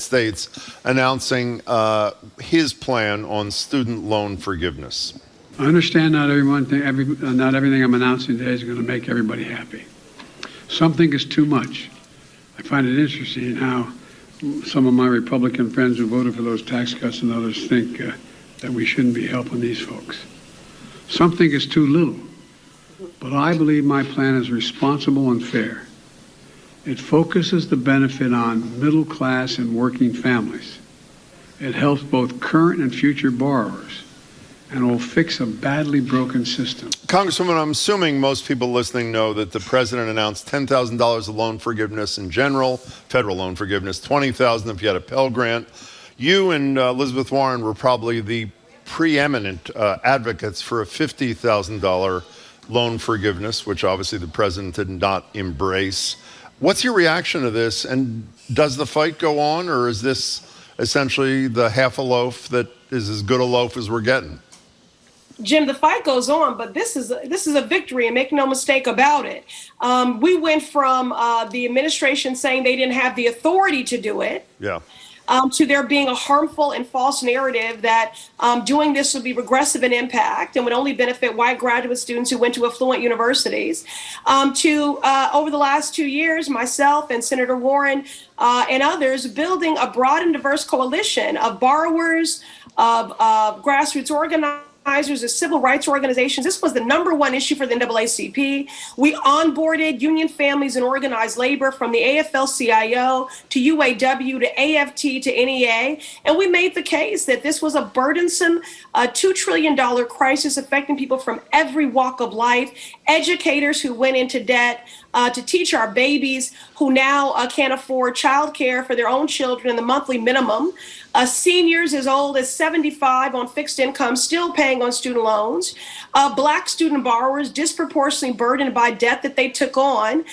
States announcing his plan on student loan forgiveness. I understand not everything I'm announcing today is going to make everybody happy. Something is too much. I find it interesting how some of my Republican friends who voted for those tax cuts and others think that we shouldn't be helping these folks. Something is too little, but I believe my plan is responsible and fair. It focuses the benefit on middle class and working families. It helps both current and future borrowers, and will fix a badly broken system. Congresswoman, I'm assuming most people listening know that the president announced $10,000 of loan forgiveness in general, federal loan forgiveness, $20,000 if you had a Pell Grant. You and Elizabeth Warren were probably the preeminent advocates for a $50,000 loan forgiveness, which obviously the president did not embrace. What's your reaction to this? And does the fight go on, or is this essentially the half a loaf that is as good a loaf as we're getting? Jim, the fight goes on, but this is a victory, and make no mistake about it. We went from the administration saying they didn't have the authority to do it, to there being a harmful and false narrative that doing this would be regressive in impact and would only benefit white graduate students who went to affluent universities, to over the last 2 years, myself and Senator Warren and others building a broad and diverse coalition of borrowers, of grassroots organizers, of civil rights organizations. This was the #1 issue for the NAACP. We onboarded union families and organized labor from the AFL-CIO to UAW to AFT to NEA. And we made the case that this was a burdensome $2 trillion crisis affecting people from every walk of life, educators who went into debt to teach our babies who now can't afford childcare for their own children and the monthly minimum, seniors as old as 75 on fixed income still paying on student loans, Black student borrowers disproportionately burdened by debt that they took on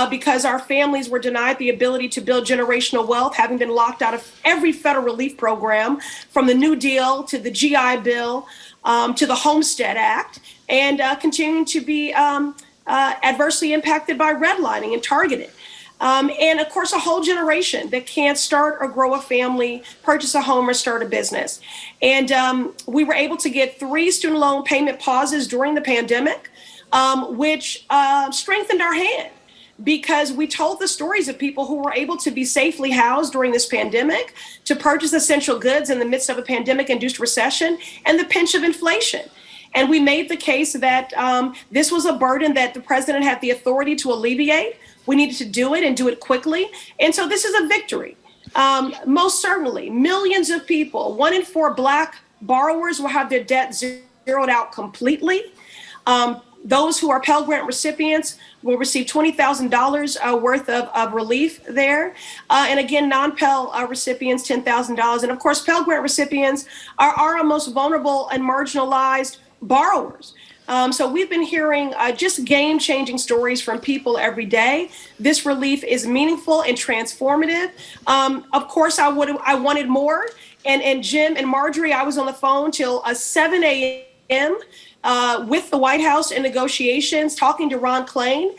because our families were denied the ability to build generational wealth, having been locked out of every federal relief program, from the New Deal to the GI Bill to the Homestead Act, and continuing to be adversely impacted by redlining and targeted. And of course, a whole generation that can't start or grow a family, purchase a home, or start a business. And we were able to get 3 student loan payment pauses during the pandemic, which strengthened our hand, because we told the stories of people who were able to be safely housed during this pandemic, to purchase essential goods in the midst of a pandemic-induced recession and the pinch of inflation. And we made the case that this was a burden that the president had the authority to alleviate. We needed to do it and do it quickly. And so this is a victory. Most certainly, millions of people, 1 in 4 Black borrowers will have their debt zeroed out completely. Those who are Pell Grant recipients will receive $20,000 worth of relief there. And again, non-Pell recipients, $10,000. And of course, Pell Grant recipients are our most vulnerable and marginalized borrowers. So we've been hearing just game-changing stories from people every day. This relief is meaningful and transformative. Of course, I wanted more. And Jim and Marjorie, I was on the phone till 7 a.m. With the White House in negotiations, talking to Ron Klain,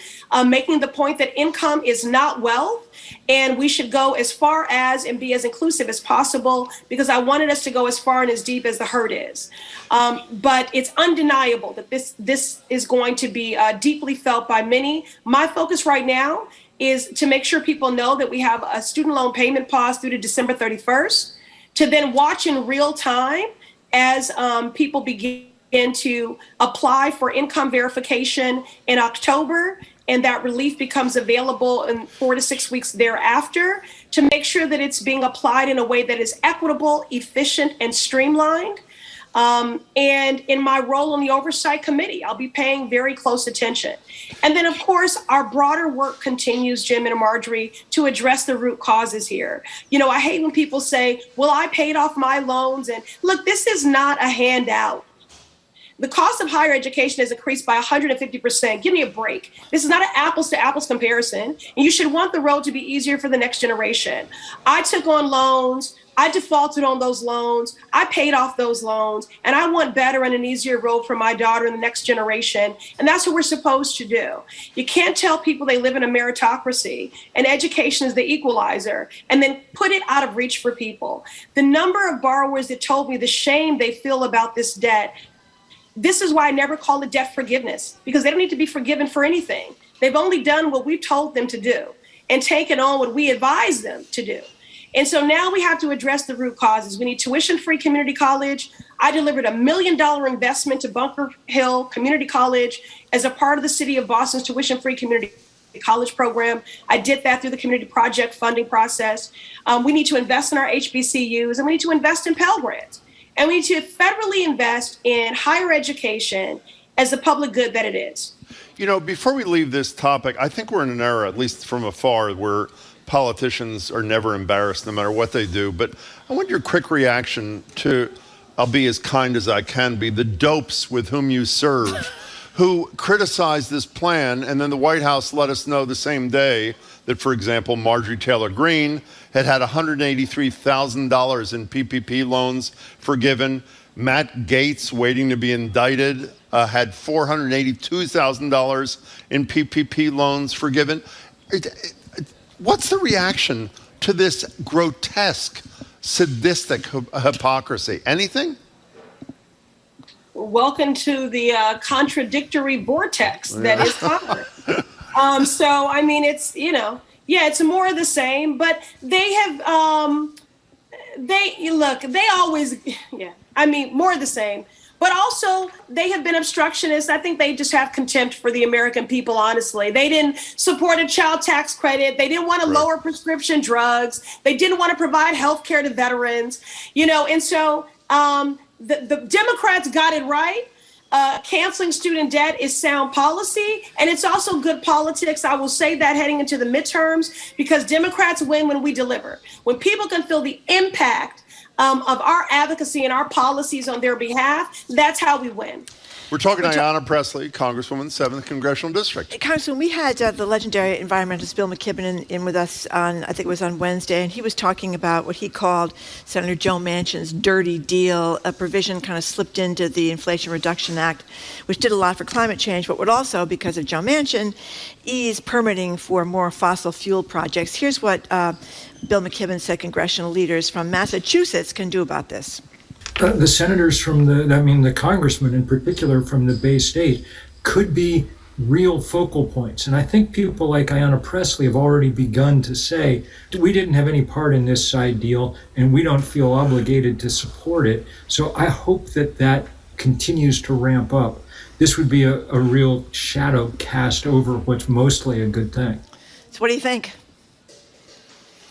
making the point that income is not wealth, and we should go as far as and be as inclusive as possible, because I wanted us to go as far and as deep as the hurt is. But it's undeniable that this is going to be deeply felt by many. My focus right now is to make sure people know that we have a student loan payment pause through to December 31st, to then watch in real time as people begin to apply for income verification in October, and that relief becomes available in 4 to 6 weeks thereafter, to make sure that it's being applied in a way that is equitable, efficient, and streamlined. And in my role on the Oversight Committee, I'll be paying very close attention. And then, of course, our broader work continues, Jim and Marjorie, to address the root causes here. You know, I hate when people say, well, I paid off my loans. And look, this is not a handout. The cost of higher education has increased by 150%. Give me a break. This is not an apples to apples comparison. And you should want the road to be easier for the next generation. I took on loans I defaulted on those loans. I paid off those loans, and I want better and an easier road for my daughter and the next generation. And that's what we're supposed to do. You can't tell people they live in a meritocracy and education is the equalizer and then put it out of reach for people. The number of borrowers that told me the shame they feel about this debt, this is why I never call it debt forgiveness, because they don't need to be forgiven for anything. They've only done what we've told them to do and taken on what we advise them to do. And so now we have to address the root causes. We need tuition-free community college. I delivered $1 million investment to Bunker Hill Community College as a part of the city of Boston's tuition-free community college program. I did that through the community project funding process. We need to invest in our HBCUs, and we need to invest in Pell Grants. And we need to federally invest in higher education as the public good that it is. You know, before we leave this topic, I think we're in an era, at least from afar, where politicians are never embarrassed no matter what they do. But I want your quick reaction to, I'll be as kind as I can be, the dopes with whom you serve, who criticized this plan, and then the White House let us know the same day that, for example, Marjorie Taylor Greene had $183,000 in PPP loans forgiven. Matt Gaetz, waiting to be indicted, had $482,000 in PPP loans forgiven. What's the reaction to this grotesque, sadistic hypocrisy? Anything? Welcome to the contradictory vortex that is Congress. So, I mean, it's, it's more of the same, but they have, more of the same. But also, they have been obstructionists. I think they just have contempt for the American people, honestly. They didn't support a child tax credit. They didn't want to lower prescription drugs. They didn't want to provide health care to veterans. And so the Democrats got it right. Canceling student debt is sound policy, and it's also good politics. I will say that heading into the midterms, because Democrats win when we deliver. When people can feel the impact of our advocacy and our policies on their behalf, that's how we win. We're talking to Ayanna Pressley, Congresswoman, 7th Congressional District. Congresswoman, we had the legendary environmentalist Bill McKibben in with us on, I think it was on Wednesday, and he was talking about what he called Senator Joe Manchin's dirty deal, a provision kind of slipped into the Inflation Reduction Act, which did a lot for climate change, but would also, because of Joe Manchin, ease permitting for more fossil fuel projects. Here's what Bill McKibben said congressional leaders from Massachusetts can do about this. The senators from the congressmen in particular from the Bay State could be real focal points. And I think people like Ayanna Pressley have already begun to say, we didn't have any part in this side deal and we don't feel obligated to support it. So I hope that continues to ramp up. This would be a real shadow cast over what's mostly a good thing. So what do you think?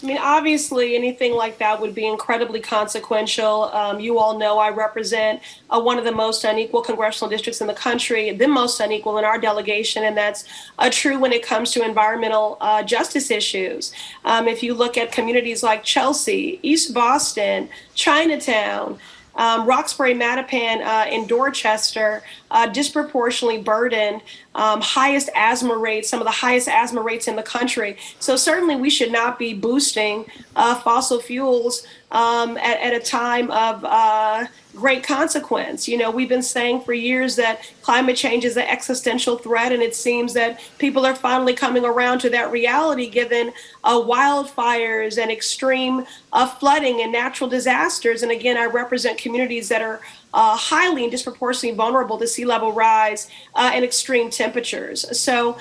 I mean, obviously, anything like that would be incredibly consequential. You all know I represent one of the most unequal congressional districts in the country, the most unequal in our delegation, and that's true when it comes to environmental justice issues. If you look at communities like Chelsea, East Boston, Chinatown, Roxbury, Mattapan, in Dorchester, disproportionately burdened, highest asthma rates, some of the highest asthma rates in the country. So certainly we should not be boosting fossil fuels at a time of great consequence. We've been saying for years that climate change is an existential threat, and it seems that people are finally coming around to that reality given wildfires and extreme flooding and natural disasters. And again, I represent communities that are highly and disproportionately vulnerable to sea level rise and extreme temperatures. So,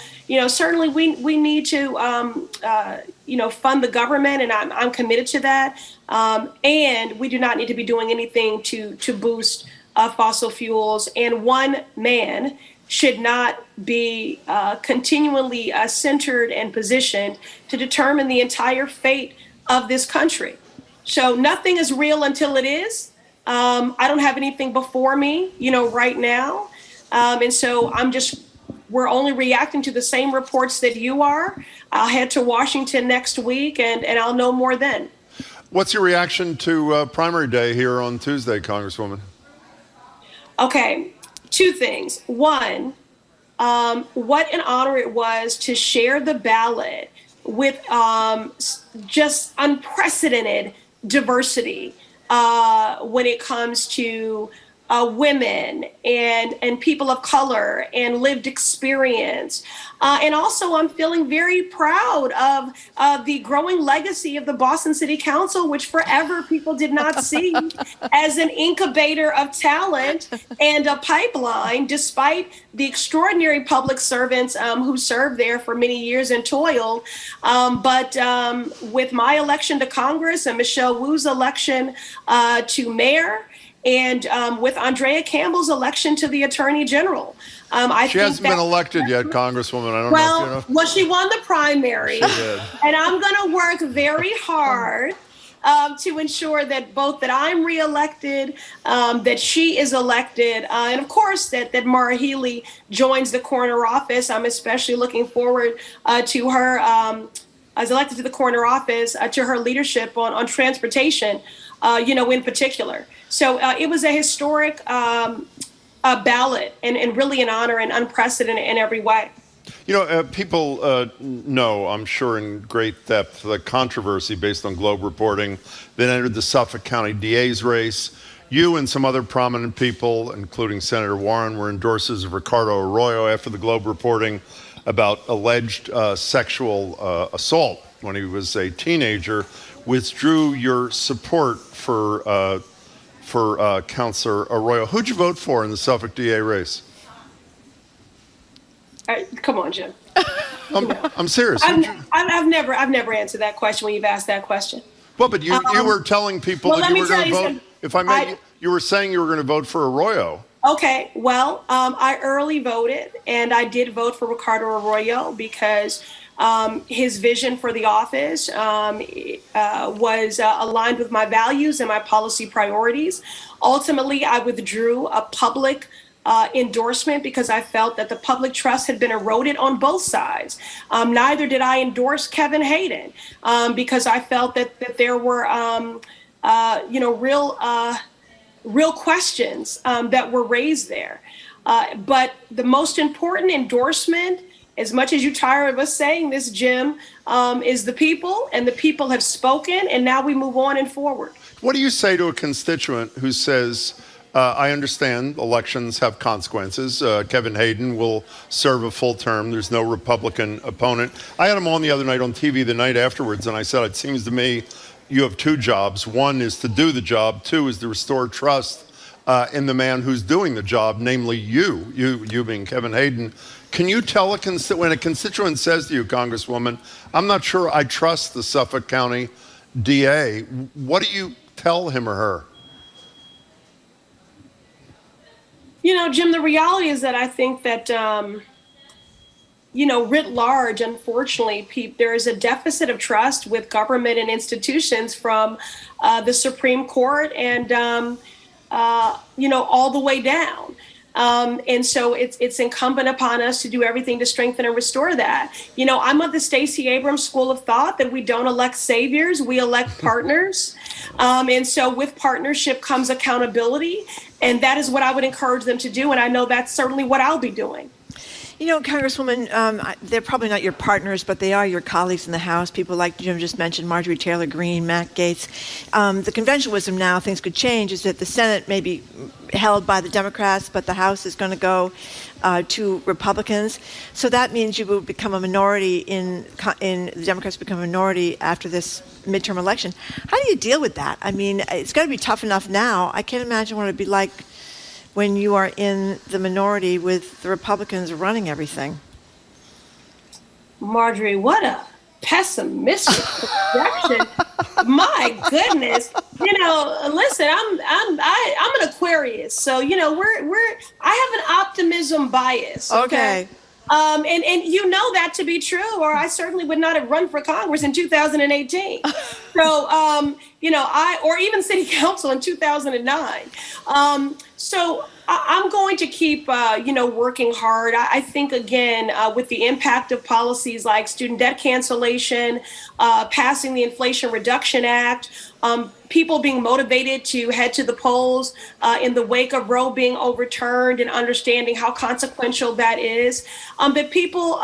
certainly we need to, fund the government, and I'm committed to that. And we do not need to be doing anything to boost fossil fuels. And one man should not be continually centered and positioned to determine the entire fate of this country. So nothing is real until it is. I don't have anything before me, right now. And so we're only reacting to the same reports that you are. I'll head to Washington next week and I'll know more then. What's your reaction to primary day here on Tuesday, Congresswoman? Okay, two things. One, what an honor it was to share the ballot with just unprecedented diversity when it comes to women and people of color and lived experience. And also, I'm feeling very proud of the growing legacy of the Boston City Council, which forever people did not see as an incubator of talent and a pipeline, despite the extraordinary public servants who served there for many years and toiled. But with my election to Congress and Michelle Wu's election to mayor, and with Andrea Campbell's election to the Attorney General. She hasn't been elected yet, Congresswoman. I don't know if you know. Well, she won the primary. She did. And I'm going to work very hard to ensure that both that I'm reelected, that she is elected, and of course that Maura Healey joins the coroner office. I'm especially looking forward to her, as elected to the coroner office, to her leadership on transportation, in particular. So it was a historic ballot and really an honor and unprecedented in every way. People know, I'm sure in great depth, the controversy based on Globe reporting that entered the Suffolk County DA's race. You and some other prominent people, including Senator Warren, were endorsers of Ricardo Arroyo after the Globe reporting about alleged sexual assault when he was a teenager, withdrew your support for Counselor Arroyo. Who'd you vote for in the Suffolk DA race? Come on, Jim. I'm serious. I've never answered that question when you've asked that question. Well, but you were telling people that you were going to vote. Something. If I may, you were saying you were going to vote for Arroyo. Okay, well, I early voted, and I did vote for Ricardo Arroyo because his vision for the office was aligned with my values and my policy priorities. Ultimately, I withdrew a public endorsement because I felt that the public trust had been eroded on both sides. Neither did I endorse Kevin Hayden because I felt that there were, real questions that were raised there. But the most important endorsement, as much as you're tired of us saying this, Jim, is the people, and the people have spoken, and now we move on and forward. What do you say to a constituent who says, I understand elections have consequences. Kevin Hayden will serve a full term. There's no Republican opponent. I had him on the other night on TV the night afterwards, and I said, it seems to me you have two jobs. One is to do the job. Two is to restore trust in the man who's doing the job, namely you being Kevin Hayden. Can you tell when a constituent says to you, Congresswoman, I'm not sure I trust the Suffolk County DA, what do you tell him or her? Jim, the reality is that I think that, writ large, unfortunately, there is a deficit of trust with government and institutions from the Supreme Court and, all the way down. And so it's incumbent upon us to do everything to strengthen and restore that. I'm of the Stacey Abrams school of thought that we don't elect saviors, we elect partners. And so with partnership comes accountability. And that is what I would encourage them to do. And I know that's certainly what I'll be doing. Congresswoman, they're probably not your partners, but they are your colleagues in the House. People like Jim just mentioned, Marjorie Taylor Greene, Matt Gaetz. The conventional wisdom now, things could change, is that the Senate may be held by the Democrats, but the House is going to go to Republicans. So that means you will become a minority the Democrats become a minority after this midterm election. How do you deal with that? I mean, it's got to be tough enough now. I can't imagine what it'd be like when you are in the minority with the Republicans running everything. Marjorie, what a pessimistic projection. My goodness. Listen, I'm an Aquarius. So, I have an optimism bias. Okay. And you know that to be true, or I certainly would not have run for Congress in 2018. So, or even city council in 2009. So I'm going to keep, working hard. I think, again, with the impact of policies like student debt cancellation, passing the Inflation Reduction Act, people being motivated to head to the polls in the wake of Roe being overturned and understanding how consequential that is, that people,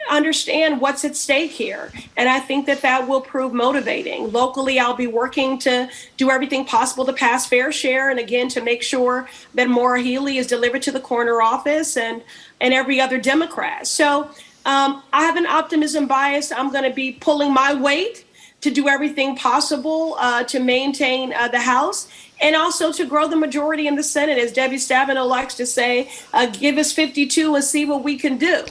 understand what's at stake here. And I think that will prove motivating. Locally, I'll be working to do everything possible to pass fair share, and again, to make sure that Maura Healey is delivered to the corner office and every other Democrat. So I have an optimism bias. I'm going to be pulling my weight to do everything possible to maintain the House, and also to grow the majority in the Senate. As Debbie Stabenow likes to say, give us 52 and see what we can do.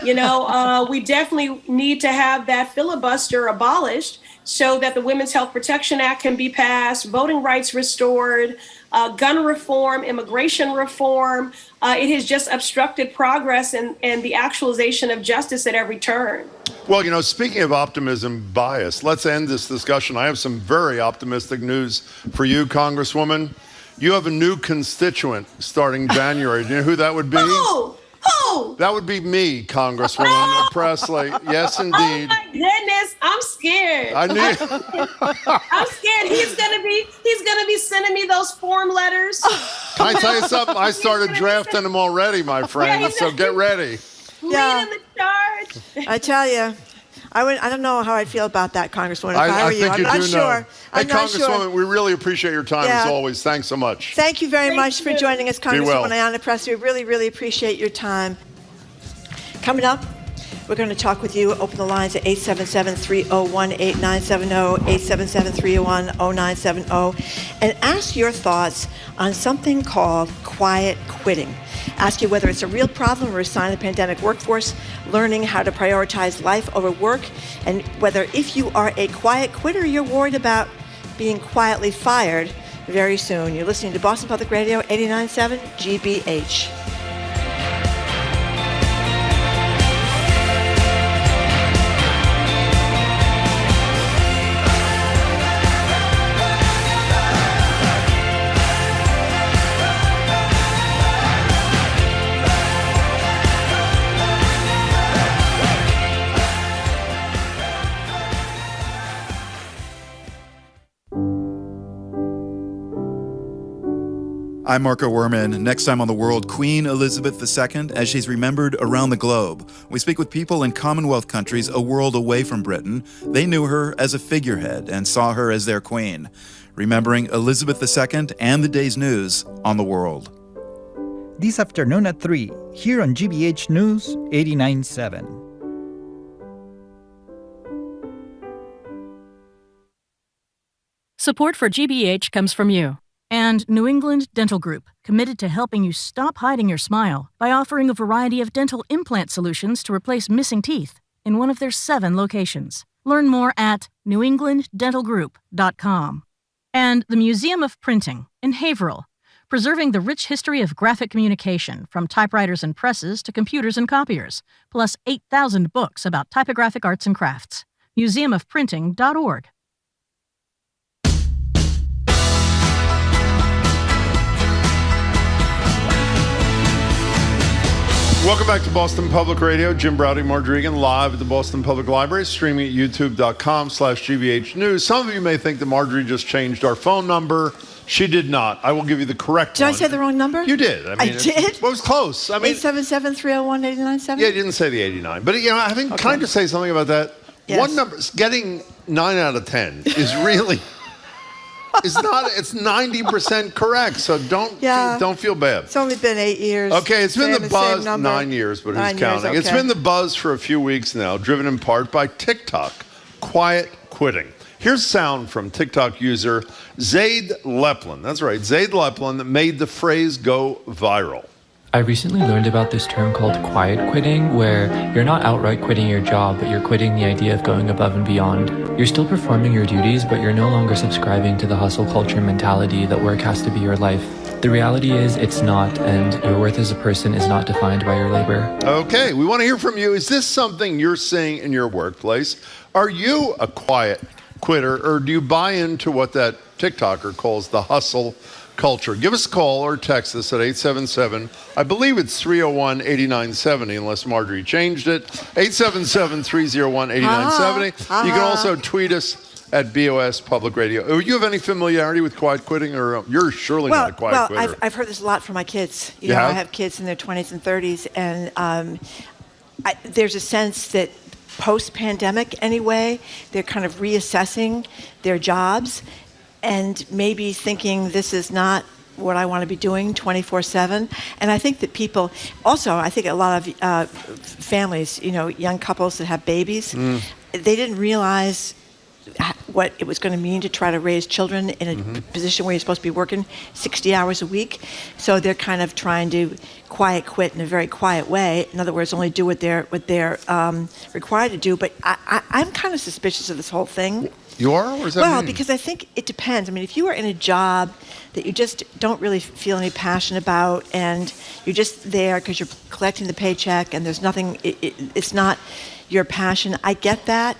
We definitely need to have that filibuster abolished so that the Women's Health Protection Act can be passed, voting rights restored, gun reform, immigration reform. It has just obstructed progress and the actualization of justice at every turn. Well, speaking of optimism bias, let's end this discussion. I have some very optimistic news for you, Congresswoman. You have a new constituent starting January. Do you know who that would be? Who? That would be me, Congresswoman Presley. Yes, indeed. Oh my goodness, I'm scared. I knew. I'm scared. He's gonna be sending me those form letters. Can I tell you something? I started drafting them already, my friend. So get ready. Leading the charge. I tell you, I don't know how I'd feel about that, Congresswoman. If I were you, think I'm you not do sure. know. Hey, I'm not Congresswoman, sure. we really appreciate your time as always. Thanks so much. Thank you very much for joining us, well. Congresswoman Ayanna Pressley. We really, really appreciate your time. Coming up, we're going to talk with you. Open the lines at 877-301-8970, 877-301-0970, and ask your thoughts on something called quiet quitting. Ask you whether it's a real problem or a sign of the pandemic workforce, learning how to prioritize life over work, and whether if you are a quiet quitter, you're worried about being quietly fired very soon. You're listening to Boston Public Radio 89.7 GBH. I'm Marco Werman. Next time on The World, Queen Elizabeth II, as she's remembered around the globe. We speak with people in Commonwealth countries a world away from Britain. They knew her as a figurehead and saw her as their queen. Remembering Elizabeth II and the day's news on The World. This afternoon at 3, here on GBH News 89.7. Support for GBH comes from you. And New England Dental Group, committed to helping you stop hiding your smile by offering a variety of dental implant solutions to replace missing teeth in one of their 7 locations. Learn more at newenglanddentalgroup.com. And the Museum of Printing in Haverhill, preserving the rich history of graphic communication from typewriters and presses to computers and copiers, plus 8,000 books about typographic arts and crafts. museumofprinting.org. Welcome back to Boston Public Radio. Jim Browdy, Marjorie Egan, live at the Boston Public Library, streaming at youtube.com/GBH News. Some of you may think that Marjorie just changed our phone number. She did not. I will give you the correct Did one. I say the wrong number? You did. I did? It was close. 877-301-8970? Yeah, you didn't say the 89. But, can I just say something about that? Yes. One number, getting 9 out of 10 is really... It's 90% correct, so don't feel bad. It's only been 8 years. Okay, it's been the buzz, 9 years, but 9 who's years, counting? okay. It's been the buzz for a few weeks now, driven in part by TikTok, quiet quitting. Here's sound from TikTok user Zaid Leplin. That's right, Zaid Leplin, that made the phrase go viral. I recently learned about this term called quiet quitting, where you're not outright quitting your job, but you're quitting the idea of going above and beyond. You're still performing your duties, but you're no longer subscribing to the hustle culture mentality that work has to be your life. The reality is it's not, and your worth as a person is not defined by your labor. Okay, we want to hear from you. Is this something you're seeing in your workplace? Are you a quiet quitter, or do you buy into what that TikToker calls the hustle culture? Give us a call or text us at 877, I believe it's 301-8970, unless Marjorie changed it, 877-301-8970. You can also tweet us at BOS Public Radio. Do you have any familiarity with quiet quitting, or you're surely not a quiet quitter? I've heard this a lot from my kids. I have kids in their 20s and 30s, and there's a sense that post-pandemic anyway, they're kind of reassessing their jobs and maybe thinking this is not what I want to be doing 24/7. And I think that people, also, I think a lot of families, young couples that have babies, they didn't realize what it was going to mean to try to raise children in a position where you're supposed to be working 60 hours a week. So they're kind of trying to quiet quit in a very quiet way. In other words, only do what they're required to do. But I'm kind of suspicious of this whole thing. You are? Or is that Well, mean? because I think it depends. I mean, if you are in a job that you just don't really feel any passion about and you're just there because you're collecting the paycheck and there's nothing, it's not your passion, I get that.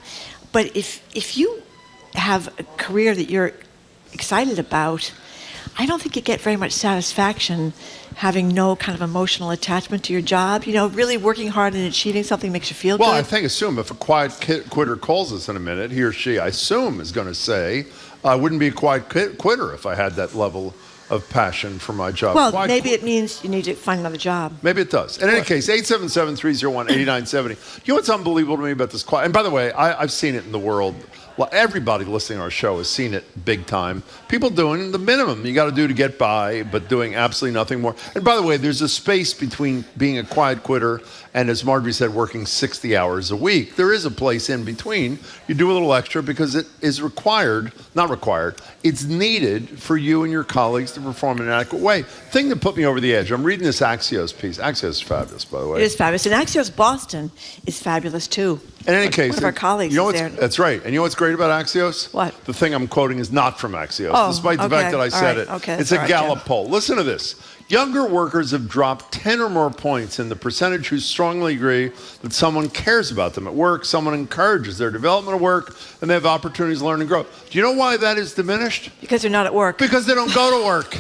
But if you have a career that you're excited about, I don't think you get very much satisfaction having no kind of emotional attachment to your job. Really working hard and achieving something makes you feel Well, good. I assume if a quiet quitter calls us in a minute, he or she, I assume, is going to say, I wouldn't be a quiet quitter if I had that level of passion for my job. Well, maybe it means you need to find another job. Maybe it does. In any case, 877-301-8970. You know what's unbelievable to me about this quiet? And by the way, I've seen it in the world. Well, everybody listening to our show has seen it big time. People doing the minimum you got to do to get by, but doing absolutely nothing more. And by the way, there's a space between being a quiet quitter and, as Marjorie said, working 60 hours a week. There is a place in between. You do a little extra because it is not required, it's needed for you and your colleagues to perform in an adequate way. Thing that put me over the edge, I'm reading this Axios piece. Axios is fabulous, by the way. It is fabulous. And Axios Boston is fabulous, too. In any case, one of our colleagues is there. That's right. And you know what's great about Axios? What? The thing I'm quoting is not from Axios, Oh, despite the fact that I said it. Okay, it's a sorry, Gallup Jim. poll. Listen to this. Younger workers have dropped 10 or more points in the percentage who strongly agree that someone cares about them at work, someone encourages their development at work, and they have opportunities to learn and grow. Do you know why that is diminished? Because they're not at work. Because they don't go to work.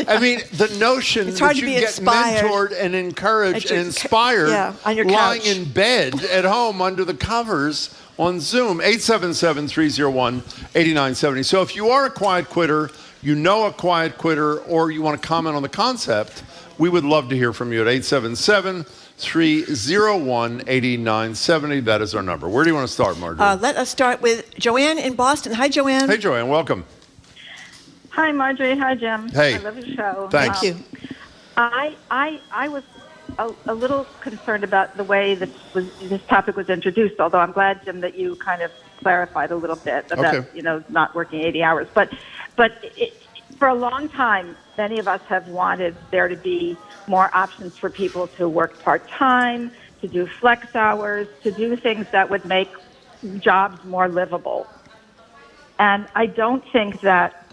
I mean, the notion It's hard that to you be get inspired. mentored and encouraged and inspired on your lying couch. in bed at home under the covers on Zoom. 877-301-8970. So if you are a quiet quitter, you know a quiet quitter, or you want to comment on the concept, we would love to hear from you at 877-301-8970. That is our number. Where do you want to start, Marjorie? Let us start with Joanne in Boston. Hi, Joanne. Hey, Joanne. Welcome. Hi, Marjorie. Hi, Jim. Hey. I love the show. Thanks. Thank you. I was a little concerned about the way this topic was introduced, although I'm glad, Jim, that you kind of clarified a little bit about, not working 80 hours. But for a long time, many of us have wanted there to be more options for people to work part-time, to do flex hours, to do things that would make jobs more livable. And I don't think that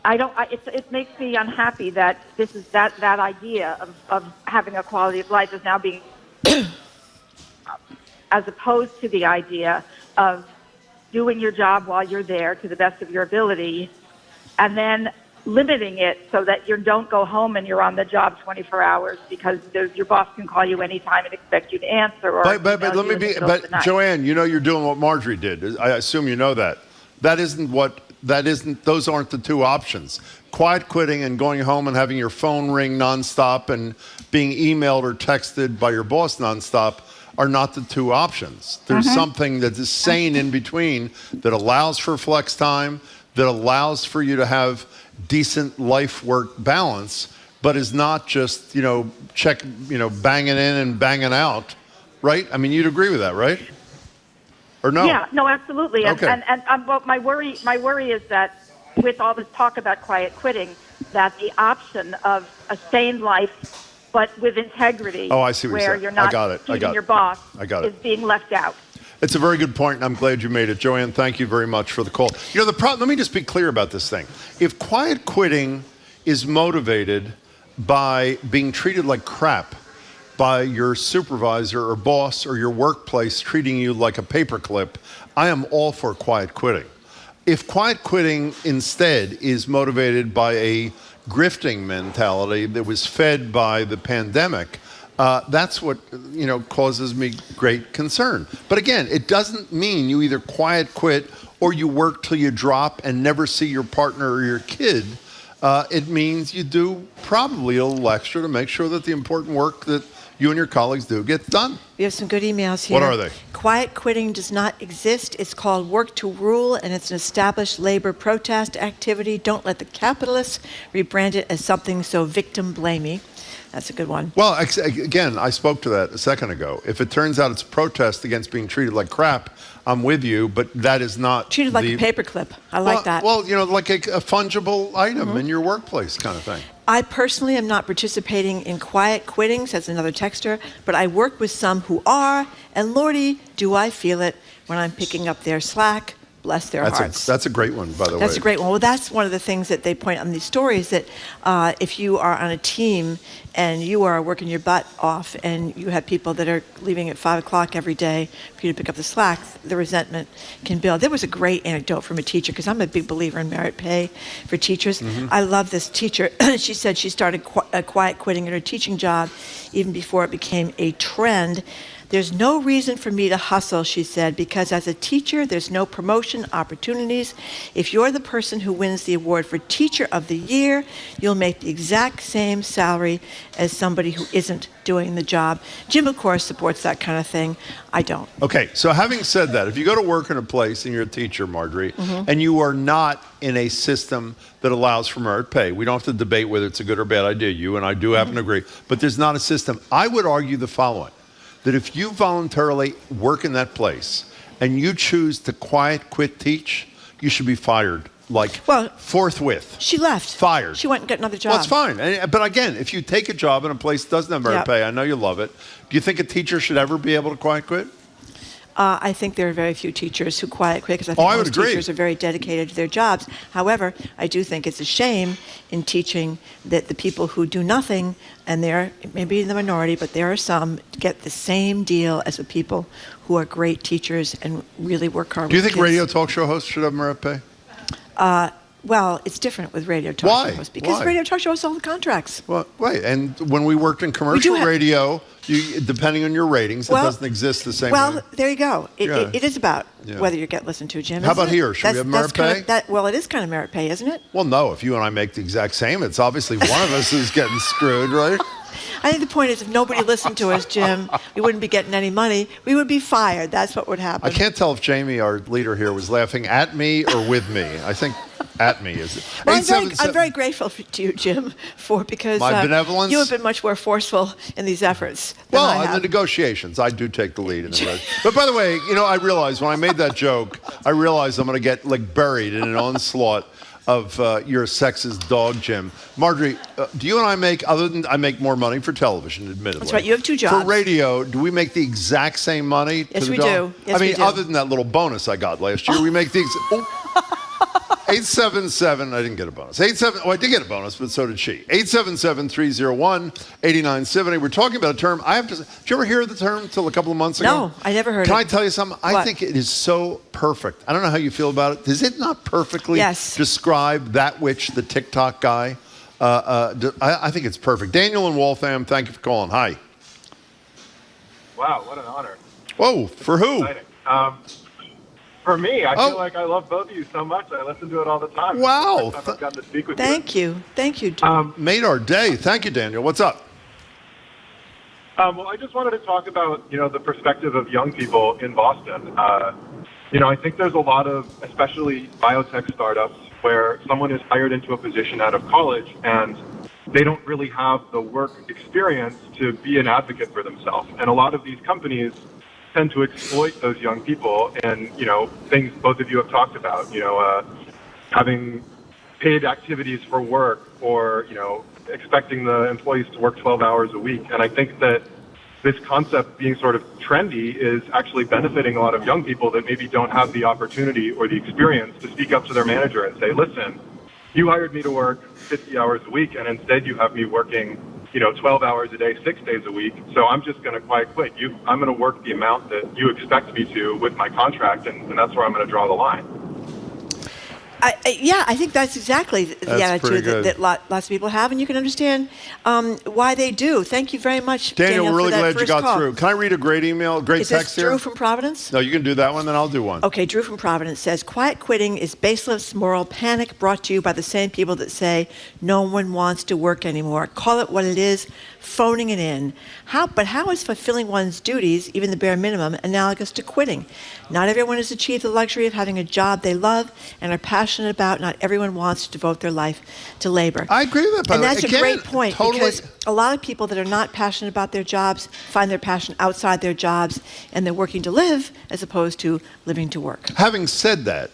it makes me unhappy that this is that idea of having a quality of life is now being as opposed to the idea of doing your job while you're there to the best of your ability and then limiting it so that you don't go home and you're on the job 24 hours because your boss can call you anytime and expect you to answer. Or But Joanne, you're doing what Marjorie did. I assume you know that. Those aren't the two options. Quiet quitting and going home and having your phone ring nonstop and being emailed or texted by your boss nonstop are not the two options. There's something that is sane in between that allows for flex time, that allows for you to have decent life-work balance, but is not just, banging in and banging out, right? I mean, you'd agree with that, right? Or no? Yeah, no, absolutely. Okay. And well, my worry is that with all this talk about quiet quitting, that the option of a sane life but with integrity, I see what where you're you're saying. not cheating your boss, is being left out. It's a very good point, and I'm glad you made it. Joanne, thank you very much for the call. The problem, let me just be clear about this thing. If quiet quitting is motivated by being treated like crap by your supervisor or boss or your workplace treating you like a paperclip, I am all for quiet quitting. If quiet quitting instead is motivated by a grifting mentality that was fed by the pandemic, that's what causes me great concern. But again, it doesn't mean you either quiet quit or you work till you drop and never see your partner or your kid. It means you do probably a little extra to make sure that the important work that you and your colleagues do get done. We have some good emails here. What are they? Quiet quitting does not exist. It's called work to rule, and it's an established labor protest activity. Don't let the capitalists rebrand it as something so victim-blamey. That's a good one. Well, again, I spoke to that a second ago. If it turns out it's a protest against being treated like crap, I'm with you, but that is not treated like a paperclip. I like that. Well, like a fungible item in your workplace kind of thing. I personally am not participating in quiet quitting, says another texter, but I work with some who are, and Lordy, do I feel it when I'm picking up their slack. Bless their hearts. That's a great one, by the way. That's a great one. Well, that's one of the things that they point out in these stories, that if you are on a team and you are working your butt off and you have people that are leaving at 5 o'clock every day for you to pick up the slack, the resentment can build. There was a great anecdote from a teacher, because I'm a big believer in merit pay for teachers. I love this teacher. She said she started quiet quitting at her teaching job even before it became a trend. There's no reason for me to hustle, she said, because as a teacher, there's no promotion opportunities. If you're the person who wins the award for Teacher of the Year, you'll make the exact same salary as somebody who isn't doing the job. Jim, of course, supports that kind of thing. I don't. Okay, so having said that, if you go to work in a place and you're a teacher, Marjorie, and you are not in a system that allows for merit pay, we don't have to debate whether it's a good or bad idea. You and I do happen to agree, but there's not a system. I would argue the following, that if you voluntarily work in that place and you choose to quiet quit teach, you should be fired, forthwith. She left. Fired. She went and got another job. Well, it's fine. But again, if you take a job in a place that doesn't have merit pay, I know you love it, do you think a teacher should ever be able to quiet quit? I think there are very few teachers who quiet quit, because I think most teachers are very dedicated to their jobs. However, I do think it's a shame in teaching that the people who do nothing, and they're maybe the minority, but there are some, get the same deal as the people who are great teachers and really work hard. Do you think radio talk show hosts should have merit pay? Well, it's different with radio talk show hosts, because radio talk show hosts all the contracts. Well, right. And when we worked in commercial radio, depending on your ratings, it doesn't exist the same way. Well, there you go. It is about whether you get listened to, Jim. How about here? Should we have merit pay? Well, it is kind of merit pay, isn't it? Well, no. If you and I make the exact same, it's obviously one of us who's getting screwed, right? I think the point is, if nobody listened to us, Jim, we wouldn't be getting any money. We would be fired. That's what would happen. I can't tell if Jamie, our leader here, was laughing at me or with me. I think at me is it. Well, I'm very grateful to you, Jim, because my benevolence. You have been much more forceful in these efforts than I have. In the negotiations, I do take the lead in the But by the way, I realized when I made that joke, I realized I'm going to get buried in an onslaught of your sexist dog, Jim. Marjorie, do you and I I make more money for television, admittedly. That's right, you have two jobs. For radio, do we make the exact same money? Yes, we do. Yes, we do. Other than that little bonus I got last year, we make the 877, I didn't get a bonus. I did get a bonus, but so did she. 877-301-8970. We're talking about a term. Did you ever hear the term until a couple of months ago? No, I never heard it. Can I tell you something? I think it is so perfect. I don't know how you feel about it. Does it not perfectly describe that which the TikTok guy, I think it's perfect. Daniel in Waltham, thank you for calling. Hi. Wow, what an honor. Whoa, for who? Exciting. For me, I feel like I love both of you so much. I listen to it all the time. Wow. I've gotten to speak with Thank you. Made our day. Thank you, Daniel. What's up? Well, I just wanted to talk about, the perspective of young people in Boston. I think there's a lot of, especially biotech startups, where someone is hired into a position out of college and they don't really have the work experience to be an advocate for themselves. And a lot of these companies tend to exploit those young people and, things both of you have talked about, having paid activities for work or, expecting the employees to work 12 hours a week. And I think that this concept being sort of trendy is actually benefiting a lot of young people that maybe don't have the opportunity or the experience to speak up to their manager and say, listen, you hired me to work 50 hours a week and instead you have me working 12 hours a day, 6 days a week. So I'm just going to quiet quit. I'm going to work the amount that you expect me to with my contract, and that's where I'm going to draw the line. I think that's exactly the attitude that lots of people have, and you can understand why they do. Thank you very much, Daniel. We're really for that glad you first got call. through. Can I read a great email, great Is text this here? Drew from Providence? No, you can do that one, then I'll do one. Okay, Drew from Providence says, quiet quitting is baseless moral panic brought to you by the same people that say no one wants to work anymore. Call it what it is, phoning it in. But how is fulfilling one's duties, even the bare minimum, analogous to quitting? Not everyone has achieved the luxury of having a job they love and are passionate about. Not everyone wants to devote their life to labor. I agree with that, by the way. And that's a great point, totally. because a lot of people that are not passionate about their jobs find their passion outside their jobs, and they're working to live as opposed to living to work. Having said that,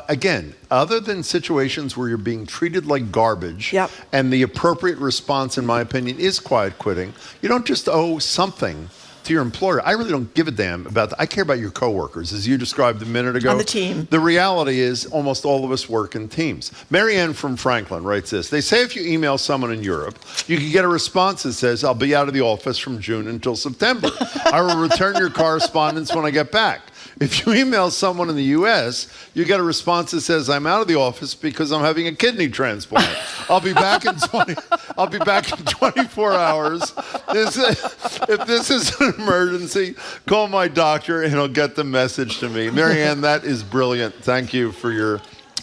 again, other than situations where you're being treated like garbage, and the appropriate response, in my opinion, is quiet quitting, you don't just owe something to your employer. I really don't give a damn about that. I care about your coworkers, as you described a minute ago. On the team. The reality is almost all of us work in teams. Marianne from Franklin writes this. They say if you email someone in Europe, you can get a response that says, I'll be out of the office from June until September. I will return your correspondence when I get back. If you email someone in the U.S., you get a response that says, "I'm out of the office because I'm having a kidney transplant. I'll be back in 24 hours. If this is an emergency, call my doctor and he'll get the message to me." Marianne, that is brilliant. Thank you for your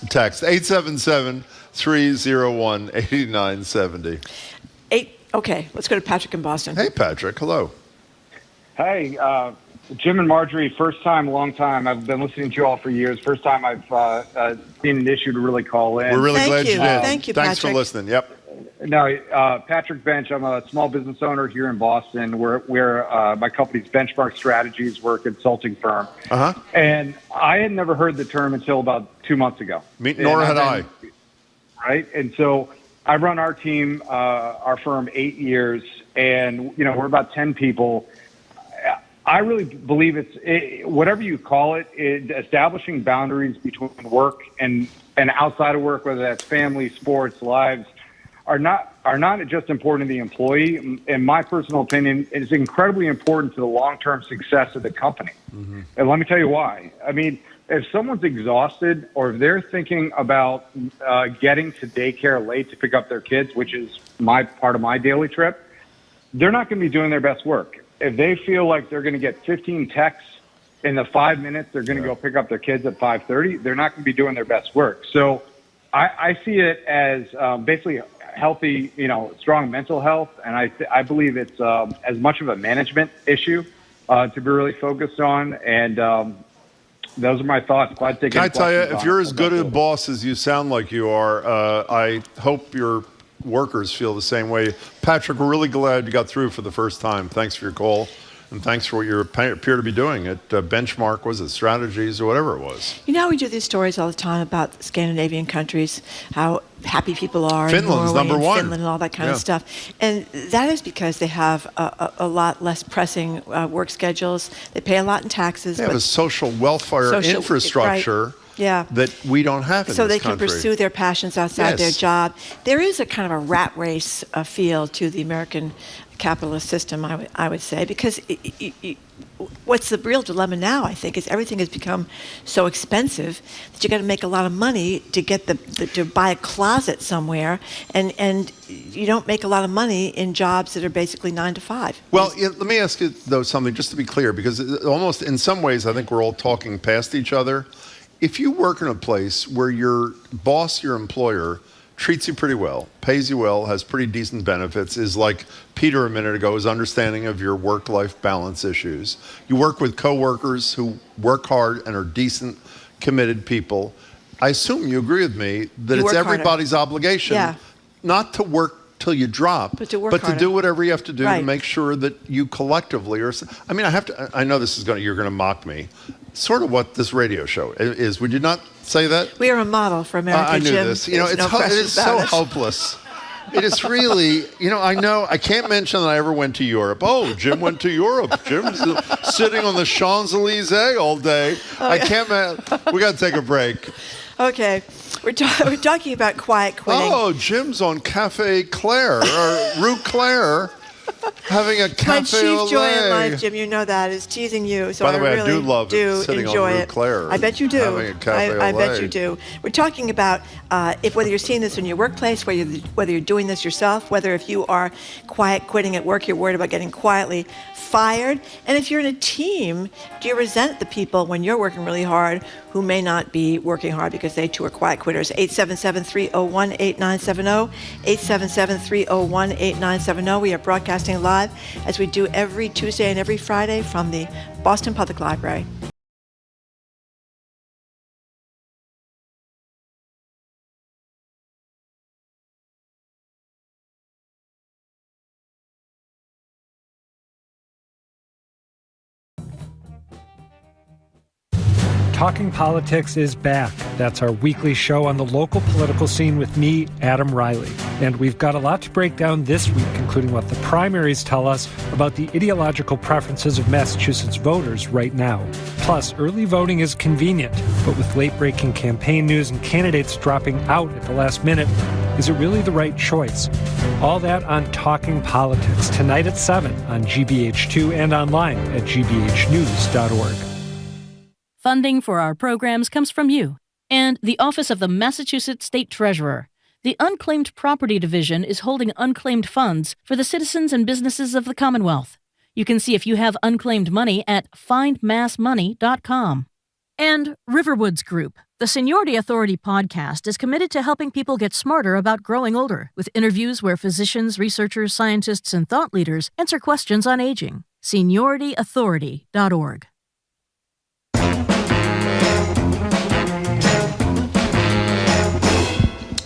text. 877-301-8970. Okay, let's go to Patrick in Boston. Hey, Patrick. Hello. Hey, Jim and Marjorie, first time, long time. I've been listening to you all for years. First time I've seen an issue to really call in. We're really glad you did. Thank you, Thanks Patrick. for listening. Yep. No, Patrick Bench. I'm a small business owner here in Boston. We're my company's Benchmark Strategies. We're a consulting firm. And I had never heard the term until about 2 months ago. Nor had I. Right. And so I run our team, our firm, 8 years, and we're about 10 people. I really believe it's whatever you call it, establishing boundaries between work and outside of work, whether that's family, sports, lives, are not just important to the employee. In my personal opinion, it's incredibly important to the long-term success of the company. And let me tell you why. I mean, if someone's exhausted or if they're thinking about getting to daycare late to pick up their kids, which is part of my daily trip, they're not going to be doing their best work. If they feel like they're going to get 15 texts in the 5 minutes, they're going to go pick up their kids at 5:30, they're not going to be doing their best work. So I see it as basically healthy, strong mental health. And I believe it's as much of a management issue to be really focused on. And those are my thoughts. Glad to take Can I tell you, questions if you're on as good a boss as you sound like you are, I hope your workers feel the same way. Patrick, we're really glad you got through for the first time. Thanks for your call, and thanks for what you appear to be doing at Benchmark, was it Strategies or whatever it was? We do these stories all the time about Scandinavian countries, how happy people are Finland's in Norway number and one. Finland and all that kind of stuff. And that is because they have a lot less pressing work schedules. They pay a lot in taxes. They have a social welfare infrastructure. Right. Yeah. That we don't have in this country. So they can pursue their passions outside their job. There is a kind of a rat race feel to the American capitalist system, I would say, because what's the real dilemma now, I think, is everything has become so expensive that you got to make a lot of money to get to buy a closet somewhere, and you don't make a lot of money in jobs that are basically 9 to 5. Well, let me ask you, though, something, just to be clear, because almost in some ways I think we're all talking past each other. If you work in a place where your boss, your employer, treats you pretty well, pays you well, has pretty decent benefits, is like Peter a minute ago, is understanding of your work-life balance issues. You work with coworkers who work hard and are decent, committed people. I assume you agree with me that it's everybody's obligation not to work till you drop, but to do whatever you have to do to make sure that you collectively are. I mean, I know this is you're going to mock me. Sort of what this radio show is. Would you not say that? We are a model for America, I knew Jim. this. It is so hopeless. It is really, I can't mention that I ever went to Europe. Oh, Jim went to Europe. Jim's sitting on the Champs-Elysees all day. I can't, we got to take a break. Okay. We're talking about quiet quitting. Oh, Jim's on Cafe Claire, or Rue Claire. Having a cafe My chief au joy in lait. life, Jim, you know that, is teasing you. So By the way, really I do love sitting on enjoy Rue it. Claire I bet you do. having a cafe au I bet lait. you do. We're talking about if whether you're seeing this in your workplace, whether you're doing this yourself, whether if you are quiet quitting at work, you're worried about getting quietly fired, and if you're in a team, do you resent the people when you're working really hard who may not be working hard because they too are quiet quitters? 877-301-8970, 877-301-8970. We are broadcasting live as we do every Tuesday and every Friday from the Boston Public Library. Talking Politics is back. That's our weekly show on the local political scene with me, Adam Riley. And we've got a lot to break down this week, including what the primaries tell us about the ideological preferences of Massachusetts voters right now. Plus, early voting is convenient, but with late-breaking campaign news and candidates dropping out at the last minute, is it really the right choice? All that on Talking Politics, tonight at 7 on GBH2 and online at gbhnews.org. Funding for our programs comes from you and the Office of the Massachusetts State Treasurer. The Unclaimed Property Division is holding unclaimed funds for the citizens and businesses of the Commonwealth. You can see if you have unclaimed money at findmassmoney.com. And Riverwoods Group, the Seniority Authority podcast, is committed to helping people get smarter about growing older, with interviews where physicians, researchers, scientists, and thought leaders answer questions on aging. SeniorityAuthority.org.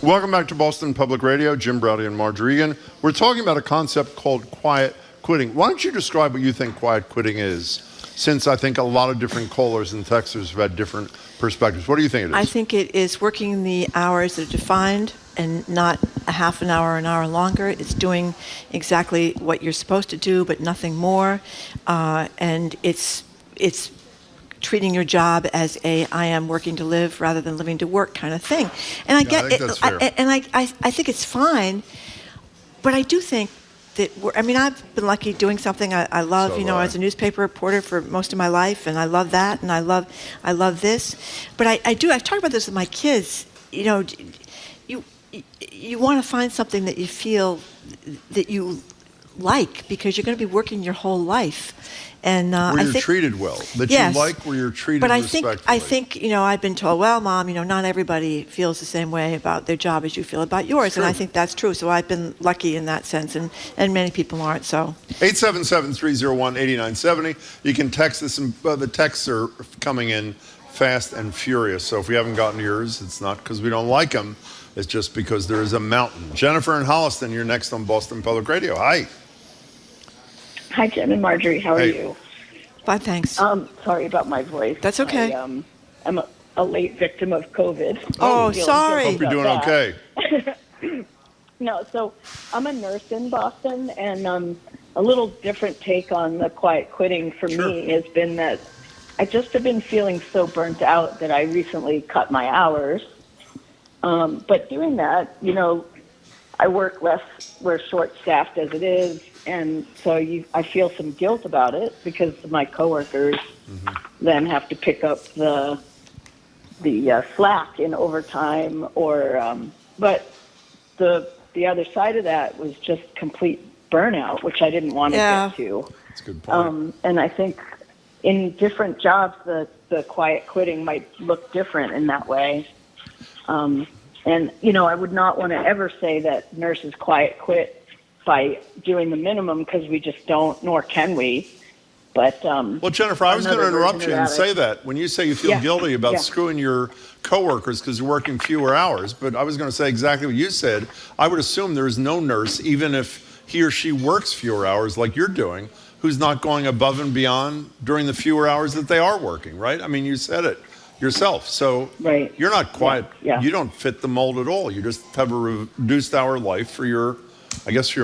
Welcome back to Boston Public Radio. Jim Browdy and Marjorie Egan. We're talking about a concept called quiet quitting. Why don't you describe what you think quiet quitting is? Since I think a lot of different callers and texters have had different perspectives. What do you think it is? I think it is working the hours that are defined and not a half an hour or an hour longer. It's doing exactly what you're supposed to do, but nothing more. And it's treating your job as I am working to live rather than living to work kind of thing. And I get think it, that's fair. I think it's fine, but I do think that I've been lucky doing something I love. So I was a newspaper reporter for most of my life, and I love that, and I love this. But I've talked about this with my kids. You want to find something that you feel that you like, because you're going to be working your whole life. And where I you're think, treated well, that yes, you like where you're treated but respectfully. I think I've been told, well, Mom, not everybody feels the same way about their job as you feel about yours, and I think that's true. So I've been lucky in that sense, and many people aren't. So 877-301-8970. You can text us, and the texts are coming in fast and furious. So if we haven't gotten to yours, it's not because we don't like them. It's just because there is a mountain. Jennifer in Holliston, you're next on Boston Public Radio. Hi. Hi, Jim and Marjorie. How are you? Fine, thanks. Sorry about my voice. That's okay. I'm a late victim of COVID. Oh, sorry. Hope you're doing okay. No, so I'm a nurse in Boston, and a little different take on the quiet quitting for me has been that I just have been feeling so burnt out that I recently cut my hours. But doing that, I work less. We're short-staffed as it is. And so I feel some guilt about it because my coworkers then have to pick up the slack in overtime, but the other side of that was just complete burnout, which I didn't want to get to. That's a good point. And I think in different jobs, the quiet quitting might look different in that way. And I would not want to ever say that nurses quiet quit by doing the minimum, because we just don't, nor can we. But well, Jennifer, I was going to interrupt you and say that when you say you feel guilty about screwing your coworkers because you're working fewer hours, but I was going to say exactly what you said. I would assume there is no nurse, even if he or she works fewer hours like you're doing, who's not going above and beyond during the fewer hours that they are working, right? I mean, you said it yourself. So you're not quiet. You don't fit the mold at all. You just have a reduced hour life for your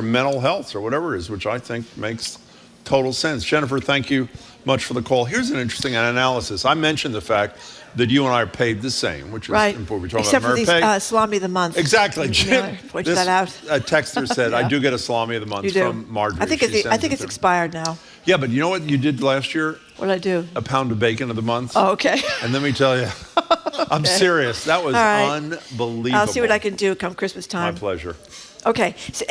mental health or whatever it is, which I think makes total sense. Jennifer, thank you much for the call. Here's an interesting analysis. I mentioned the fact that you and I are paid the same, which is important. We're talking Except about for merit pay. these salami of the month. Exactly. Jim, Point this that out. texter said, I do get a salami of the month You do. from Marjorie. I think it's expired now. Yeah, but you know what you did last year? What did I do? A pound of bacon of the month. Oh, okay. And let me tell you, I'm serious. That was unbelievable. I'll see what I can do come Christmas time. My pleasure. Okay. So,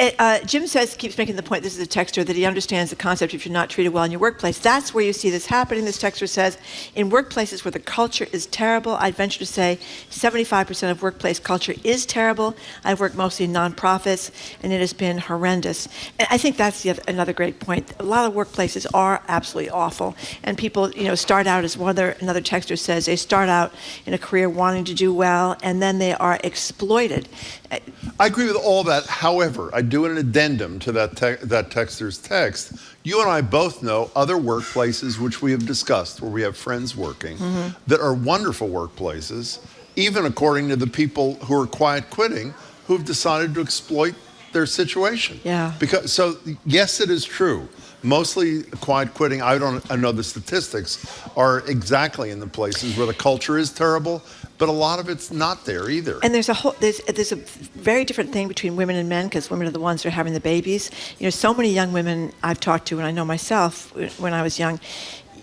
Jim keeps making the point, this is a texter, that he understands the concept if you're not treated well in your workplace. That's where you see this happening. This texter says, in workplaces where the culture is terrible, I'd venture to say 75% of workplace culture is terrible. I've worked mostly in nonprofits, and it has been horrendous. And I think that's another great point. A lot of workplaces are absolutely awful, and people, start out, as another texter says, they start out in a career wanting to do well, and then they are exploited. I agree with all that. However, I do an addendum to that texter's text. You and I both know other workplaces which we have discussed where we have friends working that are wonderful workplaces, even according to the people who are quiet quitting, who've decided to exploit their situation. Yeah. So yes, it is true. Mostly quiet quitting, I know the statistics, are exactly in the places where the culture is terrible, but a lot of it's not there either. And there's a very different thing between women and men, because women are the ones that are having the babies. So many young women I've talked to, and I know myself when I was young,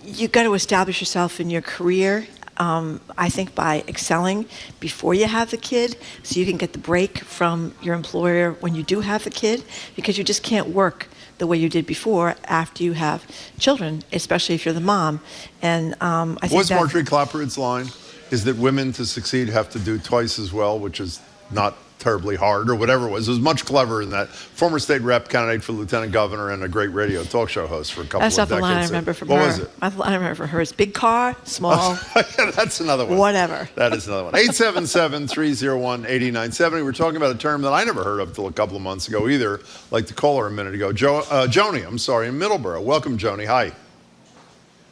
you've got to establish yourself in your career, I think, by excelling before you have the kid, so you can get the break from your employer when you do have the kid, because you just can't work the way you did before after you have children, especially if you're the mom. And I think What's Marjorie Clapperidge's line? Is that women to succeed have to do twice as well, which is not terribly hard, or whatever it was. It was much cleverer than that. Former state rep, candidate for lieutenant governor, and a great radio talk show host for a couple of decades. That's not the line I remember from her. What was it? I remember from her is big car, small. Yeah, that's another one. Whatever. That is another one. 877-301-8970. We're talking about a term that I never heard of till a couple of months ago either, like the caller a minute ago. Joni, in Middleborough. Welcome, Joni. Hi.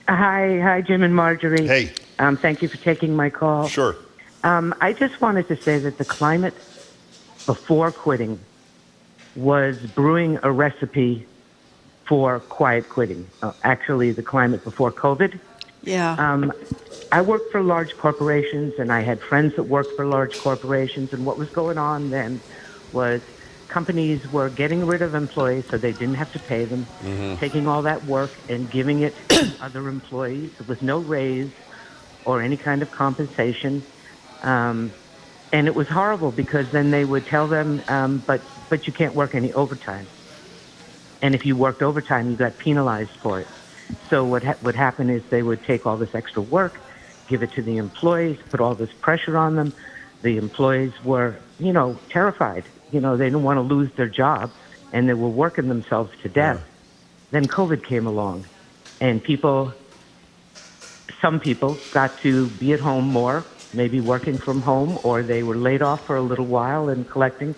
Hi, Jim and Marjorie. Hey. Thank you for taking my call. Sure. I just wanted to say that the climate before quitting was brewing a recipe for quiet quitting. Actually, the climate before COVID. Yeah. I worked for large corporations, and I had friends that worked for large corporations, and what was going on then was companies were getting rid of employees so they didn't have to pay them, taking all that work and giving it to other employees with no raise or any kind of compensation. And it was horrible, because then they would tell them, but you can't work any overtime. And if you worked overtime, you got penalized for it. So what would happen is they would take all this extra work, give it to the employees, put all this pressure on them. The employees were, terrified. They didn't want to lose their job, and they were working themselves to death. Yeah. Then COVID came along, and some people got to be at home more, maybe working from home, or they were laid off for a little while and collecting,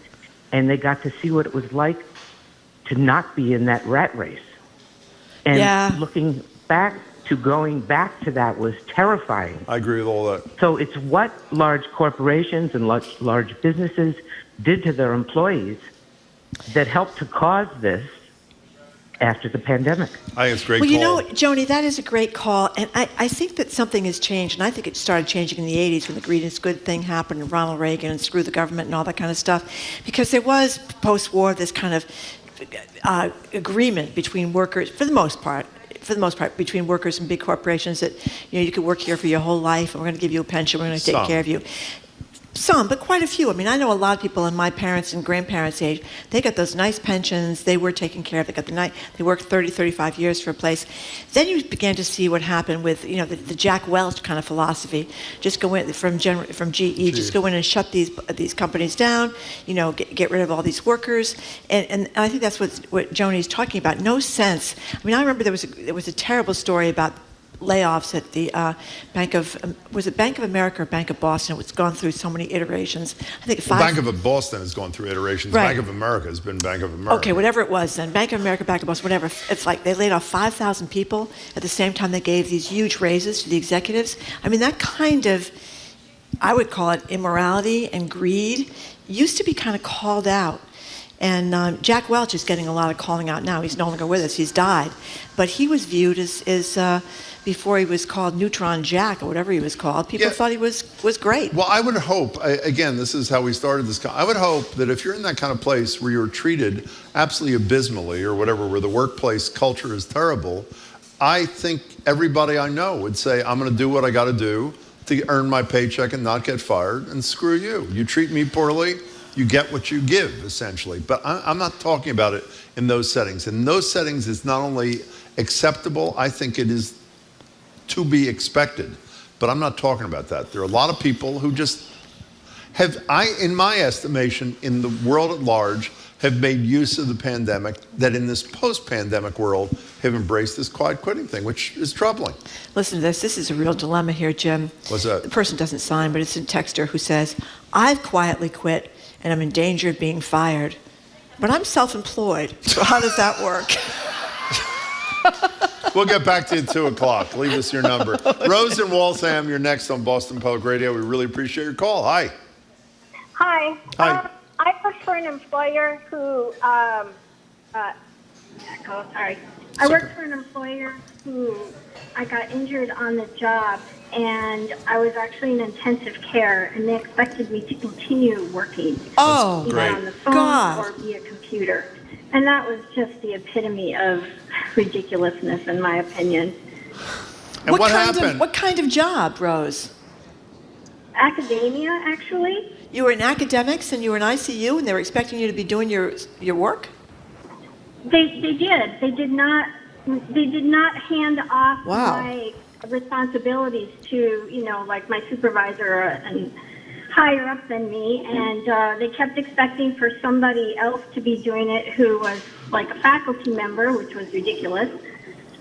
and they got to see what it was like to not be in that rat race. And looking back to going back to that was terrifying. I agree with all that. So it's what large corporations and large businesses did to their employees that helped to cause this after the pandemic. I think it's a great call. Well, Joni, that is a great call. And I think that something has changed. And I think it started changing in the 80s when the Greed is Good thing happened, and Ronald Reagan, and screw the government and all that kind of stuff. Because there was, post-war, this kind of agreement between workers, for the most part, between workers and big corporations that, you could work here for your whole life, and we're going to give you a pension, we're going to take care of you. Some, but quite a few. I mean, I know a lot of people in my parents' and grandparents' age, they got those nice pensions, they were taken care of, they worked 30, 35 years for a place. Then you began to see what happened with, the Jack Welch kind of philosophy. Just go in, from GE, just go in and shut these companies down, get rid of all these workers. And I think that's what Joni's talking about. No sense. I mean, I remember there was a terrible story about layoffs at the Bank of America or Bank of Boston. It's gone through so many iterations. I think Bank of Boston has gone through iterations. Right. Bank of America has been Bank of America. Okay, whatever it was then. Bank of America, Bank of Boston, whatever. It's like they laid off 5,000 people at the same time they gave these huge raises to the executives. I mean, that kind of, I would call it immorality and greed, used to be kind of called out. And Jack Welch is getting a lot of calling out now. He's no longer with us. He's died. But he was viewed as before he was called Neutron Jack or whatever he was called, people thought he was great. Well, I would hope, again, this is how we started this. I would hope that if you're in that kind of place where you're treated absolutely abysmally or whatever, where the workplace culture is terrible, I think everybody I know would say, I'm going to do what I got to do to earn my paycheck and not get fired, and screw you. You treat me poorly, you get what you give, essentially. But I'm not talking about it in those settings. In those settings, it's not only acceptable, I think it is to be expected. But I'm not talking about that. There are a lot of people who just have, in my estimation, in the world at large, have made use of the pandemic, that in this post-pandemic world have embraced this quiet quitting thing, which is troubling. Listen to this. This is a real dilemma here, Jim. What's that? The person doesn't sign, but it's a texter who says, I've quietly quit and I'm in danger of being fired, but I'm self-employed. So how does that work? We'll get back to you at 2 o'clock. Leave us your number. Rose in Waltham, you're next on Boston Public Radio. We really appreciate your call. Hi. Hi. Hi. I work for an employer who, sorry. I work for an employer who I got injured on the job, and I was actually in intensive care, and they expected me to continue working. Oh, either on the phone or via computer. And that was just the epitome of ridiculousness, in my opinion. And what happened? What kind of job, Rose? Academia, actually. You were in academics and you were in ICU and they were expecting you to be doing your work? They did. They did not hand off my responsibilities to, like my supervisor and higher up than me, and they kept expecting for somebody else to be doing it who was like a faculty member, which was ridiculous.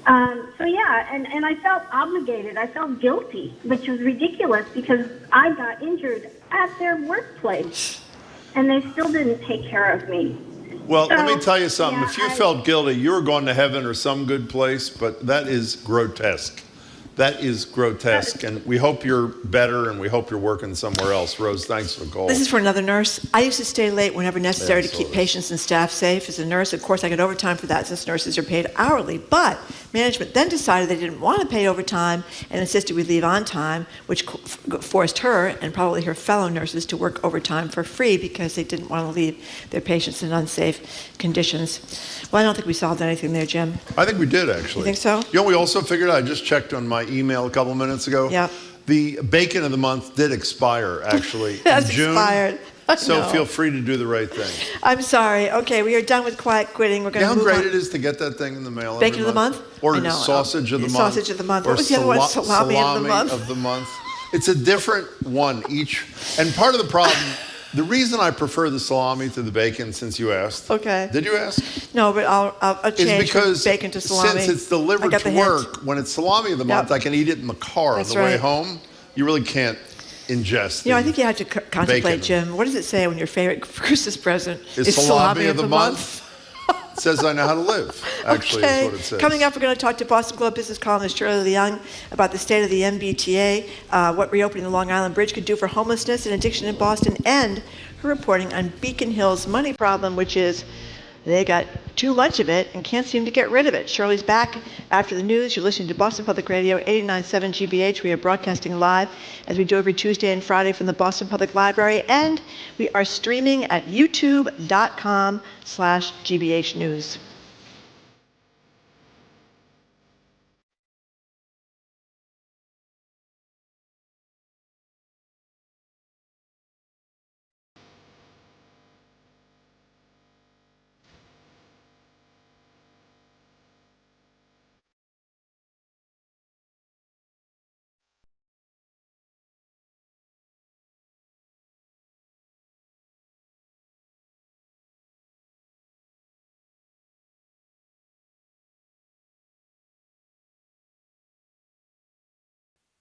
And I felt obligated. I felt guilty, which was ridiculous because I got injured at their workplace, and they still didn't take care of me. Well, let me tell you something. If you felt guilty, you were going to heaven or some good place, but that is grotesque. That is grotesque, and we hope you're better, and we hope you're working somewhere else. Rose, thanks for the call. This is for another nurse. I used to stay late whenever necessary to keep patients and staff safe. As a nurse, of course, I get overtime for that since nurses are paid hourly. But management then decided they didn't want to pay overtime and insisted we leave on time, which forced her and probably her fellow nurses to work overtime for free because they didn't want to leave their patients in unsafe conditions. Well, I don't think we solved anything there, Jim. I think we did, actually. You think so? You know, we also figured out, I just checked on my email a couple of minutes ago. Yeah. The bacon of the month did expire, actually, That's in June. expired. So feel free to do the right thing. I'm sorry. Okay, we are done with quiet quitting. We're going to move on. How great it is to get that thing in the mail Bacon every of the month? Or I know. sausage of the month. Sausage of the month. Or What was the other one? Salami of the month. It's a different one each. And part of the problem, the reason I prefer the salami to the bacon, since you asked. Okay. Did you ask? No, but I'll change from bacon to salami. Since it's delivered to work, when it's salami of the month, I can eat it in the car on the way home. You really can't ingest. I think you have to contemplate, Jim. What does it say when your favorite Christmas present is salami of the month? It says I know how to live, actually, is what it says. Coming up, we're going to talk to Boston Globe business columnist Shirley Young about the state of the MBTA, what reopening the Long Island Bridge could do for homelessness and addiction in Boston, and her reporting on Beacon Hill's money problem, which is they got too much of it and can't seem to get rid of it. Shirley's back after the news. You're listening to Boston Public Radio, 89.7 GBH. We are broadcasting live, as we do every Tuesday and Friday, from the Boston Public Library, and we are streaming at youtube.com/GBH News.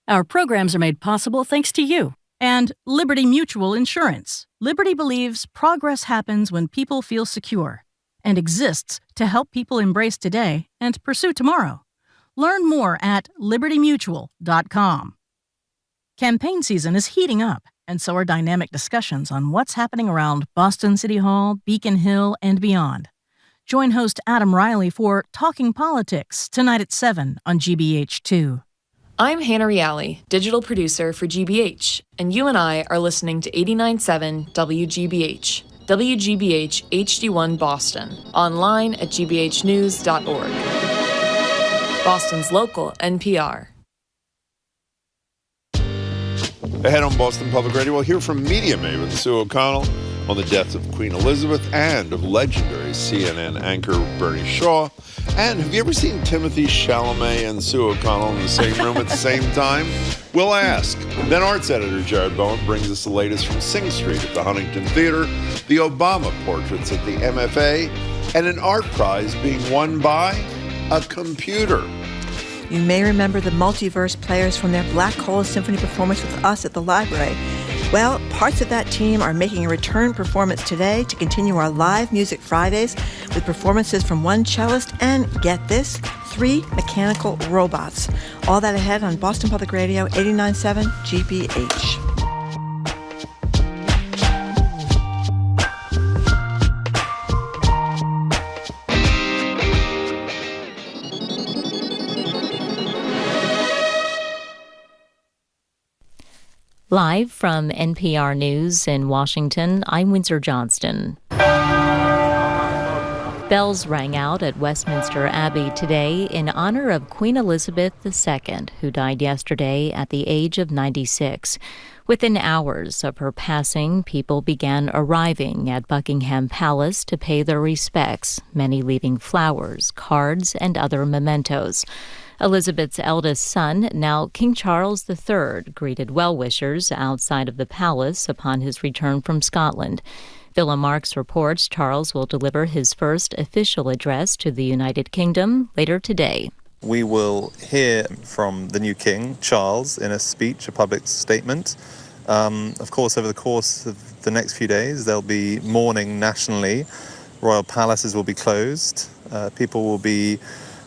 Our programs are made possible thanks to you and Liberty Mutual Insurance. Liberty believes progress happens when people feel secure and exists to help people embrace today and pursue tomorrow. Learn more at libertymutual.com. Campaign season is heating up, And so are dynamic discussions on what's happening around Boston City Hall, Beacon Hill, and beyond. Join host Adam Riley for Talking Politics tonight at 7 on GBH2. I'm Hannah Reale, digital producer for GBH, and you and I are listening to 89.7 WGBH, WGBH HD1 Boston, online at gbhnews.org. Boston's local NPR. Ahead on Boston Public Radio, we'll hear from media maven Sue O'Connell on the death of Queen Elizabeth and of legendary CNN anchor Bernie Shaw. And have you ever seen Timothy Chalamet and Sue O'Connell in the same room at the same time? We'll ask. Then arts editor Jared Bowen brings us the latest from Sing Street at the Huntington Theater, the Obama portraits at the MFA, and an art prize being won by a computer. You may remember the Multiverse players from their Black Hole Symphony performance with us at the library. Well, parts of that team are making a return performance today to continue our live Music Fridays with performances from one cellist and, get this, 3 mechanical robots. All that ahead on Boston Public Radio 89.7 GBH. Live from NPR News in Washington, I'm Windsor Johnston. Bells rang out at Westminster Abbey today in honor of Queen Elizabeth II, who died yesterday at the age of 96. Within hours of her passing, people began arriving at Buckingham Palace to pay their respects, many leaving flowers, cards, and other mementos. Elizabeth's eldest son, now King Charles III, greeted well-wishers outside of the palace upon his return from Scotland. Villa Marks reports Charles will deliver his first official address to the United Kingdom later today. We will hear from the new King, Charles, in a speech, a public statement. Of course, over the course of the next few days, there'll be mourning nationally. Royal palaces will be closed. People will be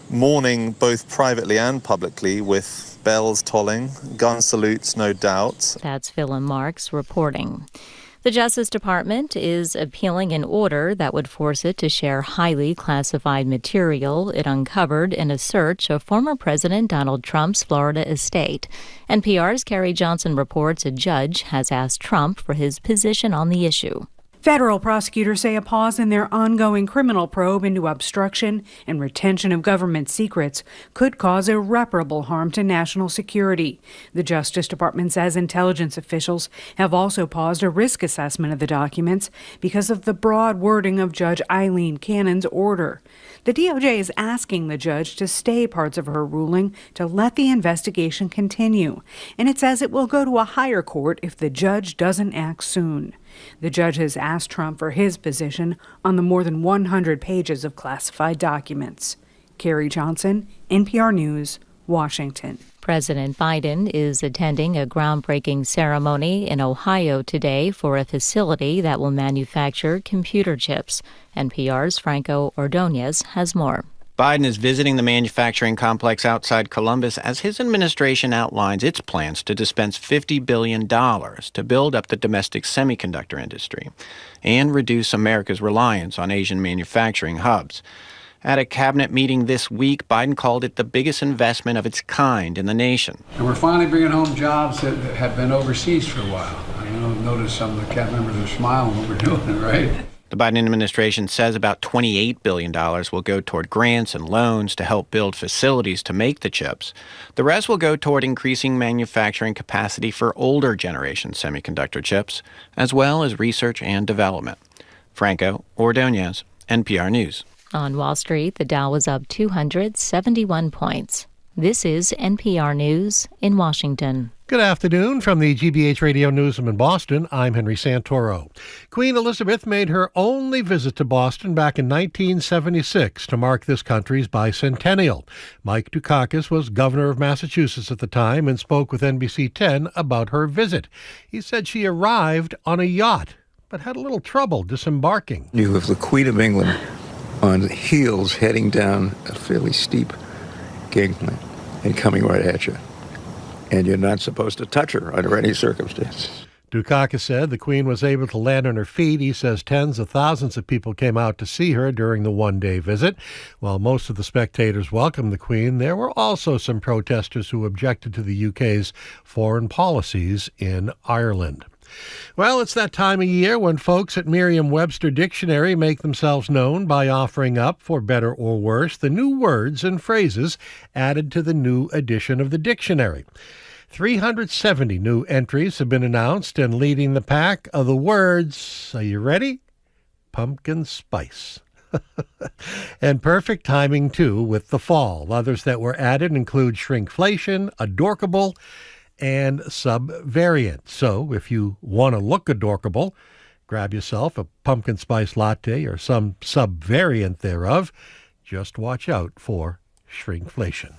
mourning both privately and publicly with bells tolling, gun salutes, no doubt. That's Villa Marks reporting. The Justice Department is appealing an order that would force it to share highly classified material it uncovered in a search of former President Donald Trump's Florida estate. NPR's Carrie Johnson reports a judge has asked Trump for his position on the issue. Federal prosecutors say a pause in their ongoing criminal probe into obstruction and retention of government secrets could cause irreparable harm to national security. The Justice Department says intelligence officials have also paused a risk assessment of the documents because of the broad wording of Judge Eileen Cannon's order. The DOJ is asking the judge to stay parts of her ruling to let the investigation continue, and it says it will go to a higher court if the judge doesn't act soon. The judge has asked Trump for his position on the more than 100 pages of classified documents. Carrie Johnson, NPR News, Washington. President Biden is attending a groundbreaking ceremony in Ohio today for a facility that will manufacture computer chips. NPR's Franco Ordonez has more. Biden is visiting the manufacturing complex outside Columbus as his administration outlines its plans to dispense $50 billion to build up the domestic semiconductor industry and reduce America's reliance on Asian manufacturing hubs. At a cabinet meeting this week, Biden called it the biggest investment of its kind in the nation. And we're finally bringing home jobs that have been overseas for a while. Notice some of the cabinet members are smiling when we're doing it, right? The Biden administration says about $28 billion will go toward grants and loans to help build facilities to make the chips. The rest will go toward increasing manufacturing capacity for older generation semiconductor chips, as well as research and development. Franco Ordonez, NPR News. On Wall Street, the Dow was up 271 points. This is NPR News in Washington. Good afternoon from the GBH Radio Newsroom in Boston. I'm Henry Santoro. Queen Elizabeth made her only visit to Boston back in 1976 to mark this country's bicentennial. Mike Dukakis was governor of Massachusetts at the time and spoke with NBC 10 about her visit. He said she arrived on a yacht, but had a little trouble disembarking. You have the Queen of England on heels heading down a fairly steep gangplank and coming right at you. And you're not supposed to touch her under any circumstance. Dukakis said the Queen was able to land on her feet. He says tens of thousands of people came out to see her during the one-day visit. While most of the spectators welcomed the Queen, there were also some protesters who objected to the UK's foreign policies in Ireland. Well, it's that time of year when folks at Merriam-Webster Dictionary make themselves known by offering up, for better or worse, the new words and phrases added to the new edition of the dictionary. 370 new entries have been announced, and leading the pack are the words, are you ready? Pumpkin spice. And perfect timing, too, with the fall. Others that were added include shrinkflation, adorkable, and subvariant. So if you want to look adorkable, grab yourself a pumpkin spice latte or some subvariant thereof. Just watch out for shrinkflation.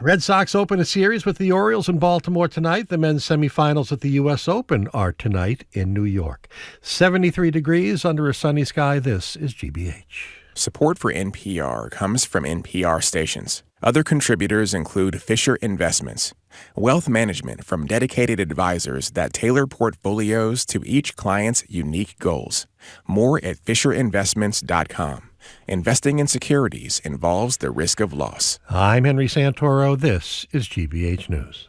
Red Sox open a series with the Orioles in Baltimore tonight. The men's semifinals at the U.S. Open are tonight in New York. 73 degrees under a sunny sky. This is GBH. Support for NPR comes from NPR stations. Other contributors include Fisher Investments, wealth management from dedicated advisors that tailor portfolios to each client's unique goals. More at FisherInvestments.com. Investing in securities involves the risk of loss. I'm Henry Santoro. This is GBH News.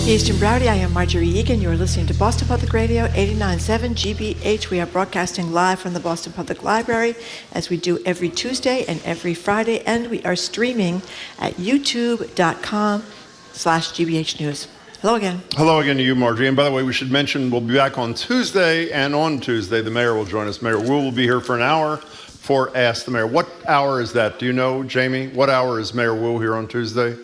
Eastern Browdy, I am Marjorie Egan. You are listening to Boston Public Radio, 89.7 GBH. We are broadcasting live from the Boston Public Library, as we do every Tuesday and every Friday, and we are streaming at youtube.com/GBH News. Hello again. Hello again to you, Marjorie. And by the way, we should mention we'll be back on Tuesday, and on Tuesday, the mayor will join us. Mayor Wu will be here for an hour for Ask the Mayor. What hour is that? Do you know, Jamie? What hour is Mayor Wu here on Tuesday?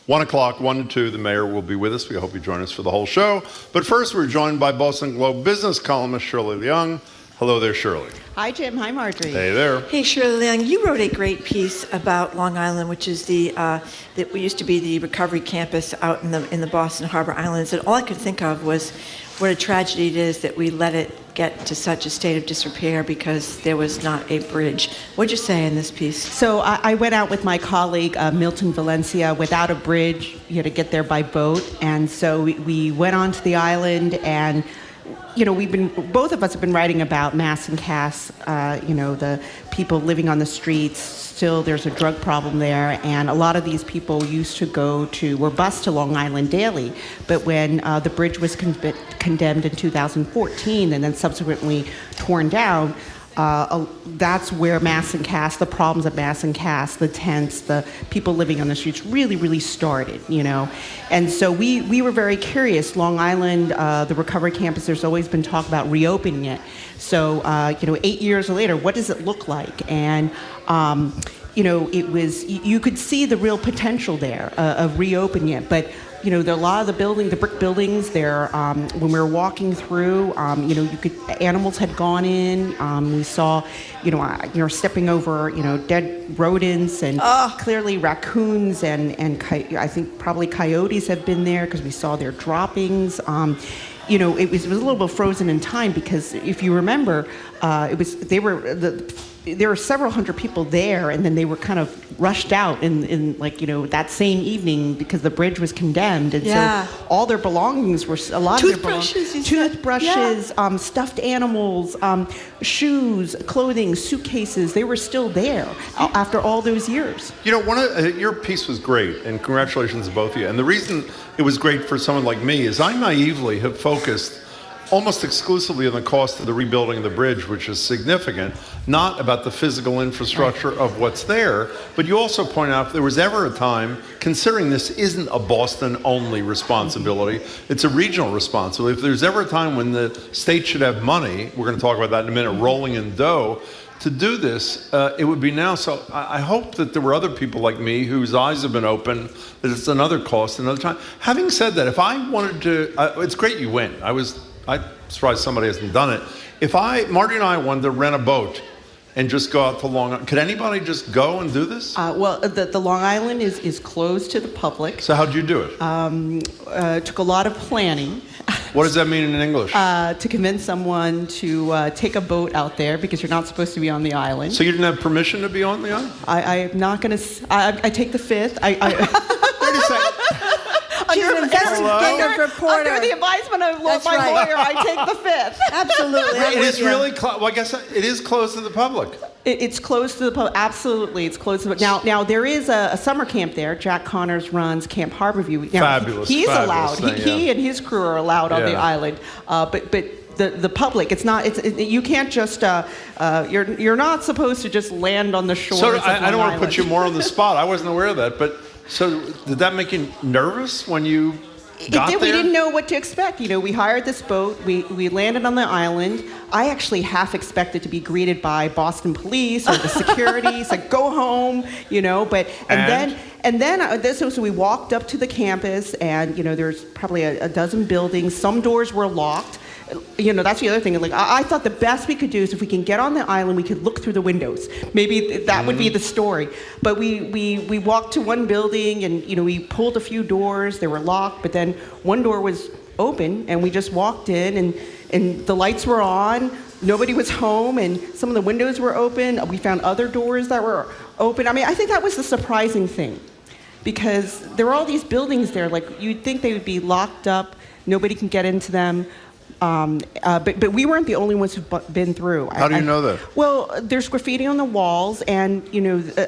1 o'clock, 1 to 2, the mayor will be with us. We hope you join us for the whole show. But first, we're joined by Boston Globe business columnist Shirley Leung. Hello there, Shirley. Hi, Jim. Hi, Marjorie. Hey there. Hey, Shirley Leung, you wrote a great piece about Long Island, which is that used to be the recovery campus out in the Boston Harbor Islands. And all I could think of was what a tragedy it is that we let it get to such a state of disrepair because there was not a bridge. What'd you say in this piece? So I went out with my colleague, Milton Valencia, without a bridge. You had to get there by boat. And so we went onto the island, and both of us have been writing about mass incasts, the people living on the streets. Still, there's a drug problem there, and a lot of these people used to were bused to Long Island daily. But when the bridge was condemned in 2014 and then subsequently torn down, that's where the problems of mass incasts, the tents, the people living on the streets really, really started, And so we were very curious. Long Island, the recovery campus, there's always been talk about reopening it. So, 8 years later, what does it look like? And, you could see the real potential there of reopening it. But, a lot of the brick buildings there, when we were walking through, animals had gone in. We saw, stepping over, dead rodents and clearly raccoons and I think probably coyotes have been there because we saw their droppings. It was a little bit frozen in time because if you remember, there were several hundred people there, and then they were kind of rushed out in that same evening because the bridge was condemned, and so all their belongings were toothbrushes, stuffed animals, shoes, clothing, suitcases. They were still there after all those years. Your piece was great, and congratulations to both of you. And the reason it was great for someone like me is I naively have focused almost exclusively on the cost of the rebuilding of the bridge, which is significant, not about the physical infrastructure of what's there. But you also point out if there was ever a time, considering this isn't a Boston-only responsibility, it's a regional responsibility. If there's ever a time when the state should have money, we're going to talk about that in a minute, rolling in dough, to do this, it would be now. So I hope that there were other people like me whose eyes have been opened, that it's another cost, another time. Having said that, if I wanted to, it's great you went. I'm surprised somebody hasn't done it. If Marty and I wanted to rent a boat and just go out to Long Island, could anybody just go and do this? The Long Island is closed to the public. So how'd you do it? Took a lot of planning. What does that mean in English? To convince someone to take a boat out there because you're not supposed to be on the island. So you didn't have permission to be on the island? I'm not going to. I take the fifth. Wait a second. She's an investigative reporter. Under the advisement of That's my right. lawyer, I take the fifth. Absolutely. It is really close. Well, I guess it is closed to the public. It's closed to the public. Absolutely, it's closed to the public. Now there is a summer camp there. Jack Connors runs Camp Harborview. Now, Fabulous. He's fabulous allowed. thing, He and his crew are allowed on the Yeah. island. But the public, it's not. You can't just. You're not supposed to just land on the shores. So of I don't Long want to put you Island. more on the spot. I wasn't aware of that. But so did that make you nervous when you got there? We didn't know what to expect. We hired this boat. We landed on the island. I actually half expected to be greeted by Boston police or the security. Said, "Go home," And then so we walked up to the campus, and there's probably a dozen buildings. Some doors were locked. That's the other thing. Like I thought the best we could do is if we can get on the island, we could look through the windows. Maybe that would be the story. But we walked to one building, and we pulled a few doors. They were locked, but then one door was open, and we just walked in, and the lights were on. Nobody was home, and some of the windows were open. We found other doors that were open. I mean, I think that was the surprising thing, because there were all these buildings there. Like you'd think they would be locked up. Nobody can get into them. But we weren't the only ones who've been through. How do you know that? Well, there's graffiti on the walls, and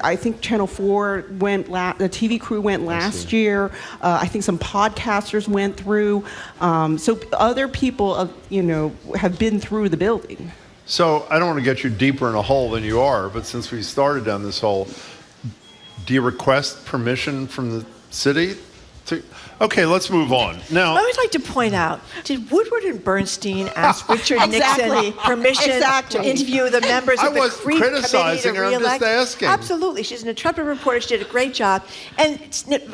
I think Channel 4 went. The TV crew went last year. I think some podcasters went through. So other people, have been through the building. So I don't want to get you deeper in a hole than you are, but since we started down this hole, do you request permission from the city? Okay, let's move on. Now, I would like to point out, did Woodward and Bernstein ask Richard Exactly. Nixon permission Exactly. to interview the members I of the wasn't Creek criticizing Committee to her, I'm just reelect? asking. Absolutely. She's an intrepid reporter. She did a great job. And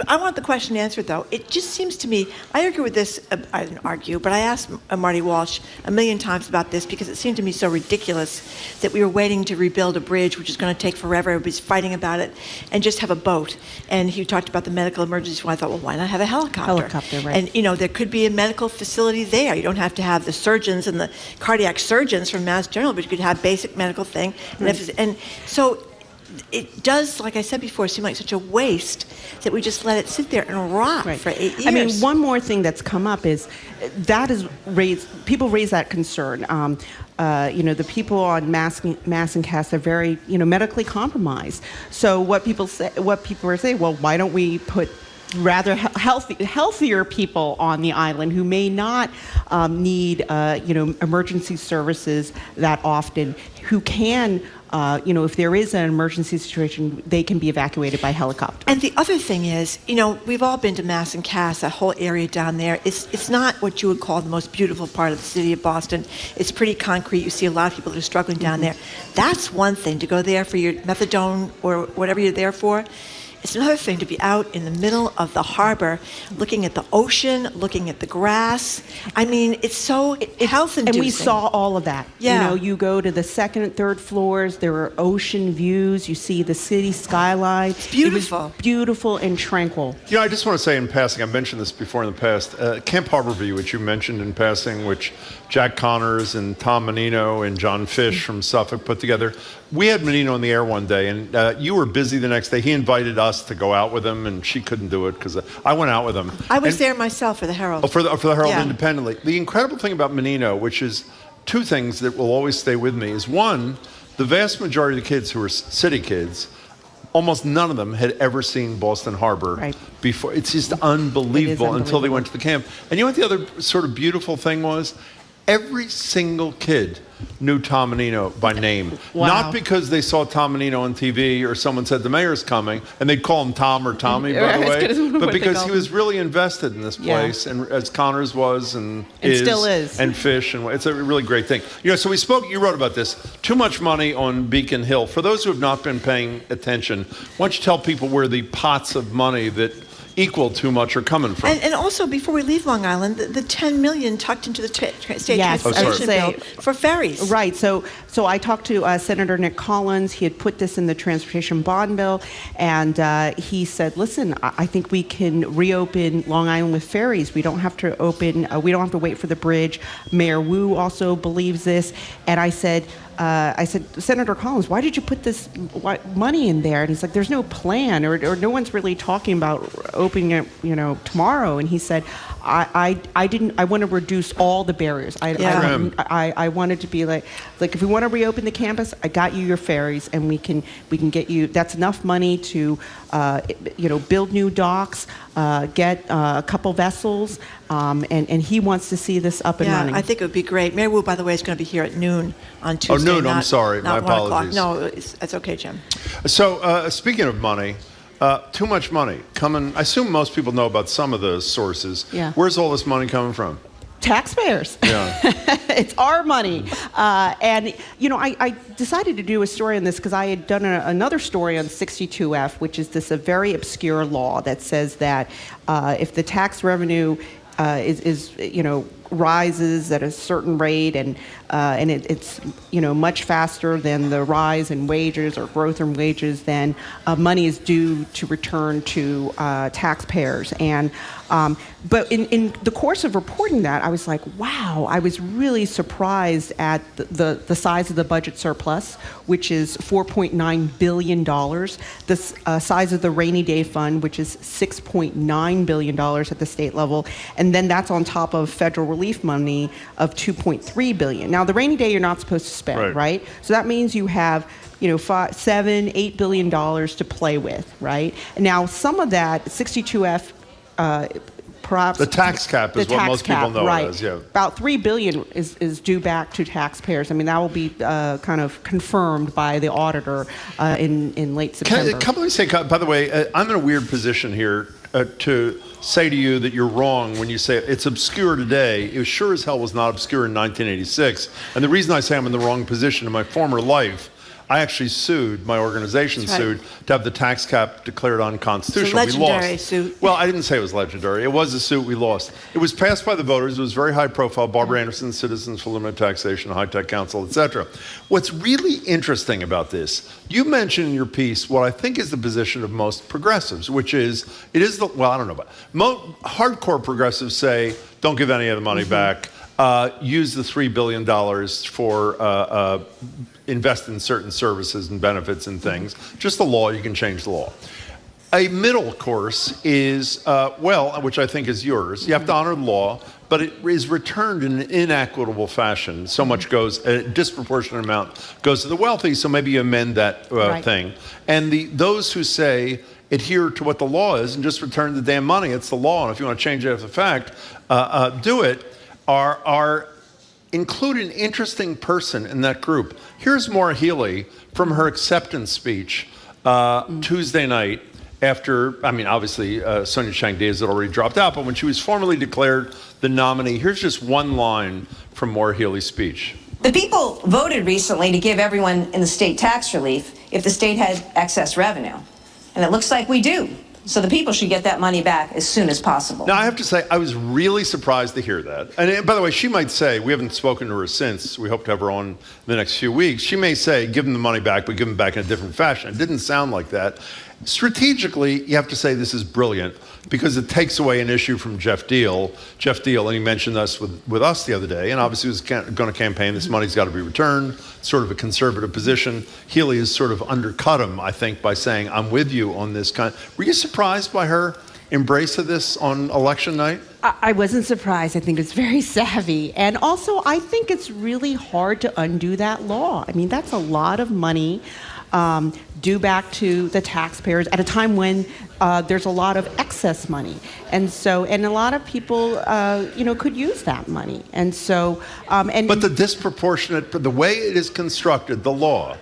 I want the question answered, though. It just seems to me, I argue with this, I didn't argue, but I asked Marty Walsh a million times about this because it seemed to me so ridiculous that we were waiting to rebuild a bridge, which is going to take forever. Everybody's fighting about it, and just have a boat. And he talked about the medical emergency. Well, I thought, well, why not have a helicopter? Right. And, there could be a medical facility there. You don't have to have the surgeons and the cardiac surgeons from Mass General, but you could have basic medical thing. And so it does, like I said before, seem like such a waste that we just let it sit there and rot for 8 years. I mean, one more thing that's come up is people raise that concern. The people on Mass and Cass are very, medically compromised. So what people are saying, well, why don't we put rather healthier people on the island who may not need emergency services that often, who can if there is an emergency situation, they can be evacuated by helicopter. And the other thing is, we've all been to Mass and Cass, that whole area down there. It's not what you would call the most beautiful part of the city of Boston. It's pretty concrete. You see a lot of people that are struggling down there. That's one thing, to go there for your methadone or whatever you're there for. It's another thing to be out in the middle of the harbor, looking at the ocean, looking at the grass. I mean, it's so health-inducing. And we saw all of that. Yeah. You go to the second and third floors, there are ocean views, you see the city skyline. It's beautiful. It was beautiful and tranquil. I just want to say in passing, I mentioned this before in the past, Camp Harborview, which you mentioned in passing, which Jack Connors and Tom Menino and John Fish from Suffolk put together. We had Menino in the air one day, and you were busy the next day. He invited us to go out with him, and she couldn't do it because I went out with him. I was there myself for the Herald. Oh, for the Herald Yeah. independently. The incredible thing about Menino, which is two things that will always stay with me, is one, the vast majority of the kids who are city kids, almost none of them had ever seen Boston Harbor before. It's just unbelievable until they went to the camp. And you know what the other sort of beautiful thing was? Every single kid knew Tom Menino by name. Wow. Not because they saw Tom Menino on TV or someone said the mayor's coming, and they'd call him Tom or Tommy, by the way, but because he was really invested in this place, and as Connors was and still is. And Fish, and it's a really great thing. So we spoke, you wrote about this, too much money on Beacon Hill. For those who have not been paying attention, why don't you tell people where the pots of money that equal too much are coming from. And also, before we leave Long Island, the $10 million tucked into the state transportation bill for ferries. Right. So I talked to Senator Nick Collins. He had put this in the transportation bond bill, and he said, "Listen, I think we can reopen Long Island with ferries. We don't have to open. We don't have to wait for the bridge." Mayor Wu also believes this, and I said, Senator Collins, why did you put this money in there? And he's like, there's no plan, or no one's really talking about opening it, tomorrow. And he said, I want to reduce all the barriers. I wanted to be like if we want to reopen the campus, I got you your ferries, and we can get you. That's enough money to, build new docks, get a couple vessels, and he wants to see this up and running. I think it would be great. Mayor Wu, by the way, is going to be here at noon on Tuesday. Oh, noon. I'm sorry. My apologies. No, that's okay, Jim. So, speaking of money, too much money coming. I assume most people know about some of the sources. Yeah. Where's all this money coming from? Taxpayers. Yeah. It's our money. And, I decided to do a story on this because I had done another story on 62F, which is a very obscure law that says that if the tax revenue rises at a certain rate and it's much faster than the rise in wages or growth in wages, then money is due to return to taxpayers. And but in the course of reporting that, I was like, wow, I was really surprised at the size of the budget surplus, which is $4.9 billion. The size of the rainy day fund, which is $6.9 billion at the state level. And then that's on top of federal relief money of $2.3 billion. Now, the rainy day you're not supposed to spend, right? So that means you have $7, $8 billion to play with, right? And now some of that 62F, perhaps the tax cap is what most people know it as. Yeah, about $3 billion is due back to taxpayers. I mean, that will be kind of confirmed by the auditor in late September. Can I say, by the way, I'm in a weird position here to say to you that you're wrong when you say it's obscure today. It sure as hell was not obscure in 1986. And the reason I say I'm in the wrong position, in my former life, I actually sued, my organization sued, to have the tax cap declared unconstitutional. It's a legendary suit. Well, I didn't say it was legendary. It was a suit we lost. It was passed by the voters. It was very high profile. Barbara Anderson, Citizens for Limited Taxation, High Tech Council, etc. What's really interesting about this, you mentioned in your piece what I think is the position of most progressives, which is, I don't know, but hardcore progressives say, don't give any of the money back. Use the $3 billion for invest in certain services and benefits and things. Just the law, you can change the law. A middle course is, which I think is yours. You have to honor the law, but it is returned in an inequitable fashion. So much goes, a disproportionate amount goes to the wealthy, so maybe you amend that thing. And those who say, adhere to what the law is and just return the damn money, it's the law, and if you want to change it after the fact, do it, are include an interesting person in that group. Here's Maura Healey from her acceptance speech Tuesday night after, obviously Sonia Chang Diaz had already dropped out, but when she was formally declared the nominee, here's just one line from Maura Healey's speech. The people voted recently to give everyone in the state tax relief if the state had excess revenue. And it looks like we do. So the people should get that money back as soon as possible. Now, I have to say, I was really surprised to hear that. And by the way, she might say, we haven't spoken to her since, we hope to have her on in the next few weeks. She may say, give them the money back, but give them back in a different fashion. It didn't sound like that. Strategically, you have to say this is brilliant because it takes away an issue from Jeff Deal, and he mentioned this with us the other day, and obviously was going to campaign, this money's got to be returned, sort of a conservative position. Healey has sort of undercut him, I think, by saying, I'm with you on this kind. Were you surprised by her embrace of this on election night? I wasn't surprised. I think it's very savvy. And also, I think it's really hard to undo that law. I mean, that's a lot of money due back to the taxpayers at a time when there's a lot of excess money. And a lot of people, could use that money. And so, But the disproportionate, the way it is constructed, the law,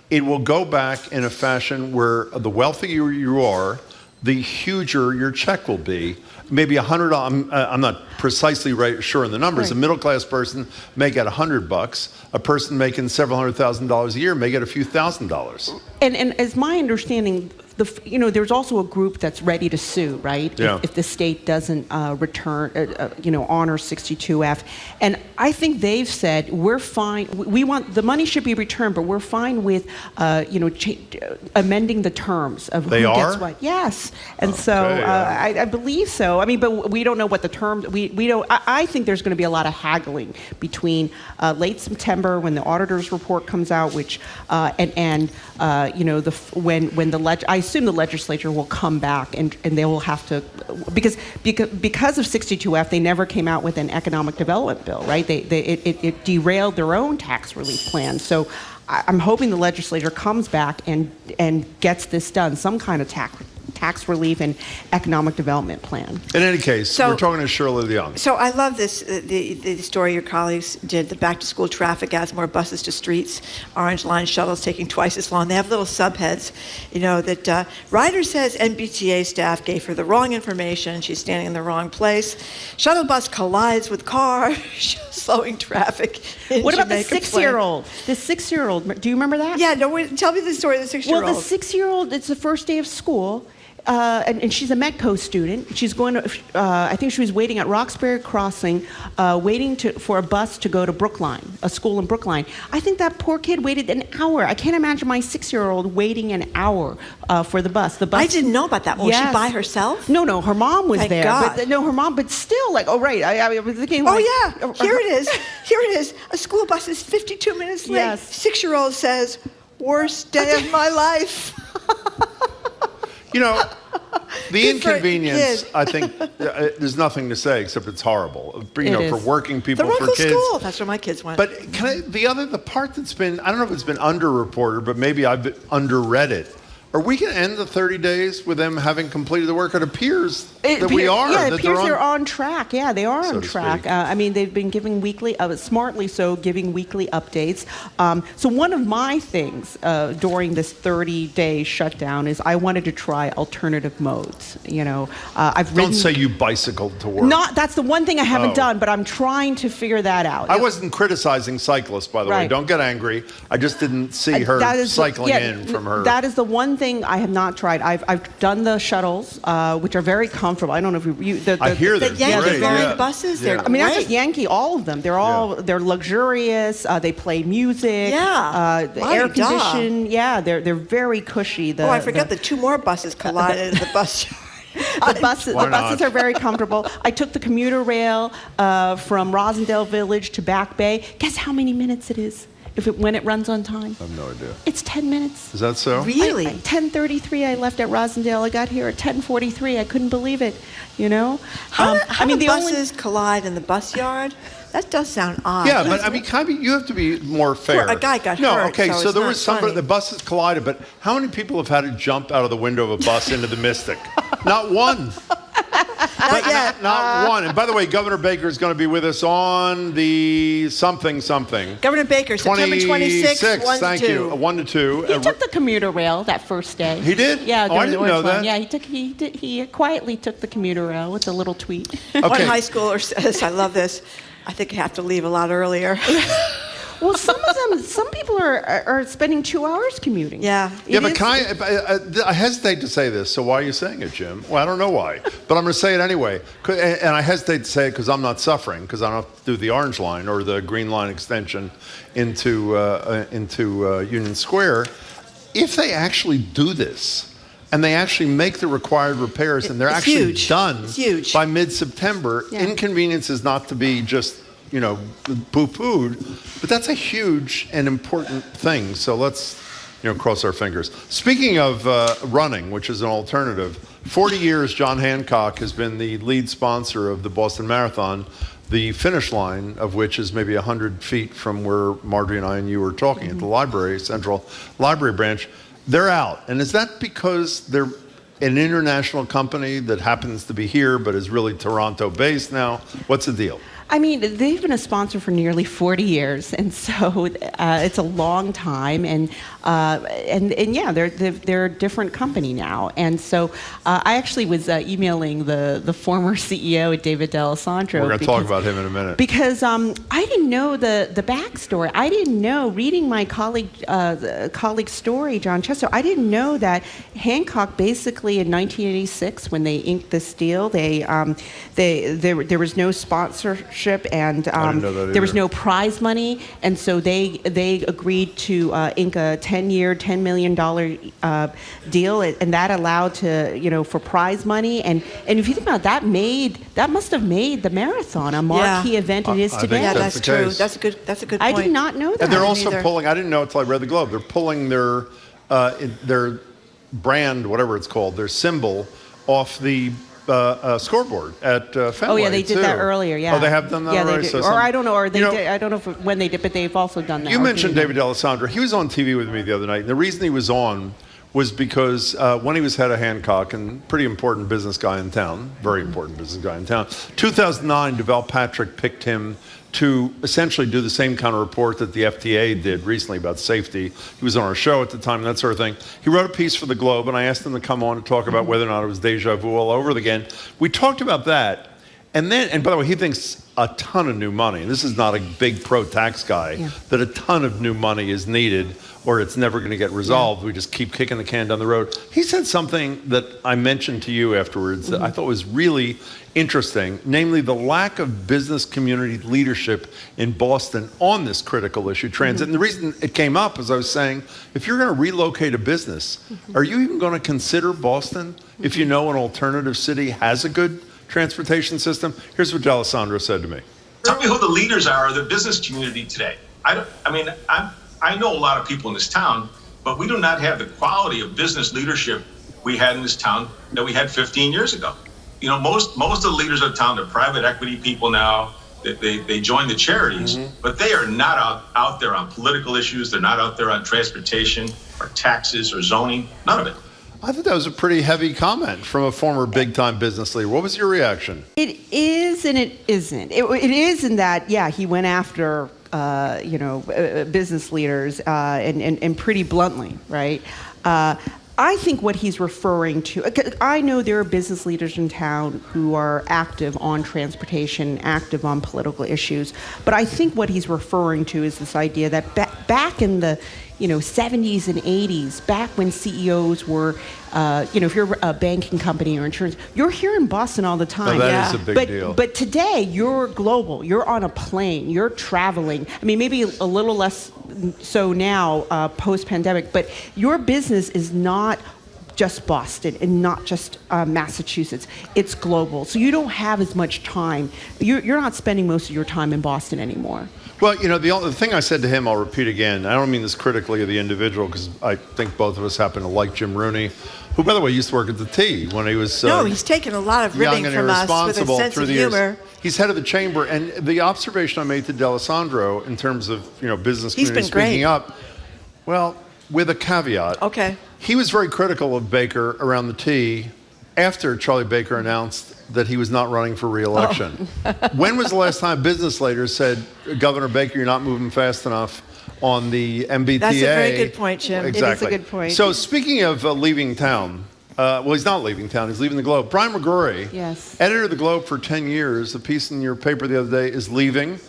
it will go back in a fashion where the wealthier you are, the huger your check will be. Maybe $100. I'm not precisely sure in the numbers. A middle-class person may get $100. A person making several $100,000 a year may get a few $1,000s. And as my understanding, there's also a group that's ready to sue, right? Yeah. If the state doesn't return, honor 62F. And I think they've said, we're fine, we want, the money should be returned, but we're fine with, amending the terms of They who are? gets what. Yes. And I believe so. I mean, but we don't know what the terms, we don't, I think there's going to be a lot of haggling between late September when the auditor's report comes out, which, when I assume the legislature will come back and they will have to, because of 62F, they never came out with an economic development bill, right? It derailed their own tax relief plan. So I'm hoping the legislature comes back and gets this done, some kind of tax relief and economic development plan. In any case, we're talking to Shirley Leung. So I love this, the story your colleagues did, the back-to-school traffic adds more buses to streets, Orange Line shuttles taking twice as long. They have little subheads, that rider says MBTA staff gave her the wrong information. She's standing in the wrong place. Shuttle bus collides with car, slowing traffic. What about the 6-year-old? The 6-year-old, do you remember that? Yeah, no, tell me the story of the 6-year-old. Well, the 6-year-old, it's the first day of school. And she's a Medco student. She's going to, I think she was waiting at Roxbury Crossing, waiting for a bus to go to Brookline, a school in Brookline. I think that poor kid waited an hour. I can't imagine my 6-year-old waiting an hour for the bus. I didn't know about that. Was she by herself? No, her mom was Thank there. God. But her mom, but still, I was thinking, Here it is. A school bus is 52 minutes late. Yes. 6-year-old says, worst day of my life. The inconvenience, I think, there's nothing to say except it's horrible. For working people, the for local kids. school, that's where my kids went. But the part that's been, I don't know if it's been underreported, but maybe I've underread it. Are we going to end the 30 days with them having completed the work? It appears that we are. Yeah, it appears they're on track. Yeah, they are on track. They've been giving weekly, smartly so, giving weekly updates. So one of my things during this 30-day shutdown is I wanted to try alternative modes. Don't say you bicycled to work. That's the one thing I haven't done, but I'm trying to figure that out. I wasn't criticizing cyclists, by the way. Don't get angry. I just didn't see her cycling in from her. That is the one thing I have not tried. I've done the shuttles, which are very comfortable. I don't know if I hear they're Yankee great. buses. Yeah. They're not just Yankee, all of them. They're luxurious. They play music. Air conditioned. Yeah, they're very cushy. I forgot the 2 more buses collided in the bus yard. The buses are very comfortable. I took the commuter rail from Rosendale Village to Back Bay. Guess how many minutes it is? When it runs on time? I have no idea. It's 10 minutes. Is that so? Really? 10:33 I left at Rosendale. I got here at 10:43. I couldn't believe it, How do buses collide in the bus yard? That does sound odd. Yeah, but you have to be more fair. A guy got hurt. No, okay, so it's there not was somebody, funny. the buses collided, but how many people have had to jump out of the window of a bus into the Mystic? Not one. Not yet. Not one. And by the way, Governor Baker is going to be with us on the something. Governor Baker, September 26th, 1 thank to 2. you. 1 to 2. He took the commuter rail that first day. He did? Yeah, I didn't know that. Yeah, he quietly took the commuter rail with a little tweet. One high schooler says, I love this, I think I have to leave a lot earlier. Well, some people are spending 2 hours commuting. Yeah. But I hesitate to say this, so why are you saying it, Jim? Well, I don't know why, but I'm going to say it anyway. And I hesitate to say it because I'm not suffering, because I don't have to do the Orange Line or the Green Line extension into Union Square. If they actually do this, and they actually make the required repairs, and they're actually done by mid-September, inconvenience is not to be just poo-pooed, but that's a huge and important thing. So let's, cross our fingers. Speaking of running, which is an alternative, 40 years John Hancock has been the lead sponsor of the Boston Marathon, the finish line of which is maybe 100 feet from where Marjorie and I and you were talking at the library, Central Library Branch. They're out. And is that because they're an international company that happens to be here but is really Toronto-based now? What's the deal? I mean, they've been a sponsor for nearly 40 years, and so it's a long time. And yeah, they're a different company now. And so I actually was emailing the former CEO, David D'Alessandro. We're going to talk about him in a minute. Because I didn't know the backstory. I didn't know, reading my colleague's story, John Chester, I didn't know that Hancock basically in 1986, when they inked this deal, there was no sponsorship and there was no prize money, and so they agreed to ink a 10-year, $10 million deal, and that allowed for prize money. And if you think about it, that must have made the marathon a marquee event it is today. Yeah, that's true. That's a good point. I did not know that. And they're also pulling. I didn't know until I read the Globe. They're pulling their brand, whatever it's called, their symbol, off the scoreboard at Fenway. Oh yeah, they did that earlier. Yeah. Oh, they have done that already. So I don't know, or they did. I don't know when they did, but they've also done that. You mentioned David D'Alessandro. He was on TV with me the other night. And the reason he was on was because when he was head of Hancock, and pretty important business guy in town, very important business guy in town, 2009, DeVal Patrick picked him to essentially do the same kind of report that the FDA did recently about safety. He was on our show at the time, that sort of thing. He wrote a piece for the Globe, and I asked him to come on to talk about whether or not it was deja vu all over again. We talked about that, and by the way, he thinks a ton of new money, and this is not a big pro-tax guy, that a ton of new money is needed or it's never going to get resolved. We just keep kicking the can down the road. He said something that I mentioned to you afterwards that I thought was really interesting, namely the lack of business community leadership in Boston on this critical issue, transit. And the reason it came up is I was saying, if you're going to relocate a business, are you even going to consider Boston if you know an alternative city has a good transportation system? Here's what D'Alessandro said to me. Tell me who the leaders are of the business community today. I know a lot of people in this town, but we do not have the quality of business leadership we had in this town that we had 15 years ago. You know, most of the leaders of the town are private equity people now. They join the charities, but they are not out there on political issues. They're not out there on transportation or taxes or zoning, none of it. I thought that was a pretty heavy comment from a former big-time business leader. What was your reaction? It is and it isn't. It is in that, yeah, he went after business leaders and pretty bluntly, right? I think what he's referring to, I know there are business leaders in town who are active on transportation, active on political issues, but I think what he's referring to is this idea that back in the 70s and 80s, back when CEOs were, if you're a banking company or insurance, you're here in Boston all the time. Oh, that is a big deal. But today, you're global. You're on a plane. You're traveling. I mean, maybe a little less so now, post-pandemic, but your business is not just Boston and not just Massachusetts. It's global. So you don't have as much time. You're not spending most of your time in Boston anymore. Well, the thing I said to him, I'll repeat again. I don't mean this critically of the individual, because I think both of us happen to like Jim Rooney, who, by the way, used to work at the T when he was no, he's taken a lot of ribbing from us with a sense of humor. He's head of the chamber, and the observation I made to D'Alessandro in terms of business community speaking up, well, with a caveat. Okay. He was very critical of Baker around the T after Charlie Baker announced that he was not running for re-election. Oh. When was the last time business leaders said, Governor Baker, you're not moving fast enough on the MBTA? That's a very good point, Jim. Exactly. It is a good point. So speaking of leaving town, he's not leaving town, he's leaving the Globe. Brian McGrory, yes, editor of the Globe for 10 years, a piece in your paper the other day, is leaving.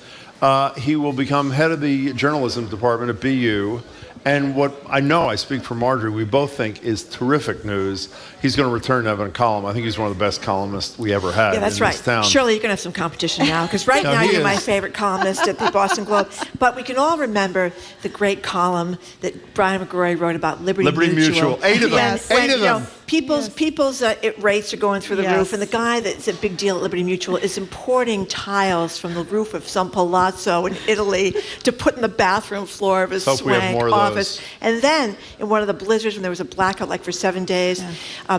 He will become head of the journalism department at BU. And what I know, I speak for Marjorie, we both think is terrific news. He's going to return to having a column. I think he's one of the best columnists we ever had in this town. Surely you're going to have some competition now, because right now you're my favorite columnist at the Boston Globe. But we can all remember the great column that Brian McGrory wrote about Liberty Mutual. 8 of them. Yes. 8 of them. People's rates are going through the roof, and the guy that's a big deal at Liberty Mutual is importing tiles from the roof of some palazzo in Italy to put in the bathroom floor of his swank office. And then, in one of the blizzards when there was a blackout like for 7 days,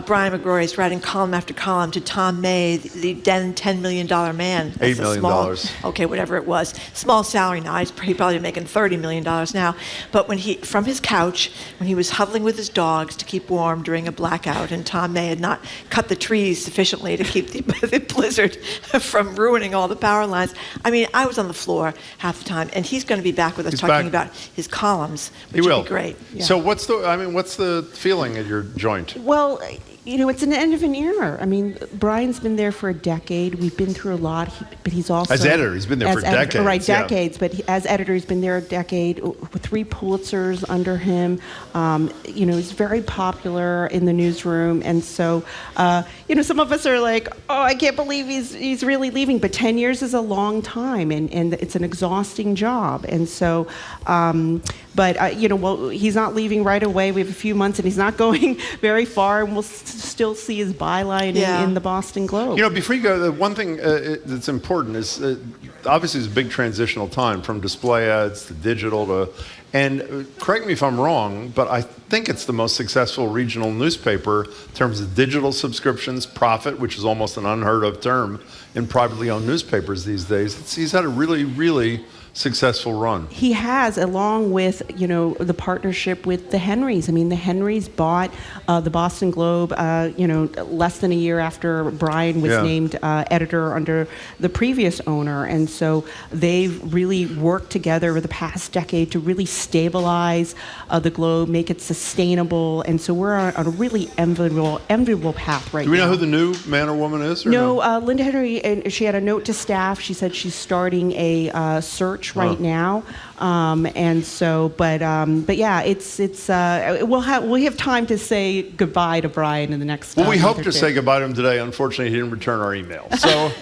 Brian McGrory is writing column after column to Tom May, the then $10 million man. $8 million. Okay, whatever it was. Small salary now. He's probably making $30 million now. But from his couch, when he was huddling with his dogs to keep warm during a blackout, out, and Tom May had not cut the trees sufficiently to keep the blizzard from ruining all the power lines. I mean, I was on the floor half the time, and he's going to be back with us talking about his columns, which will be great. Yeah. So what's the feeling at your joint? Well, it's an end of an era. I mean, Brian's been there for a decade. We've been through a lot, but he's also... As editor, he's been there for decades. Right, decades. Yeah. But as editor, he's been there a decade, with 3 Pulitzers under him. He's very popular in the newsroom. And so, some of us are like, oh, I can't believe he's really leaving. But 10 years is a long time, and it's an exhausting job. And so, he's not leaving right away. We have a few months, and he's not going very far, and we'll still see his byline in the Boston Globe. Before you go, the one thing that's important is obviously it's a big transitional time from display ads to digital and correct me if I'm wrong, but I think it's the most successful regional newspaper in terms of digital subscriptions, profit, which is almost an unheard of term in privately owned newspapers these days. He's had a really, really successful run. He has, along with, the partnership with the Henrys. I mean, the Henrys bought the Boston Globe, less than a year after Brian was named editor under the previous owner. And so they've really worked together over the past decade to really stabilize the Globe, make it sustainable. And so we're on a really enviable path right now. Do we know who the new man or woman is? No, Linda Henry, and she had a note to staff. She said she's starting a search right now, and so, but yeah, it's we'll have time to say goodbye to Brian in the next. Well, we hope to say goodbye to him today. Unfortunately, he didn't return our email. So,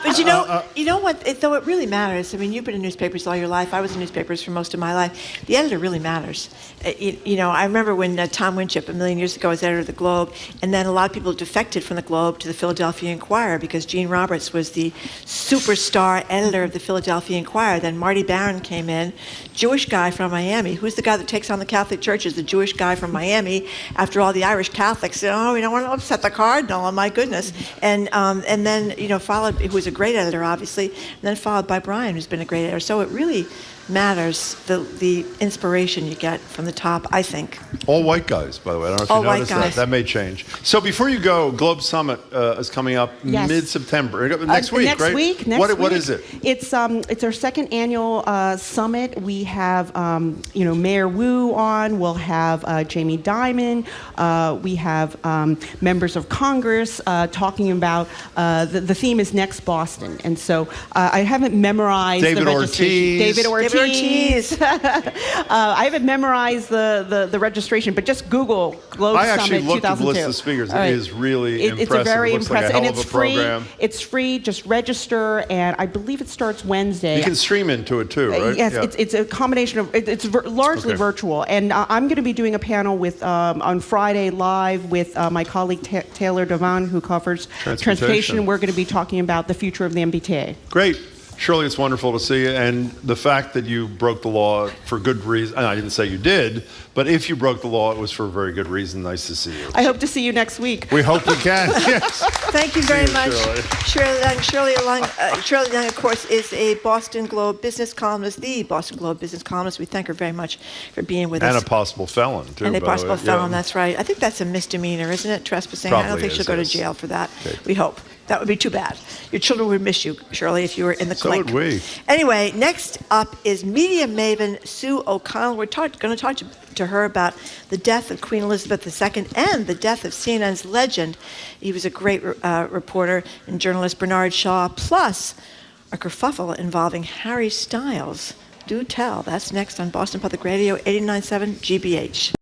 but you know what? Though it really matters. I mean, you've been in newspapers all your life. I was in newspapers for most of my life. The editor really matters. I remember when Tom Winship a million years ago was editor of the Globe, and then a lot of people defected from the Globe to the Philadelphia Inquirer because Gene Roberts was the superstar editor of the Philadelphia Inquirer. Then Marty Barron came in, Jewish guy from Miami. Who's the guy that takes on the Catholic churches? The Jewish guy from Miami. After all, the Irish Catholics said, "Oh, we don't want to upset the cardinal." Oh my goodness! And then followed, who was a great editor, obviously, and then followed by Brian, who's been a great editor. So it really matters the inspiration you get from the top, I think. All white guys, by the way. I don't know if you noticed that. That may change. So before you go, Globe Summit is coming up mid-September. Next week, right? Next week. What is it? It's our second annual summit. We have Mayor Wu on. We'll have Jamie Dimon. We have members of Congress talking about the theme is Next Boston. And so I haven't memorized David Ortiz. David Ortiz. I haven't memorized the registration, but just Google Globe I actually Summit looked 2002. at the list of speakers. It is really impressive. It's a very impressive, like a hell and it's of a program. free. It's free. Just register, and I believe it starts Wednesday. You can stream into it too, right? Yes, it's a combination of it's largely virtual, and I'm going to be doing a panel with on Friday live with my colleague Taylor Devon, who covers transportation. We're going to be talking about the future of the MBTA. Great. Shirley, it's wonderful to see you, and the fact that you broke the law for good reason, and I didn't say you did, but if you broke the law, it was for a very good reason. Nice to see you. I hope to see you next week. We hope we can, yes. Thank you very much. Shirley Young, of course, is a Boston Globe business columnist, the Boston Globe business columnist. We thank her very much for being with us. And a possible felon, too. And a possible felon, that's right. I think that's a misdemeanor, isn't it? Trespassing. Probably I don't think she'll go to jail for that. Okay. We hope. That would be too bad. Your children would miss you, Shirley, if you were in the clink. So would we. Anyway, next up is media maven Sue O'Connell. We're going to talk to her about the death of Queen Elizabeth II and the death of CNN's legend. He was a great reporter and journalist, Bernard Shaw, plus a kerfuffle involving Harry Styles. Do tell. That's next on Boston Public Radio, 89.7 GBH.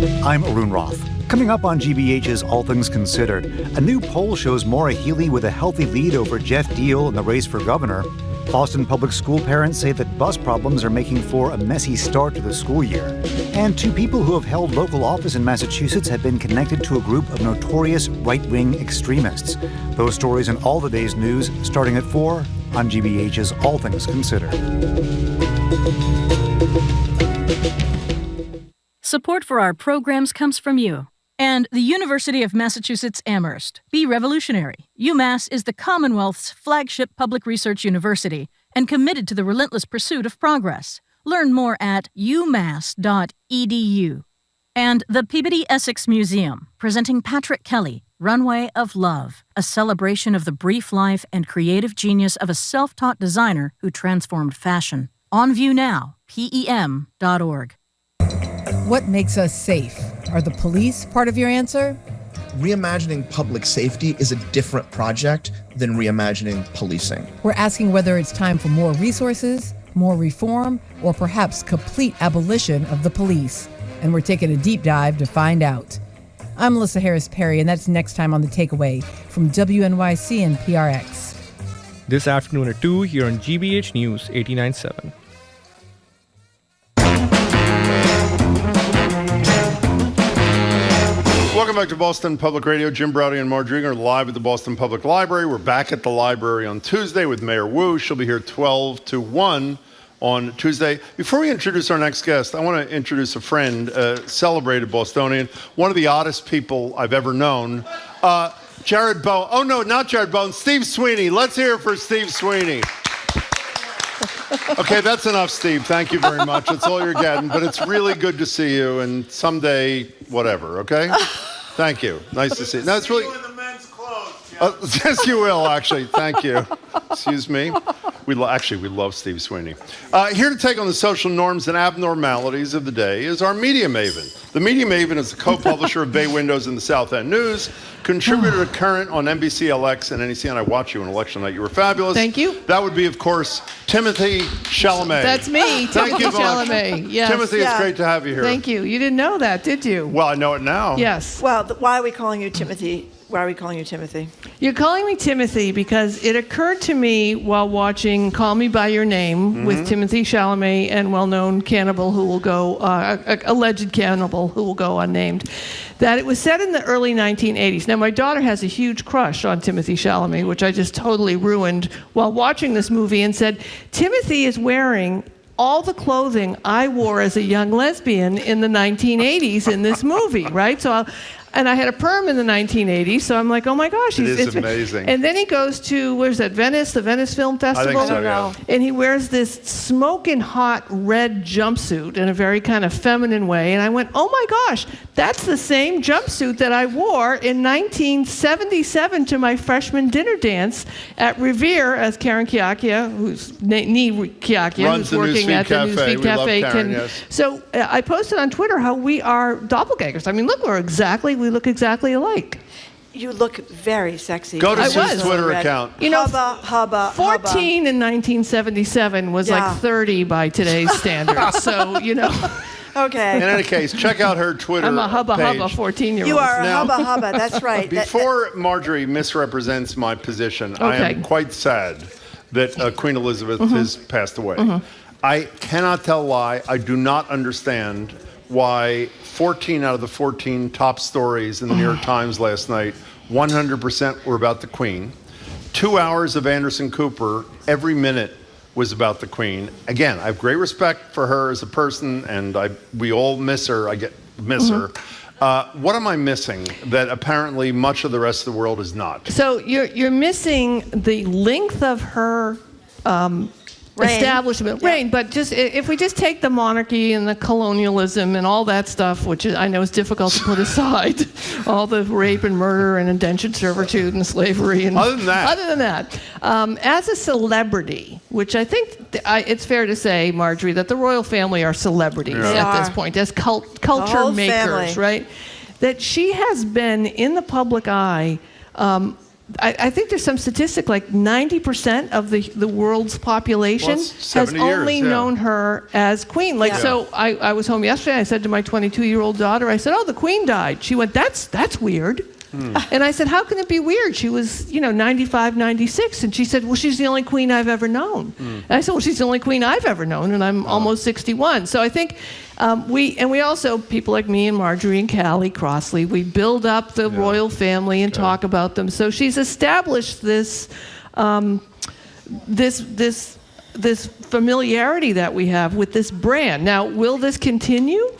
I'm Arun Roth. Coming up on GBH's All Things Considered, a new poll shows Maura Healey with a healthy lead over Jeff Deal in the race for governor. Boston public school parents say that bus problems are making for a messy start to the school year. And 2 people who have held local office in Massachusetts have been connected to a group of notorious right-wing extremists. Those stories and all the day's news starting at 4 on GBH's All Things Considered. Support for our programs comes from you and the University of Massachusetts Amherst. Be revolutionary. UMass is the Commonwealth's flagship public research university and committed to the relentless pursuit of progress. Learn more at umass.edu. And the Peabody Essex Museum, presenting Patrick Kelly, Runway of Love, a celebration of the brief life and creative genius of a self-taught designer who transformed fashion. On view now, PEM.org. What makes us safe? Are the police part of your answer? Reimagining public safety is a different project than reimagining policing. We're asking whether it's time for more resources, more reform, or perhaps complete abolition of the police. And we're taking a deep dive to find out. I'm Melissa Harris Perry, and that's next time on The Takeaway from WNYC and PRX. This afternoon at 2 here on GBH News 89.7. Welcome back to Boston Public Radio. Jim Browdy and Marge Rieger are live at the Boston Public Library. We're back at the library on Tuesday with Mayor Wu. She'll be here 12 to 1 on Tuesday. Before we introduce our next guest, I want to introduce a friend, a celebrated Bostonian, one of the oddest people I've ever known, Jared Bowen. Oh, no, not Jared Bowen, Steve Sweeney. Let's hear it for Steve Sweeney. Okay, that's enough, Steve. Thank you very much. That's all you're getting. But it's really good to see you, and someday, whatever, okay? Thank you. Nice to see you. No, it's really... Yes, you will, actually. Thank you. Excuse me. We love Steve Sweeney. Here to take on the social norms and abnormalities of the day is our Media Maven. The Media Maven is the co-publisher of Bay Windows and the South End News, contributor to Current on NBC-LX and NEC, and I watched you on election night. You were fabulous. Thank you. That would be, of course, Timothy Chalamet. That's me, Timothy Chalamet. Yes. Timothy, it's great to have you here. Thank you. You didn't know that, did you? Well, I know it now. Yes. Well, why are we calling you Timothy? Why are we calling you Timothy? You're calling me Timothy because it occurred to me while watching Call Me By Your Name with Timothy Chalamet and well-known cannibal who will go, alleged cannibal who will go unnamed, that it was set in the early 1980s. Now, my daughter has a huge crush on Timothy Chalamet, which I just totally ruined while watching this movie, and said, Timothy is wearing all the clothing I wore as a young lesbian in the 1980s in this movie, right? So and I had a perm in the 1980s, so I'm like, oh my gosh. It's amazing. And then he goes to, where's that, Venice, the Venice Film Festival? I think so, yeah. And he wears this smoking hot red jumpsuit in a very kind of feminine way. And I went, oh my gosh, that's the same jumpsuit that I wore in 1977 to my freshman dinner dance at Revere, as Karen Chiacchia, who's Chiacchia, who's working at the Newsfeed Cafe. Karen, So I posted on Twitter how we are doppelgangers. I mean, look, we look exactly alike. You look very sexy. Go to his Twitter account. You know, hubba, 14 in 1977 was like 30 by today's standards. So, you know. Okay. In any case, check out her Twitter I'm a hubba page. 14-year-old. You are a hubba. That's right. Before Marjorie misrepresents my position, I am quite sad that Queen Elizabeth has passed away. I cannot tell a lie. I do not understand why 14 out of the 14 top stories in the New York Times last night, 100% were about the Queen. 2 hours of Anderson Cooper, every minute was about the Queen. Again, I have great respect for her as a person, and we all miss her. Miss her. What am I missing that apparently much of the rest of the world is not? So you're missing the length of her establishment reign, but just if we just take the monarchy and the colonialism and all that stuff, which I know is difficult to put aside, all the rape and murder and indentured servitude and slavery, and other than that, as a celebrity, which I think it's fair to say, Marjorie, that the royal family are celebrities at this point, as culture makers, right? That she has been in the public eye I think there's some statistic like 90% of the world's population has only known her as Queen. Like, so I was home yesterday. I said to my 22-year-old daughter, I said, "Oh, the Queen died." She went, "That's weird." And I said, "How can it be weird? She was, 95, 96. And she said, "Well, she's the only Queen I've ever known." And I said, "Well, she's the only Queen I've ever known, and I'm almost 61. So I think we also, people like me and Marjorie and Callie Crossley, we build up the royal family and talk about them. So she's established this familiarity that we have with this brand. Now, will this continue?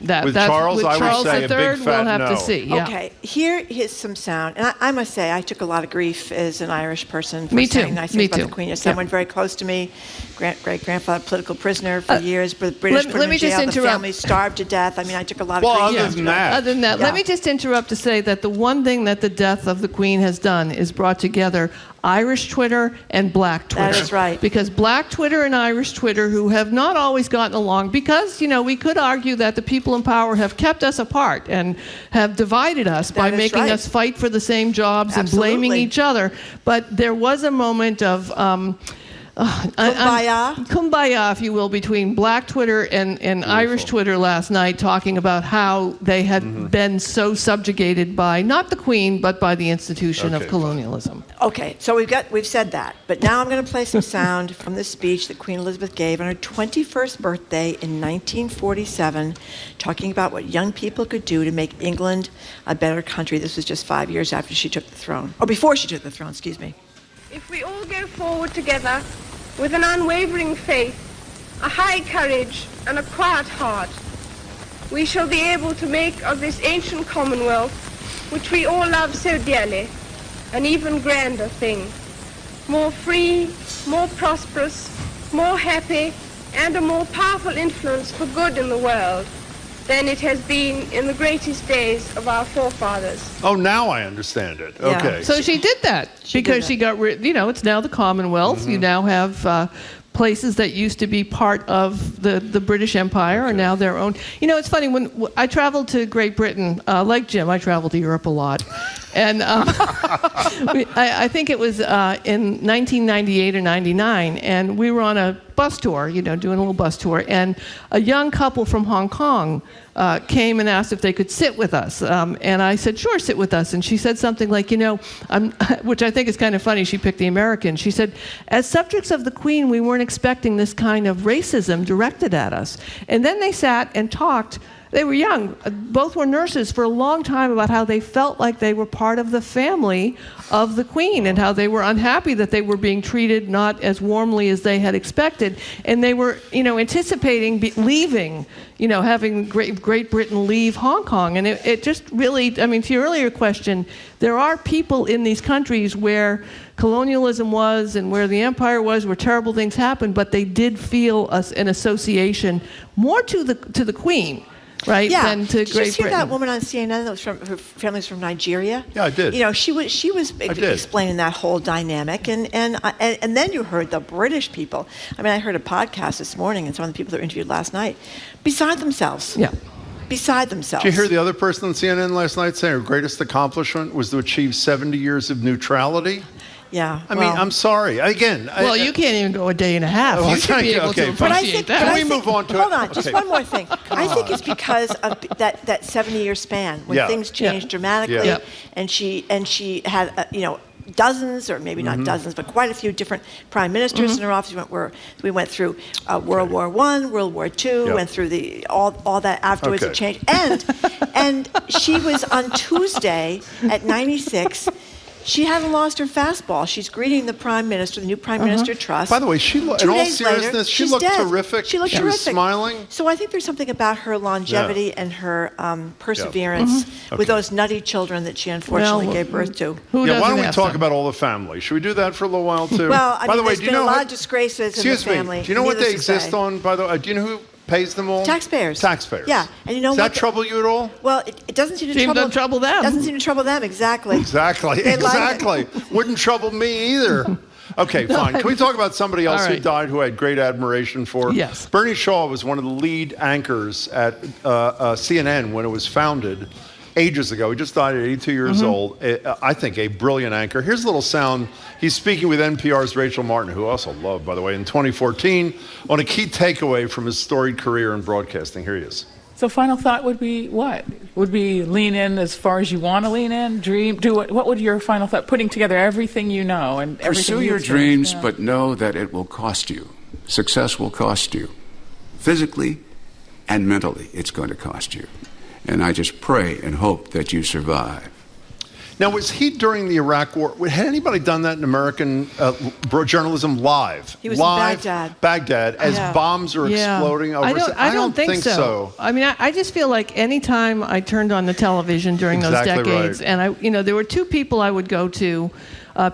With Charles, I would say a big fat we'll have no. to see. Yeah. Okay, here is some sound. And I must say, I took a lot of grief as an Irish person for Me too. saying nice Me things about too. the Queen. As someone very close to me, great-grandfather, political prisoner for years, but the British put him in jail, the family starved to death. I mean, I took a lot of grief. Other than that, let me just interrupt to say that the one thing that the death of the Queen has done is brought together Irish Twitter and Black Twitter. That is right. Because Black Twitter and Irish Twitter, who have not always gotten along, because, we could argue that the people in power have kept us apart and have divided us by making us fight for the same jobs and blaming each other. But there was a moment of kumbaya, if you will, between Black Twitter and Irish Twitter last night, talking about how they had been so subjugated by not the Queen, but by the institution of colonialism. Okay, so we've said that, but now I'm going to play some sound from the speech that Queen Elizabeth gave on her 21st birthday in 1947, talking about what young people could do to make England a better country. This was just 5 years after she took the throne, or before she took the throne, excuse me. If we all go forward together with an unwavering faith, a high courage, and a quiet heart, we shall be able to make of this ancient Commonwealth, which we all love so dearly, an even grander thing, more free, more prosperous, more happy, and a more powerful influence for good in the world than it has been in the greatest days of our forefathers. Oh, now I understand it. Yeah. Okay. So she did that because she got rid. It's now the Commonwealth. You now have places that used to be part of the British Empire are now their own. It's funny when I traveled to Great Britain. Like Jim, I traveled to Europe a lot, and I think it was in 1998 or 99, and we were on a bus tour, doing a little bus tour, and a young couple from Hong Kong came and asked if they could sit with us, and I said, "Sure, sit with us." And she said something like, which I think is kind of funny. She picked the American. She said, "As subjects of the Queen, we weren't expecting this kind of racism directed at us." And then they sat and talked. They were young. Both were nurses for a long time about how they felt like they were part of the family of the Queen and how they were unhappy that they were being treated not as warmly as they had expected. And they were, anticipating leaving, having Great Britain leave Hong Kong. And it just really, to your earlier question, there are people in these countries where colonialism was and where the empire was, where terrible things happened, but they did feel an association more to the Queen. Right, than to Great Britain. Did you hear that woman on CNN that was from her family's from Nigeria? Yeah, I did. She was explaining that whole dynamic, and then you heard the British people. I heard a podcast this morning, and some of the people that were interviewed last night, beside themselves. Yeah. Beside themselves. Did you hear the other person on CNN last night say her greatest accomplishment was to achieve 70 years of neutrality? Yeah. I'm sorry. Again. Well, you can't even go a day and a half. You should be able to appreciate that. Can we move on to Hold on, just one more thing. I think it's because of that 70-year span when things changed dramatically, and she had dozens, or maybe not dozens, but quite a few different prime ministers in her office. We went through World War I, World War II, went through all that afterwards. It changed, and she was on Tuesday at 96. She hasn't lost her fastball. She's greeting the prime minister, the new prime minister trust. By the way, in all seriousness, she looked terrific. She looked terrific. Was smiling. So I think there's something about her longevity and her perseverance with those nutty children that she unfortunately gave birth to. Why don't we talk about all the family? Should we do that for a little while too? Well, by the way, there's been a lot of disgraces in the family. Do you know what they exist on? By the way, do you know who pays them all? Taxpayers. Taxpayers. Yeah, and Does that trouble you at all? Well, it doesn't seem to trouble them. Doesn't seem to trouble them exactly. Exactly. Wouldn't trouble me either. Okay, fine. Can we talk about somebody else who died who I had great admiration for? Yes. Bernie Shaw was one of the lead anchors at CNN when it was founded. ages ago. He just died at 82 years old. I think a brilliant anchor. Here's a little sound. He's speaking with NPR's Rachel Martin, who I also love, by the way, in 2014, on a key takeaway from his storied career in broadcasting. Here he is. So final thought would be what? Would be lean in as far as you want to lean in, dream, do it. What would your final thought, putting together everything you know and everything pursue your dreams, but know that it will cost you. Success will cost you. Physically and mentally, it's going to cost you. And I just pray and hope that you survive. Now, was he during the Iraq War? Had anybody done that in American journalism live? He was live, in Baghdad, as bombs are exploding over. I don't think so. I mean, I just feel like any time I turned on the television during those decades, and there were two people I would go to.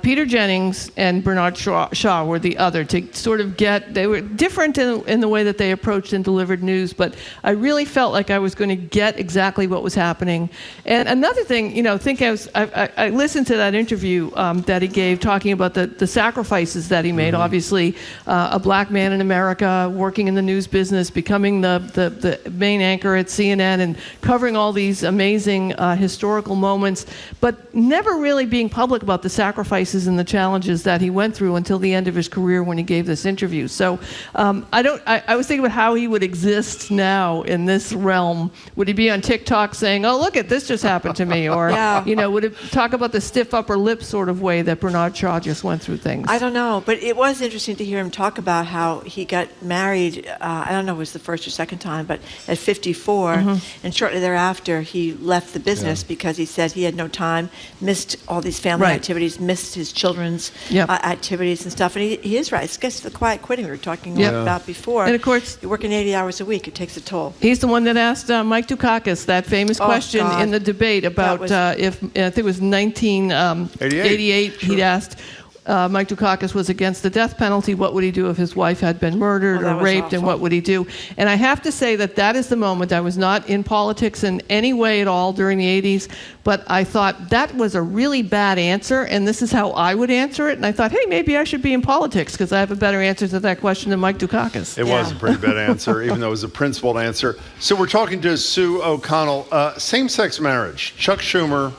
Peter Jennings and Bernard Shaw were the other to sort of they were different in the way that they approached and delivered news, but I really felt like I was going to get exactly what was happening. And another thing, I listened to that interview that he gave talking about the sacrifices that he made. Obviously, a black man in America working in the news business, becoming the main anchor at CNN and covering all these amazing historical moments, but never really being public about the sacrifices and the challenges that he went through until the end of his career when he gave this interview. So I was thinking about how he would exist now in this realm. Would he be on TikTok saying, oh, look at this just happened to me? Or, would it talk about the stiff upper lip sort of way that Bernard Shaw just went through things? I don't know, but it was interesting to hear him talk about how he got married, I don't know if it was the first or second time, but at 54, and shortly thereafter he left the business because he said he had no time, missed all these family activities, missed his children's activities and stuff. And he is right. It's just the quiet quitting we were talking about before. And of course, you're working 80 hours a week. It takes a toll. He's the one that asked Mike Dukakis that famous question in the debate about if, I think it was 1988, he'd asked, Mike Dukakis was against the death penalty. What would he do if his wife had been murdered or raped, and what would he do? And I have to say that is the moment. I was not in politics in any way at all during the 80s, but I thought that was a really bad answer, and this is how I would answer it. And I thought, hey, maybe I should be in politics because I have a better answer to that question than Mike Dukakis. It was a pretty bad answer, even though it was a principled answer. So we're talking to Sue O'Connell. Same-sex marriage. Chuck Schumer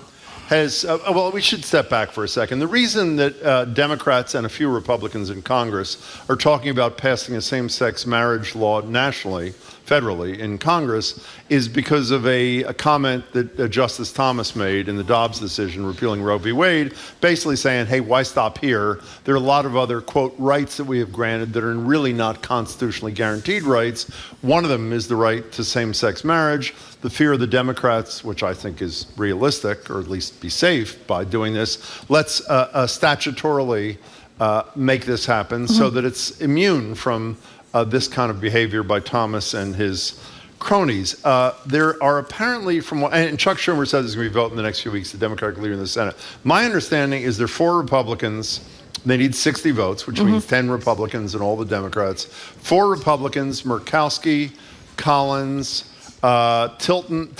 has, we should step back for a second. The reason that Democrats and a few Republicans in Congress are talking about passing a same-sex marriage law nationally, federally, in Congress, is because of a comment that Justice Thomas made in the Dobbs decision repealing Roe v. Wade, basically saying, hey, why stop here? There are a lot of other, quote, rights that we have granted that are really not constitutionally guaranteed rights. One of them is the right to same-sex marriage. The fear of the Democrats, which I think is realistic, or at least be safe by doing this, let's statutorily make this happen so that it's immune from this kind of behavior by Thomas and his cronies. There are apparently, and Chuck Schumer says he's going to be voting in the next few weeks, the Democratic leader in the Senate. My understanding is there are 4 Republicans. They need 60 votes, which means 10 Republicans and all the Democrats. 4 Republicans, Murkowski, Collins, Tilton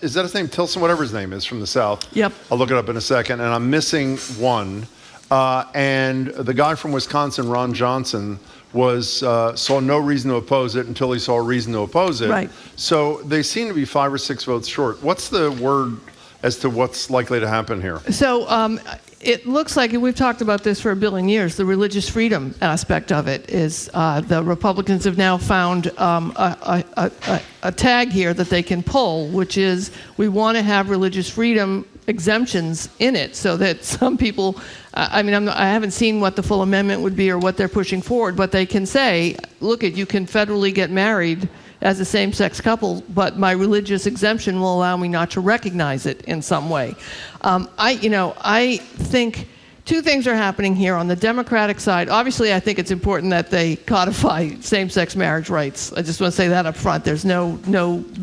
is that his name? Tilson, whatever his name is, from the South. Yep. I'll look it up in a second. And I'm missing one. And the guy from Wisconsin, Ron Johnson, saw no reason to oppose it until he saw a reason to oppose it. Right. So they seem to be 5 or 6 votes short. What's the word as to what's likely to happen here? So it looks like, and we've talked about this for a billion years, the religious freedom aspect of it is the Republicans have now found a tag here that they can pull, which is we want to have religious freedom exemptions in it so that some people, I haven't seen what the full amendment would be or what they're pushing forward, but they can say, look, you can federally get married as a same-sex couple, but my religious exemption will allow me not to recognize it in some way. I think 2 things are happening here on the Democratic side. Obviously, I think it's important that they codify same-sex marriage rights. I just want to say that up front. There's no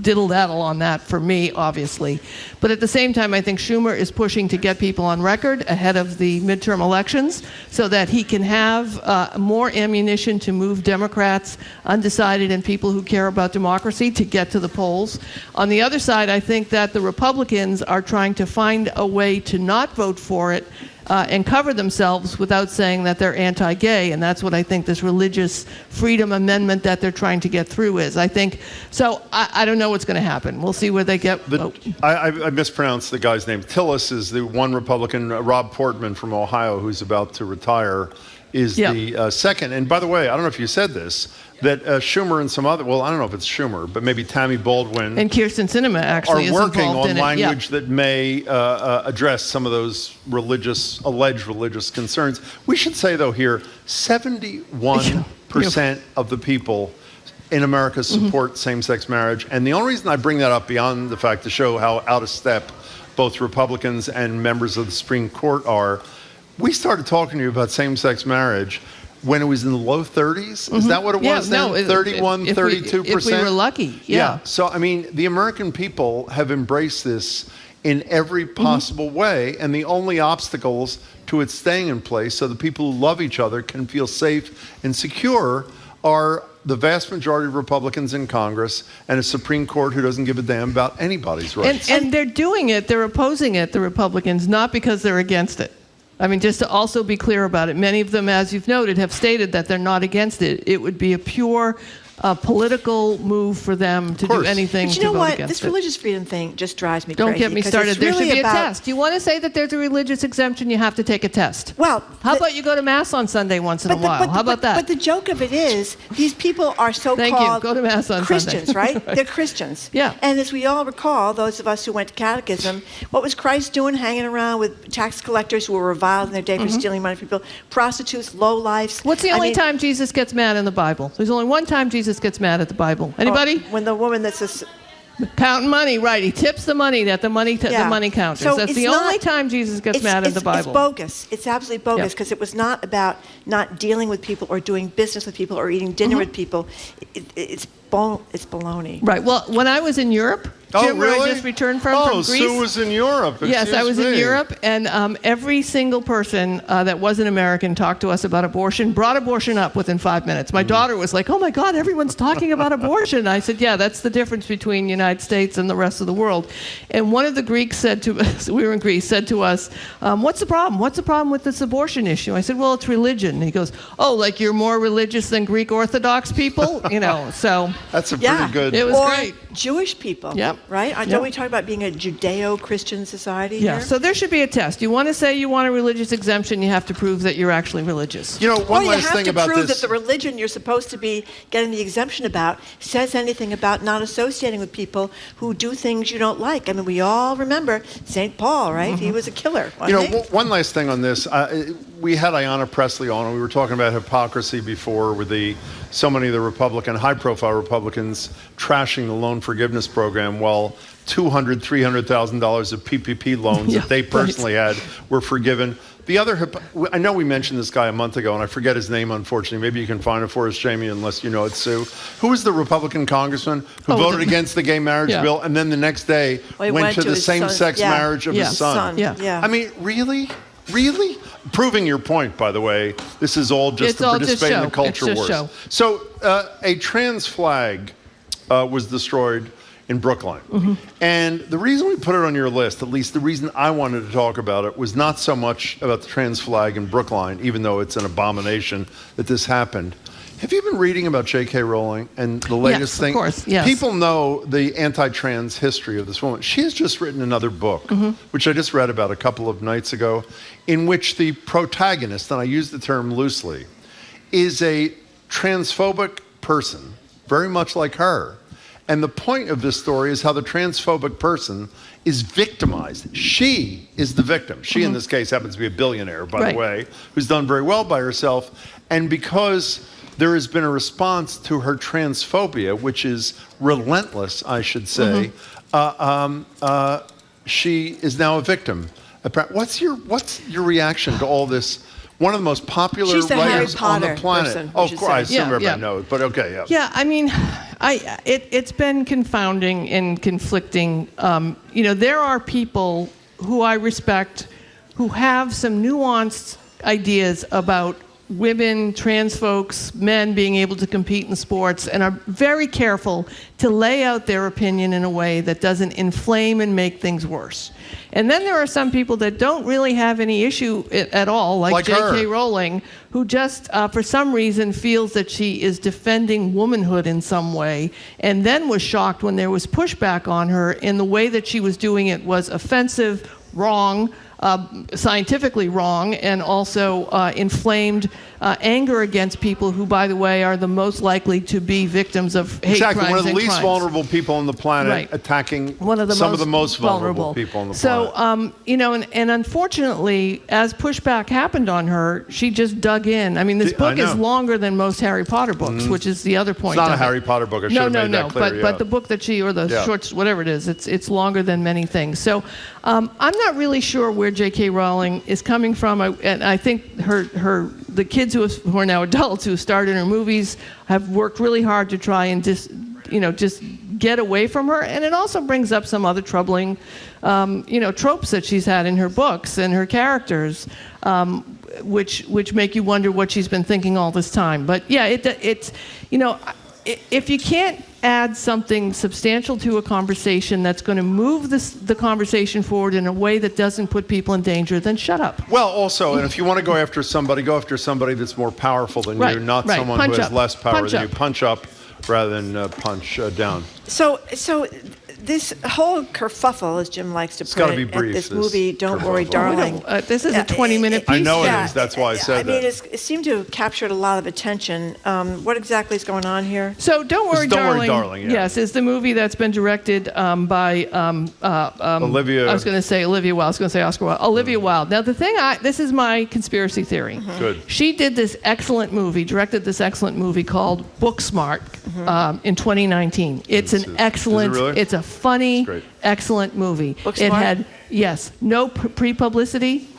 diddle-daddle on that for me, obviously. But at the same time, I think Schumer is pushing to get people on record ahead of the midterm elections so that he can have more ammunition to move Democrats, undecided, and people who care about democracy to get to the polls. On the other side, I think that the Republicans are trying to find a way to not vote for it and cover themselves without saying that they're anti-gay, and that's what I think this religious freedom amendment that they're trying to get through is. I think so. I don't know what's going to happen. We'll see where they get. I mispronounced the guy's name. Tillis is the one Republican. Rob Portman from Ohio, who's about to retire, is the second. And by the way, I don't know if you said this, that Schumer and some other, well, I don't know if it's Schumer, but maybe Tammy Baldwin and Kirsten Sinema actually are working on in language that may address some of those alleged religious concerns. We should say, though, here, 71% of the people in America support same-sex marriage. And the only reason I bring that up, beyond the fact to show how out of step both Republicans and members of the Supreme Court are, we started talking to you about same-sex marriage when it was in the low 30s. Is that what it was then? 31, 32%? If we were lucky, yeah. So, I mean, the American people have embraced this in every possible way, and the only obstacles to it staying in place so the people who love each other can feel safe and secure are the vast majority of Republicans in Congress and a Supreme Court who doesn't give a damn about anybody's rights. And they're doing it, they're opposing it, the Republicans, not because they're against it. I mean, just to also be clear about it, many of them, as you've noted, have stated that they're not against it. It would be a pure political move for them to do anything but to vote against it. This religious freedom thing just drives me crazy. crazy. Don't get me started. There really should be a test. You want to say that there's a religious exemption, you have to take a test. Well, how about you go to Mass on Sunday once in a while? How about that? But the joke of it is, these people are so-called go to Mass on Christians, Sunday. right? They're Christians. Yeah. And as we all recall, those of us who went to catechism, what was Christ doing? Hanging around with tax collectors who were reviled in their day for stealing money from people, prostitutes, lowlifes. What's the only time Jesus gets mad in the Bible? There's only one time Jesus gets mad at the Bible. Anybody? When the woman that says counting money, right? He tips the money that the money counters. So that's the only time Jesus gets mad in the Bible. It's bogus. It's absolutely bogus because it was not about not dealing with people or doing business with people or eating dinner with people. It's baloney. Right. Well, when I was in Europe, Jim, really? where I just returned from Greece. Sue was in Europe. Yes, I was in Europe, and every single person that was an American talked to us about abortion, brought abortion up within 5 minutes. My daughter was like, "Oh my God, everyone's talking about abortion." I said, "Yeah, that's the difference between the United States and the rest of the world." And one of the Greeks said to us, we were in Greece, said to us, "What's the problem? What's the problem with this abortion issue?" I said, "Well, it's religion." And he goes, "Oh, like you're more religious than Greek Orthodox people?" So that's a pretty good. It was great. Jewish people. Yep. Right? Don't we talk about being a Judeo-Christian society Yeah, here? so there should be a test. You want to say you want a religious exemption, you have to prove that you're actually religious. You know, one last thing about this. You have to prove this. that the religion you're supposed to be getting the exemption about says anything about not associating with people who do things you don't like. I mean, we all remember St. Paul, right? He was a killer. You know, one last thing on this. We had Ayanna Pressley on, and we were talking about hypocrisy before with so many of the high-profile Republicans trashing the loan forgiveness program while $200,000, $300,000 of PPP loans that they personally had were forgiven. The other, I know we mentioned this guy a month ago, and I forget his name, unfortunately. Maybe you can find it for us, Jamie, unless you know it, Sue. Who was the Republican congressman who voted against the gay marriage bill, and then the next day went to the same-sex marriage of his son? I mean, really? Really? Proving your point, by the way, this is all just to participate in the culture wars. So a trans flag was destroyed in Brookline. And the reason we put it on your list, at least the reason I wanted to talk about it, was not so much about the trans flag in Brookline, even though it's an abomination that this happened. Have you been reading about J.K. Rowling and the latest thing? Of course, yes. People know the anti-trans history of this woman. She has just written another book, which I just read about a couple of nights ago, in which the protagonist, and I use the term loosely, is a transphobic person, very much like her. And the point of this story is how the transphobic person is victimized. She is the victim. She, in this case, happens to be a billionaire, by the way, who's done very well by herself. And because there has been a response to her transphobia, which is relentless, I should say, she is now a victim. What's your reaction to all this? One of the most popular writers on the planet. Oh, of course, I assume everybody knows, but okay, yeah. Yeah, I mean, it's been confounding and conflicting. There are people who I respect who have some nuanced ideas about women, trans folks, men being able to compete in sports, and are very careful to lay out their opinion in a way that doesn't inflame and make things worse. And then there are some people that don't really have any issue at all, like J.K. Rowling, who just, for some reason, feels that she is defending womanhood in some way, and then was shocked when there was pushback on her in the way that she was doing it was offensive, wrong, scientifically wrong, and also inflamed anger against people who, by the way, are the most likely to be victims of hate crimes. Exactly, one of the and least crimes. vulnerable people on the planet, Right. attacking One of the some of the most vulnerable people on the planet. So, and unfortunately, as pushback happened on her, she just dug in. I mean, this book is longer than most Harry Potter books, which is the other point. It's not a of it. Harry Potter book. I should have made that clear. But the book that she, or the shorts, whatever it is, it's longer than many things. So, I'm not really sure where J.K. Rowling is coming from, and I think the kids who are now adults who starred in her movies have worked really hard to try and just get away from her. And it also brings up some other troubling, tropes that she's had in her books and her characters, which make you wonder what she's been thinking all this time. But yeah, it's if you can't add something substantial to a conversation that's going to move the conversation forward in a way that doesn't put people in danger, then shut up. Well, also, and if you want to go after somebody that's more powerful than you, not someone Punch who has up. less power Punch than up. you. Punch up rather than punch down. So this whole kerfuffle, as Jim likes to put gotta it, be brief, at this this movie, Don't Worry, kerfuffle. Darling. This is a 20-minute piece. I know it is. That's why I said I mean, that. it seemed to have captured a lot of attention. What exactly is going on here? So Don't Worry, Don't Darling. Worry, Darling, yeah. Yes, is the movie that's been directed by Olivia. I was going to say Olivia Wilde. I was going to say Oscar Wilde. Olivia Wilde. Now the thing, this is my conspiracy theory. Good. She did this excellent movie, directed this excellent movie called Booksmart in 2019. It's an excellent. Is it really? It's a funny, It's great. excellent movie. Booksmart? It had no pre-publicity.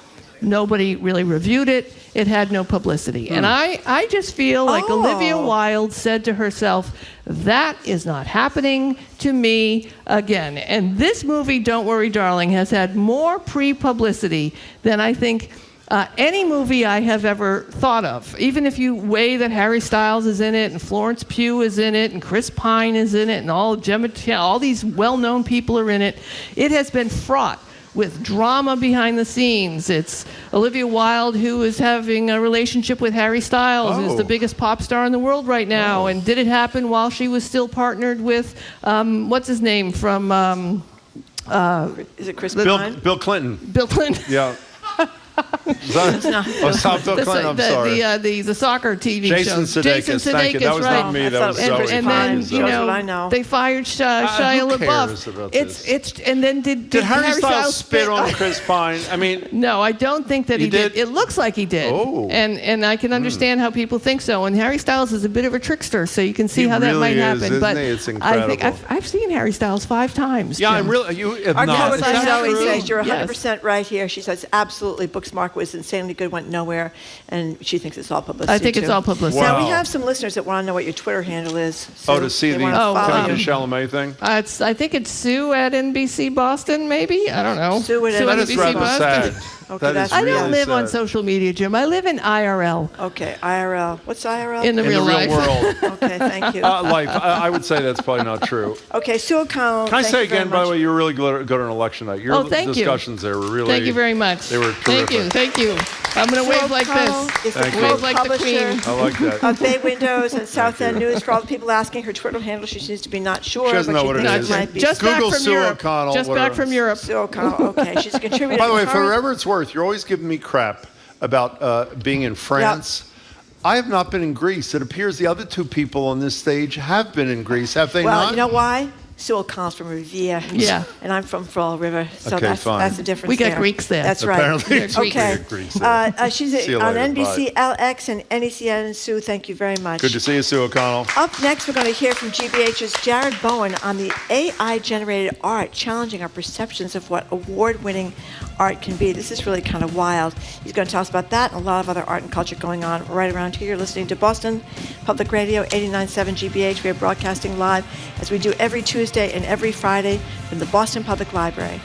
Nobody really reviewed it. It had no publicity. And I just feel like Olivia Wilde said to herself, that is not happening to me again. And this movie, Don't Worry, Darling, has had more pre-publicity than I think any movie I have ever thought of. Even if you weigh that Harry Styles is in it, and Florence Pugh is in it, and Chris Pine is in it, and all these well-known people are in it, it has been fraught with drama behind the scenes. It's Olivia Wilde, who is having a relationship with Harry Styles, who's the biggest pop star in the world right now. And did it happen while she was still partnered with, what's his name from... Is it Chris Pine? Bill Clinton. Bill Clinton. Yeah. It's not Bill Clinton. I'm sorry. The soccer TV Jason show. Sudeikis. Thank you. That was right. not me. That was Zoe. And then Shows what I know. they fired Shia who LaBeouf. cares about It's and then did Harry Styles spit on Chris Pine? I mean, no, I don't think that he did. It looks like he did. Oh. And I can understand how people think so. And Harry Styles is a bit of a trickster, so you can see how that really might is, happen. isn't But he? It's I think incredible. I've seen Harry Styles 5 times. yeah, Jim. I'm really. You have Our not. cousin Is that Zoe true? says you're Yes. 100% right here. She says absolutely, Booksmart was insanely good, went nowhere, and she thinks it's all publicity. I think it's too. all publicity. Now we Wow. have some listeners that want to know what your Twitter handle is. To see they the wanna follow Timothy you. Chalamet thing. I think it's Sue at NBC Boston, maybe? I don't know. Sue at That is NBC rather Boston. sad. Okay, That is that's I don't really live on sad. social media, Jim. I live in IRL. Okay, IRL. What's IRL? In the In real the life. real world. Okay, thank you. Life. I would say that's probably not true. Okay, Sue O'Connell. Can I thank say you very again, by the much. way, you were really good on election night. Your Thank you. discussions there were really. Thank you very much. They were Thank you. terrific. Thank you. I'm going to Sue wave like O'Connell this. is the Thank you. Wave like the publisher queen. I like that. of Bay Windows and South End News. For all the people asking her Twitter handle, she seems to be not sure. She doesn't but know what it thinks is. might be. Just Google back from Sue Europe. O'Connell, Just whatever. back from Europe. Sue O'Connell. Okay, she's a contributor. By the way, to for Current- whatever it's worth, you're always giving me crap about being in France. I have not been in Greece. It appears the other two people on this stage have been in Greece. Have they Well, not? you know why? Sue O'Connell's from Riviera. Yeah. And I'm from Fall River. So Okay, that's, fine. that's the difference We got there. Greeks there. That's right. Apparently, They're Greeks. Okay. Greeks there. She's See you on later. NBC, LX, and NECN. Sue, thank you very much. Good to see you, Sue O'Connell. Up next, we're going to hear from GBH's Jared Bowen on the AI-generated art, challenging our perceptions of what award-winning art can be. This is really kind of wild. He's going to tell us about that and a lot of other art and culture going on right around here. You're listening to Boston Public Radio, 89.7 GBH. We are broadcasting live, as we do every Tuesday and every Friday, from the Boston Public Library.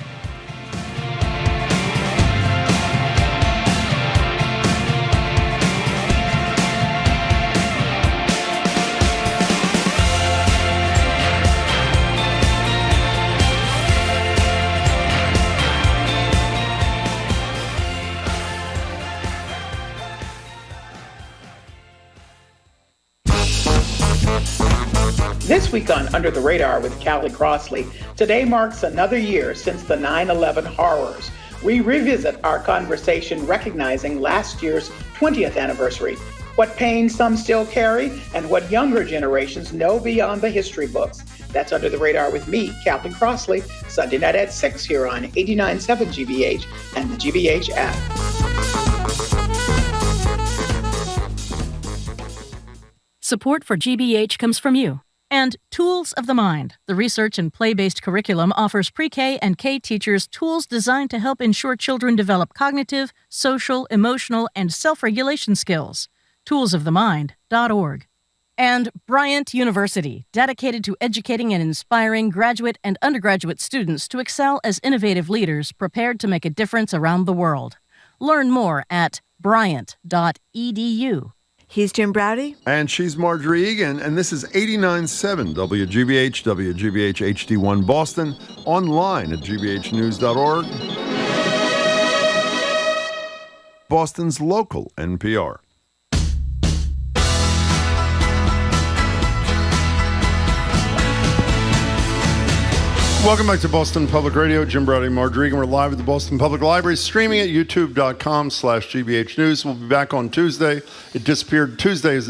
This week on Under the Radar with Callie Crossley, today marks another year since the 9/11 horrors. We revisit our conversation recognizing last year's 20th anniversary, what pain some still carry, and what younger generations know beyond the history books. That's Under the Radar with me, Callie Crossley, Sunday night at 6 here on 89.7 GBH and the GBH app. Support for GBH comes from you. And Tools of the Mind, the research and play-based curriculum offers pre-K and K teachers tools designed to help ensure children develop cognitive, social, emotional, and self-regulation skills. toolsofthemind.org. And Bryant University, dedicated to educating and inspiring graduate and undergraduate students to excel as innovative leaders prepared to make a difference around the world. Learn more at bryant.edu. He's Jim Browdy. And she's Marjorie Egan, and this is 89.7 WGBH, WGBH HD1 Boston, online at gbhnews.org. Boston's local NPR. Welcome back to Boston Public Radio. Jim Browdy, Marjorie Egan. We're live at the Boston Public Library, streaming at youtube.com/GBH News. We'll be back on Tuesday. It disappeared Tuesday.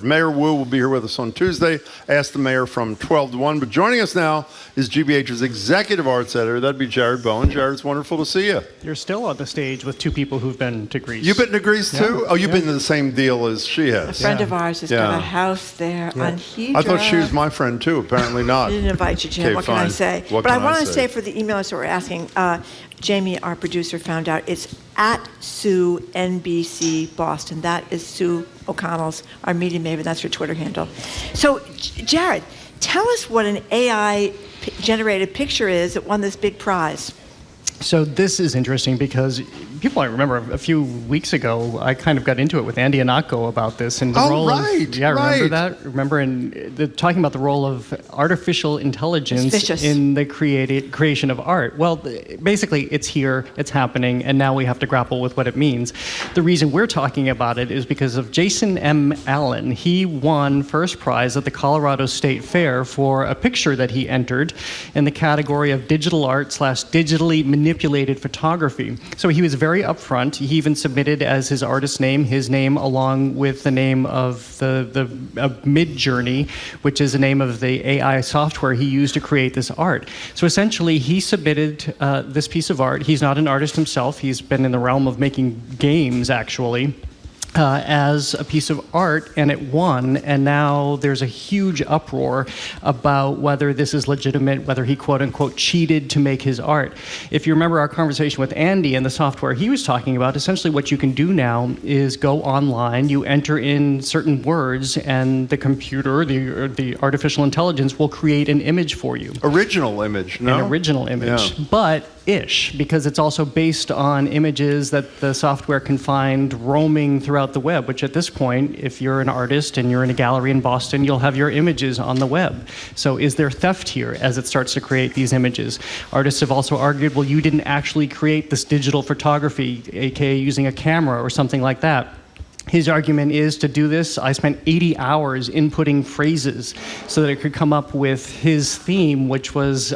Mayor Wu will be here with us on Tuesday. Ask the mayor from 12 to 1. But joining us now is GBH's executive arts editor. That'd be Jared Bowen. Jared, it's wonderful to see you. You're still on the stage with two people who've been to Greece. You've been to Greece too? Yeah. Oh, you've been to the same deal as she has. A friend of ours has got a house there on Hydra. I thought she was my friend too. Apparently not. I didn't invite you, Jim. Okay, what can I fine. say? What But can I want I to say? say for the emailers that were asking, Jamie, our producer, found out it's at Sue NBC Boston. That is Sue O'Connell's, our media maven. That's her Twitter handle. So, Jared, tell us what an AI-generated picture is that won this big prize. So this is interesting because people might remember a few weeks ago, I kind of got into it with Andy Anako about this and the role of, remember that? Remember talking about the role of artificial intelligence in the creation of art. Well, basically it's here, it's happening, and now we have to grapple with what it means. The reason we're talking about it is because of Jason M. Allen. He won first prize at the Colorado State Fair for a picture that he entered in the category of digital art / digitally manipulated photography. So he was very upfront. He even submitted as his artist name, his name along with the name of the Midjourney, which is the name of the AI software he used to create this art. So essentially, he submitted this piece of art. He's not an artist himself. He's been in the realm of making games, actually. As a piece of art, and it won, and now there's a huge uproar about whether this is legitimate, whether he quote-unquote cheated to make his art. If you remember our conversation with Andy and the software he was talking about, essentially what you can do now is go online, you enter in certain words, and the computer, the artificial intelligence, will create an image for you. Original image, no? An original image, but ish, because it's also based on images that the software can find roaming throughout the web, which at this point, if you're an artist and you're in a gallery in Boston, you'll have your images on the web. So is there theft here as it starts to create these images? Artists have also argued, well, you didn't actually create this digital photography, aka using a camera or something like that. His argument is, to do this, I spent 80 hours inputting phrases so that it could come up with his theme, which was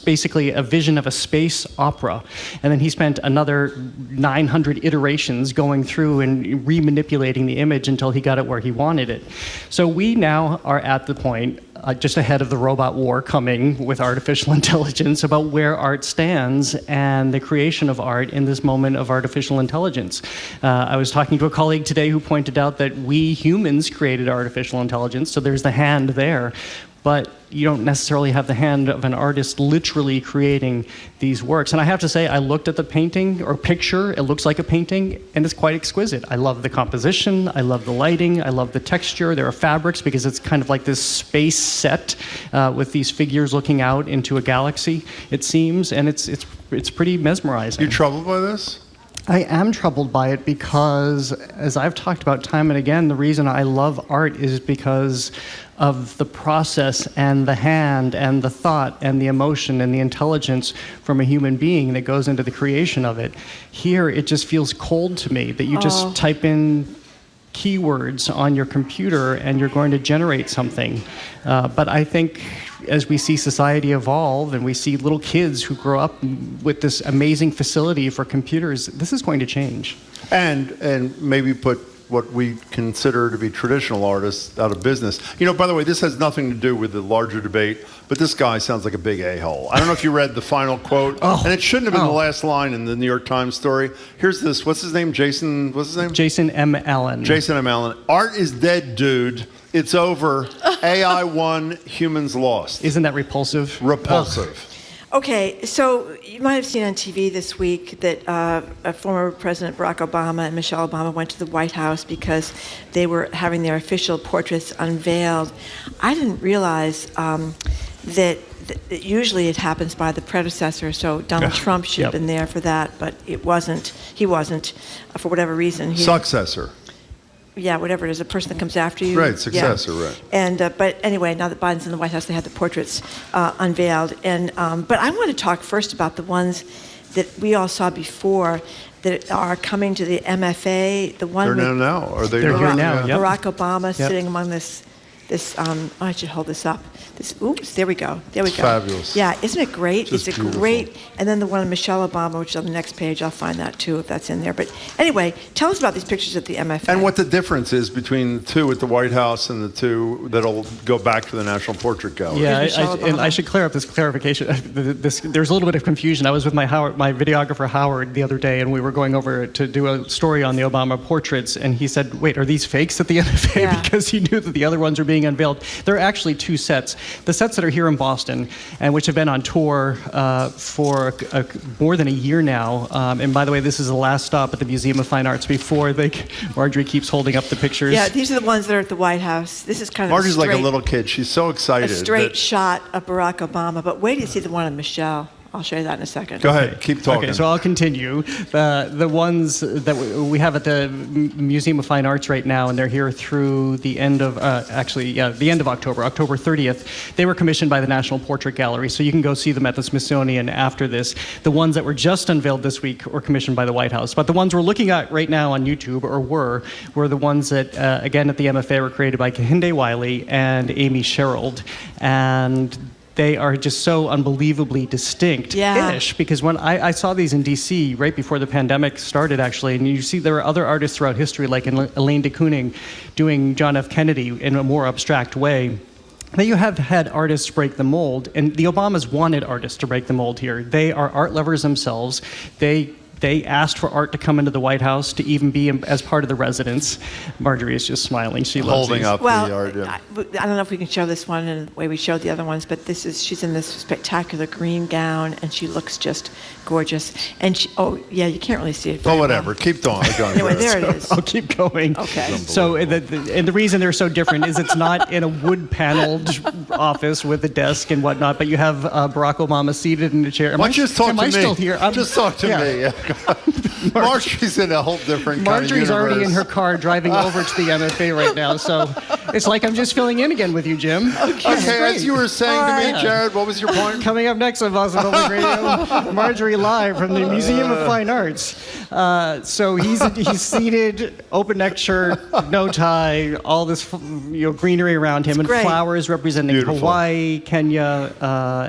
basically a vision of a space opera. And then he spent another 900 iterations going through and remanipulating the image until he got it where he wanted it. So we now are at the point, just ahead of the robot war coming with artificial intelligence, about where art stands and the creation of art in this moment of artificial intelligence. I was talking to a colleague today who pointed out that we humans created artificial intelligence, so there's the hand there. But you don't necessarily have the hand of an artist literally creating these works. And I have to say, I looked at the painting or picture, it looks like a painting, and it's quite exquisite. I love the composition, I love the lighting, I love the texture. There are fabrics because it's kind of like this space set with these figures looking out into a galaxy, it seems, and it's pretty mesmerizing. You troubled by this? I am troubled by it because, as I've talked about time and again, the reason I love art is because of the process and the hand and the thought and the emotion and the intelligence from a human being that goes into the creation of it. Here, it just feels cold to me that you just type in keywords on your computer and you're going to generate something. But I think as we see society evolve and we see little kids who grow up with this amazing facility for computers, this is going to change. And maybe put what we consider to be traditional artists out of business. By the way, this has nothing to do with the larger debate, but this guy sounds like a big a-hole. I don't know if you read the final quote, and it shouldn't have been the last line in the New York Times story. Here's this, what's his name? Jason M. Allen. Jason M. Allen. Art is dead, dude. It's over. AI won, humans lost. Isn't that repulsive? Repulsive. Okay, so you might have seen on TV this week that former President Barack Obama and Michelle Obama went to the White House because they were having their official portraits unveiled. I didn't realize that usually it happens by the predecessor, so Donald Trump should have been there for that, but it wasn't. He wasn't, for whatever reason. Successor. Yeah, whatever it is, a person that comes after you. Right, successor, right. And but anyway, now that Biden's in the White House, they had the portraits unveiled. And but I want to talk first about the ones that we all saw before that are coming to the MFA. The one they're now. Are they? They're here now. Yep. Barack Obama sitting among this. I should hold this up. There we go. Fabulous. Yeah, isn't it great? Just it's beautiful. Great. And then the one of Michelle Obama, which is on the next page, I'll find that too if that's in there. But anyway, tell us about these pictures at the MFA. And what the difference is between the two at the White House and the two that'll go back to the National Portrait Gallery. Yeah, and I should clear up this clarification. There's a little bit of confusion. I was with my videographer Howard the other day, and we were going over to do a story on the Obama portraits, and he said, "Wait, are these fakes at the MFA?" Yeah. Because he knew that the other ones are being unveiled. There are actually two sets. The sets that are here in Boston, and which have been on tour for more than a year now. And by the way, this is the last stop at the Museum of Fine Arts before Marjorie keeps holding up the pictures. Yeah, these are the ones that are at the White House. This is kind of Marjorie's like a little kid. She's so excited. A straight shot of Barack Obama. But wait till you see the one of Michelle. I'll show you that in a second. Go ahead, keep talking. Okay, so I'll continue. The ones that we have at the Museum of Fine Arts right now, and they're here through the end of, the end of October 30th. They were commissioned by the National Portrait Gallery, so you can go see them at the Smithsonian after this. The ones that were just unveiled this week were commissioned by the White House. But the ones we're looking at right now on YouTube, were the ones that, again, at the MFA were created by Kehinde Wiley and Amy Sherald. And they are just so unbelievably distinct-ish, because when I saw these in D.C. right before the pandemic started, actually, and you see there are other artists throughout history, like Elaine de Kooning doing John F. Kennedy in a more abstract way. Then you have had artists break the mold, and the Obamas wanted artists to break the mold here. They are art lovers themselves. They asked for art to come into the White House to even be as part of the residence. Marjorie is just smiling. She loves holding these. up the art. Yeah. I don't know if we can show this one in the way we showed the other ones, but she's in this spectacular green gown, and she looks just gorgeous. And you can't really see it. Oh, whatever. Keep going. Anyway, there it is. I'll keep going. Okay. So, and the reason they're so different is it's not in a wood-paneled office with a desk and whatnot, but you have Barack Obama seated in a chair. Why don't you just talk to me? Am I still here? Just talk to me. Yeah. Marjorie's in a whole different kind of Marjorie's universe. already in her car driving over to the MFA right now, so it's like I'm just filling in again with you, Jim. Okay, as you were saying to me, Jared, what was your point? Coming up next on Boston Public Radio, Marjorie live from the Museum of Fine Arts. So he's seated, open-necked shirt, no tie, all this greenery around him, and flowers representing Hawaii, Kenya,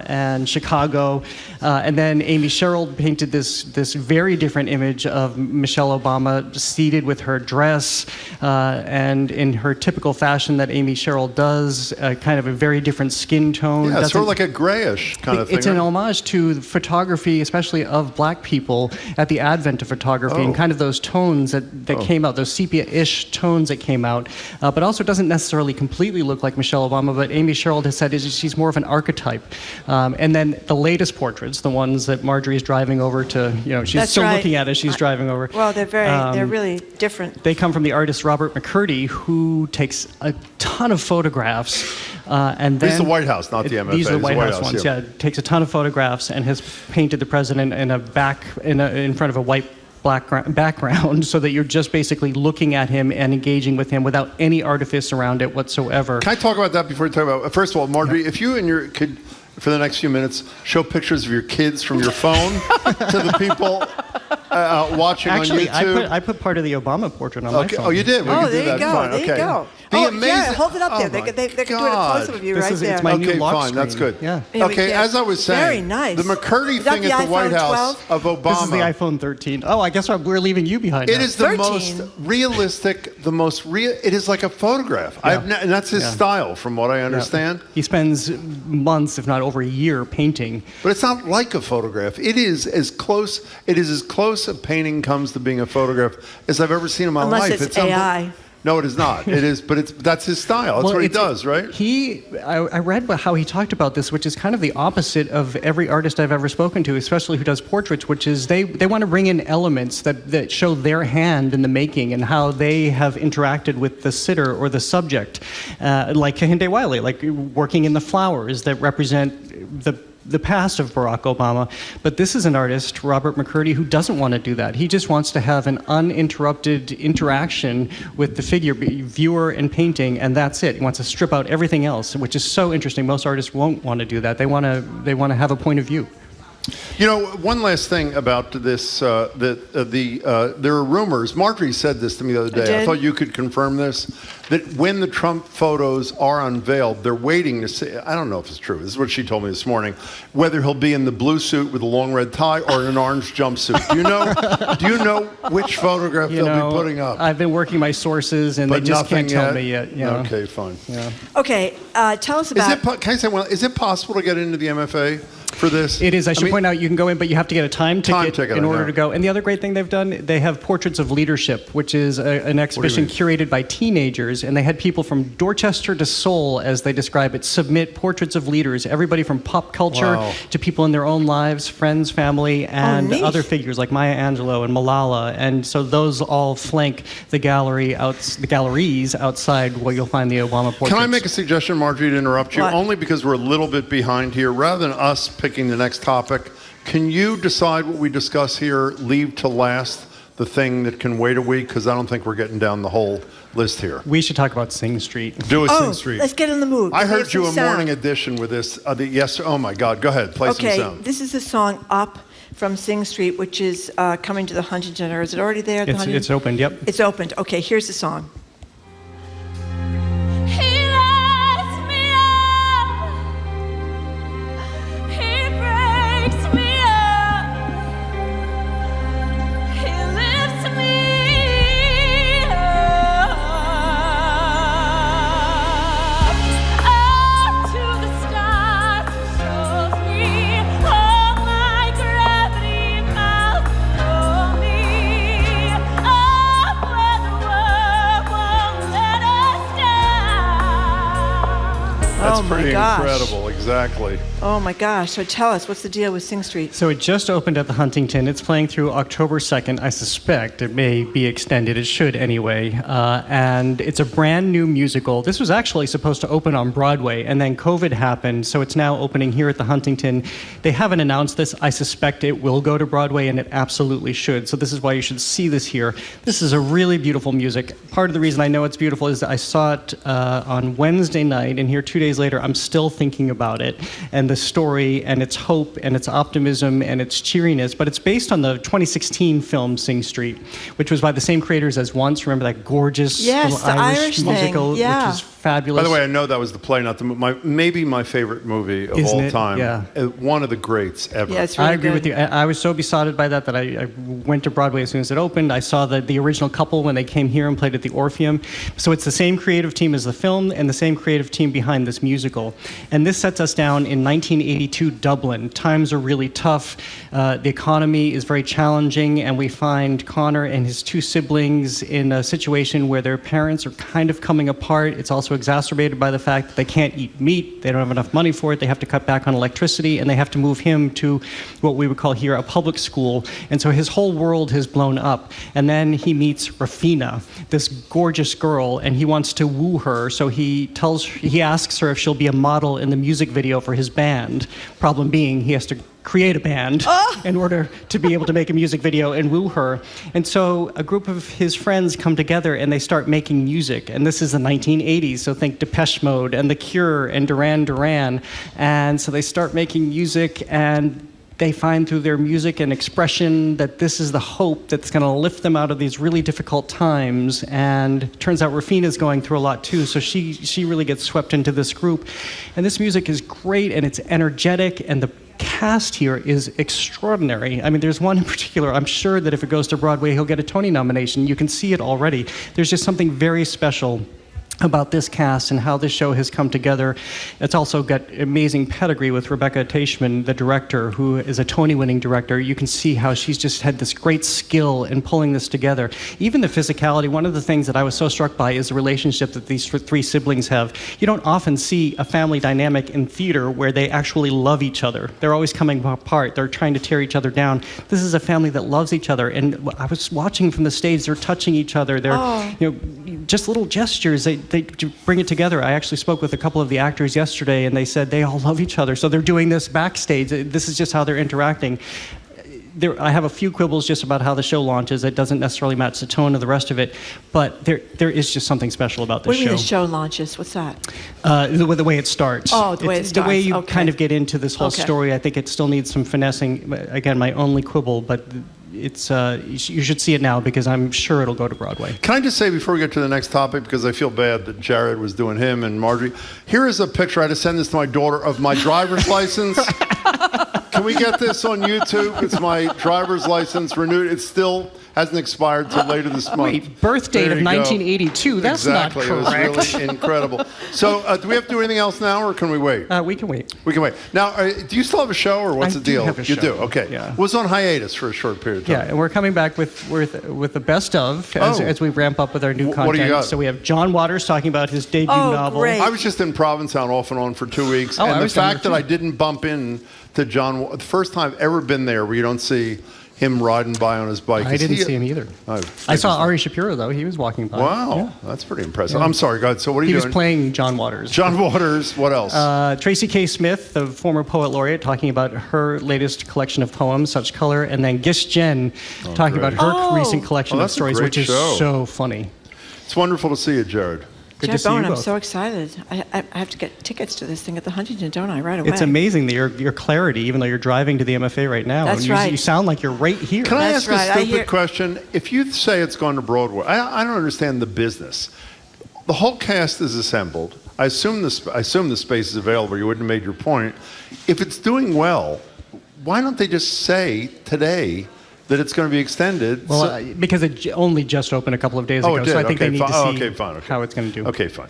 and Chicago. And then Amy Sherald painted this very different image of Michelle Obama seated with her dress, and in her typical fashion that Amy Sherald does, kind of a very different skin tone. Yeah, sort of like a grayish kind of thing. It's an homage to photography, especially of black people at the advent of photography, and kind of those tones that came out, those sepia-ish tones that came out. But also it doesn't necessarily completely look like Michelle Obama, but Amy Sherald has said she's more of an archetype. And then the latest portraits, the ones that Marjorie's driving over to, she's still looking at as she's driving over. Well, they're really different. They come from the artist Robert McCurdy, who takes a ton of photographs, and then these are the White House, not the MFA. These are the White House ones. Yeah, takes a ton of photographs and has painted the president in front of a white background, so that you're just basically looking at him and engaging with him without any artifice around it whatsoever. Can I talk about that before you talk about? First of all, Marjorie, if you and your kid, for the next few minutes, show pictures of your kids from your phone to the people watching Actually, on YouTube. I put part of the Obama portrait on my phone. Oh, you did? We can do there that. you go. Fine. There Okay. you go. The Oh, amazing. yeah, hold it up there. Oh, They my can do a God. close-up of you right there. It's my new Okay, lock fine. screen. That's good. Yeah. Yeah, we Okay, can. as I was saying, Very nice. the McCurdy Is that thing the at the White iPhone House 12? of Obama. This is the iPhone 13. Oh, I guess we're leaving you behind. It now. is the 13. most realistic, the most real. It is like a photograph. Yeah. And that's his Yeah. style, from what I understand. He spends months, if not over a year, painting. But it's not like a photograph. It is as close. It is as close a painting comes to being a photograph as I've ever seen in my Unless life. it's AI. No, it is not. It is, but that's his style. That's Well, what he it's- does, right? I read how he talked about this, which is kind of the opposite of every artist I've ever spoken to, especially who does portraits, which is they want to bring in elements that show their hand in the making and how they have interacted with the sitter or the subject. Like Kehinde Wiley, like working in the flowers that represent the past of Barack Obama. But this is an artist, Robert McCurdy, who doesn't want to do that. He just wants to have an uninterrupted interaction with the figure, viewer and painting, and that's it. He wants to strip out everything else, which is so interesting. Most artists won't want to do that. They want to have a point of view. You know, one last thing about this, there are rumors, Marjorie said this to me the other day, I thought you could confirm this, that when the Trump photos are unveiled, they're waiting to see, I don't know if it's true, this is what she told me this morning, whether he'll be in the blue suit with a long red tie or in an orange jumpsuit. Do you know which photograph they'll be putting up? I've been working my sources, and But they just can't tell yet? me yet. You know? Okay, fine. Yeah. Okay, tell us about... Can I say, is it possible to get into the MFA for this? It is. I should point out, you can go in, but you have to get a time ticket in order to go. And the other great thing they've done, they have Portraits of Leadership, which is an exhibition curated by teenagers, and they had people from Dorchester to Seoul, as they describe it, submit portraits of leaders, everybody from pop culture to people in their own lives, friends, family, and other figures like Maya Angelou and Malala. And so those all flank the galleries outside where you'll find the Obama portraits. Can I make a suggestion, Marjorie, to interrupt you? What? Only because we're a little bit behind here. Rather than us picking the next topic, can you decide what we discuss here, leave to last the thing that can wait a week? Because I don't think we're getting down the whole list here. We should talk about Sing Street. Do a Sing Street. Let's get in the mood. I We heard have you some a sound. morning edition with this. Oh my God, go ahead, play some sound. This is the song Up from Sing Street, which is coming to the Huntington, or is it already there? It's opened, yep. It's opened. Okay, here's the song. That's Oh my pretty gosh. incredible, exactly. Oh my gosh. So tell us, what's the deal with Sing Street? So it just opened at the Huntington. It's playing through October 2nd. I suspect it may be extended. It should anyway. And it's a brand new musical. This was actually supposed to open on Broadway, and then COVID happened, so it's now opening here at the Huntington. They haven't announced this. I suspect it will go to Broadway, and it absolutely should. So this is why you should see this here. This is a really beautiful music. Part of the reason I know it's beautiful is that I saw it on Wednesday night, and here 2 days later, I'm still thinking about it, and the story, and its hope, and its optimism, and its cheeriness. But it's based on the 2016 film Sing Street, which was by the same creators as Once. Remember that gorgeous little the Irish musical, thing. Yeah. which is fabulous. By the way, I know that was the play, not the movie. Maybe my favorite movie of Isn't all it? time. Yeah. One of the greats ever. Yeah, it's really I agree good. with you. I was so besotted by that I went to Broadway as soon as it opened. I saw the original couple when they came here and played at the Orpheum. So it's the same creative team as the film and the same creative team behind this musical. And this sets us down in 1982 Dublin. Times are really tough. The economy is very challenging, and we find Connor and his two siblings in a situation where their parents are kind of coming apart. It's also exacerbated by the fact that they can't eat meat. They don't have enough money for it. They have to cut back on electricity, and they have to move him to what we would call here a public school. And so his whole world has blown up. And then he meets Rafina, this gorgeous girl, and he wants to woo her. So he asks her if she'll be a model in the music video for his band. Problem being, he has to create a band in order to be able to make a music video and woo her. And so a group of his friends come together and they start making music. And this is the 1980s, so think Depeche Mode and The Cure and Duran Duran. And so they start making music, and they find through their music and expression that this is the hope that's going to lift them out of these really difficult times. And it turns out Rafina's going through a lot too, so she really gets swept into this group. And this music is great, and it's energetic, and the cast here is extraordinary. I mean, there's one in particular, I'm sure that if it goes to Broadway, he'll get a Tony nomination. You can see it already. There's just something very special about this cast and how this show has come together. It's also got amazing pedigree with Rebecca Teichman, the director, who is a Tony-winning director. You can see how she's just had this great skill in pulling this together. Even the physicality, one of the things that I was so struck by is the relationship that these three siblings have. You don't often see a family dynamic in theater where they actually love each other. They're always coming apart. They're trying to tear each other down. This is a family that loves each other. And I was watching from the stage, they're touching each other. They're, just little gestures. They bring it together. I actually spoke with a couple of the actors yesterday, and they said they all love each other. So they're doing this backstage. This is just how they're interacting. I have a few quibbles just about how the show launches. It doesn't necessarily match the tone of the rest of it, but there is just something special about this show. What do you mean the show launches? What's that? The way it starts. Oh, the way it starts. The way you Okay. kind of get into this whole Okay. story. I think it still needs some finessing. Again, my only quibble, but it's you should see it now because I'm sure it'll go to Broadway. Can I just say before we get to the next topic, because I feel bad that Jared was doing him and Marjorie, here is a picture, I had to send this to my daughter, of my driver's license. Can we get this on YouTube? It's my driver's license renewed. It still hasn't expired till later this month. Wait, birth date There of you go. 1982. That's exactly. not correct. It was really incredible. So do we have to do anything else now, or can we wait? We can wait. We can wait. Now, do you still have a show, or what's I the do deal? have a You show. do? Okay. Yeah. Was on hiatus for a short period of time. Yeah, and we're coming back with the best of as we ramp up with our new content. What do you got? So we have John Waters talking about his debut novel. I was just in Provincetown off and on for 2 weeks, Oh, I and the was down fact there that I too. didn't bump in to John, the first time I've ever been there where you don't see him riding by on his bike. I didn't see him either. I saw Ari Shapiro, though. He was walking by. Wow, Yeah. that's pretty impressive. Yeah. I'm sorry, go ahead. So what are you He doing? was playing John Waters. John Waters, what else? Tracy K. Smith, the former poet laureate, talking about her latest collection of poems, Such Color, and then Gish Jen talking great. about her recent collection Oh, of that's a stories, great which is show. so funny. It's wonderful to see you, Jared. Good Jared to see Bowen, you I'm both. so excited. I have to get tickets to this thing at the Huntington, don't I, right away? It's amazing that your clarity, even though you're driving to the MFA right now. That's and right. You sound like you're right here. Can I ask right. a I stupid hear- question? If you say it's gone to Broadway, I don't understand the business. The whole cast is assembled. I assume the space is available. You wouldn't have made your point. If it's doing well, why don't they just say today that it's going to be extended? Well, because it only just opened a couple of days Oh, ago, it did. so I think Okay, they need fine. to Oh, see okay, fine, okay. how it's going to do. Okay, fine.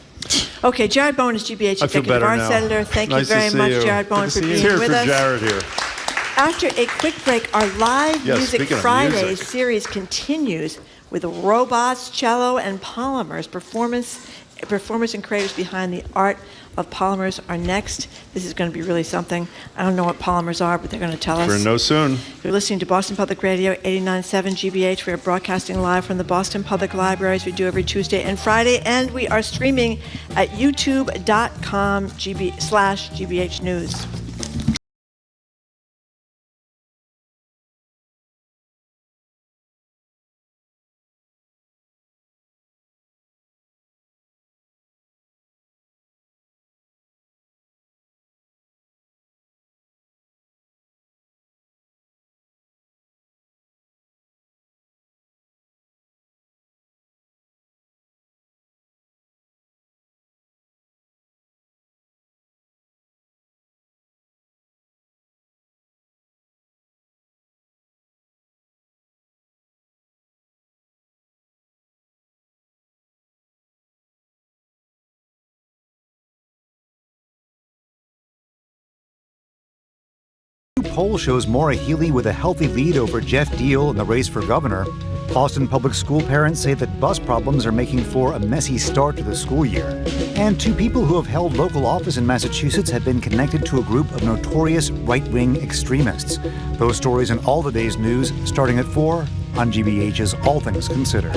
Okay, Jared Bowen is GBH I feel Executive better Arts now. Editor. Thank Nice you to very see much, you. Jared Bowen, Good for to see you. being Cheers with for us. Jared here. After a quick break, our live Yes, Music speaking of Fridays music. series continues with robots, cello, and polymers. Performers and creators behind the art of polymers are next. This is going to be really something. I don't know what polymers are, but they're going to tell us. We're going to know soon. You're listening to Boston Public Radio, 89.7 GBH. We are broadcasting live from the Boston Public Libraries. We do every Tuesday and Friday, and we are streaming at youtube.com/GBH News. New poll shows Maura Healey with a healthy lead over Jeff Deal in the race for governor. Boston public school parents say that bus problems are making for a messy start to the school year. And two people who have held local office in Massachusetts have been connected to a group of notorious right-wing extremists. Those stories and all the day's news starting at 4 on GBH's All Things Considered.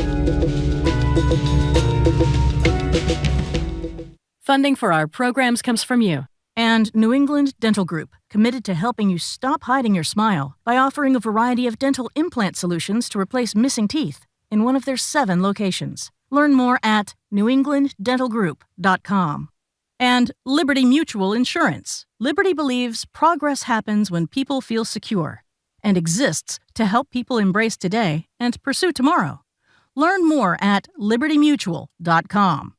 Funding for our programs comes from you. And New England Dental Group, committed to helping you stop hiding your smile by offering a variety of dental implant solutions to replace missing teeth in one of their 7 locations. Learn more at newenglanddentalgroup.com. And Liberty Mutual Insurance. Liberty believes progress happens when people feel secure and exists to help people embrace today and pursue tomorrow. Learn more at libertymutual.com.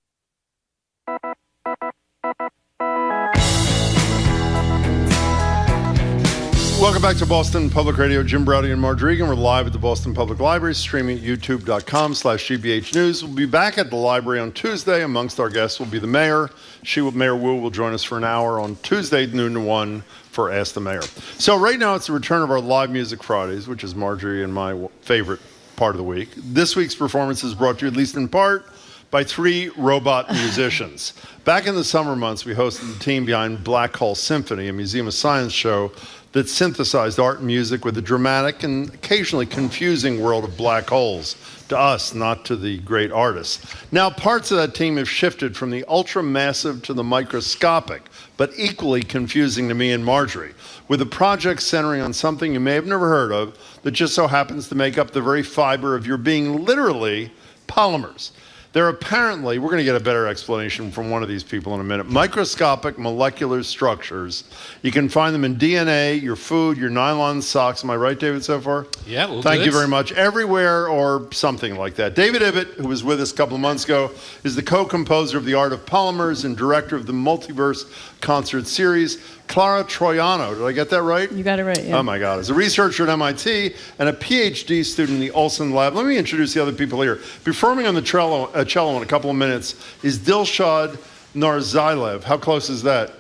Welcome back to Boston Public Radio. Jim Browdy and Marge Regan. We're live at the Boston Public Library, streaming at youtube.com/GBH News. We'll be back at the library on Tuesday. Amongst our guests will be the mayor. Mayor Wu will join us for an hour on Tuesday, noon to 1, for Ask the Mayor. So right now it's the return of our Live Music Fridays, which is Marjorie and my favorite part of the week. This week's performance is brought to you, at least in part, by 3 robot musicians. Back in the summer months, we hosted the team behind Black Hole Symphony, a Museum of Science show that synthesized art and music with the dramatic and occasionally confusing world of black holes, to us, not to the great artists. Now, parts of that team have shifted from the ultra-massive to the microscopic, but equally confusing to me and Marjorie, with a project centering on something you may have never heard of that just so happens to make up the very fiber of your being, literally polymers. They're apparently, we're going to get a better explanation from one of these people in a minute, microscopic molecular structures. You can find them in DNA, your food, your nylon socks. Am I right, David, so far? Yeah, we'll Thank you very much. Everywhere or something like that. David Ibbett, who was with us a couple of months ago, is the co-composer of The Art of Polymers and director of the Multiverse concert series. Clara Troiano, did I get that right? You got it right, yeah. Oh my God, is a researcher at MIT and a PhD student in the Olson Lab. Let me introduce the other people here. Performing on the cello in a couple of minutes is Dilshad Narzilev. How close is that?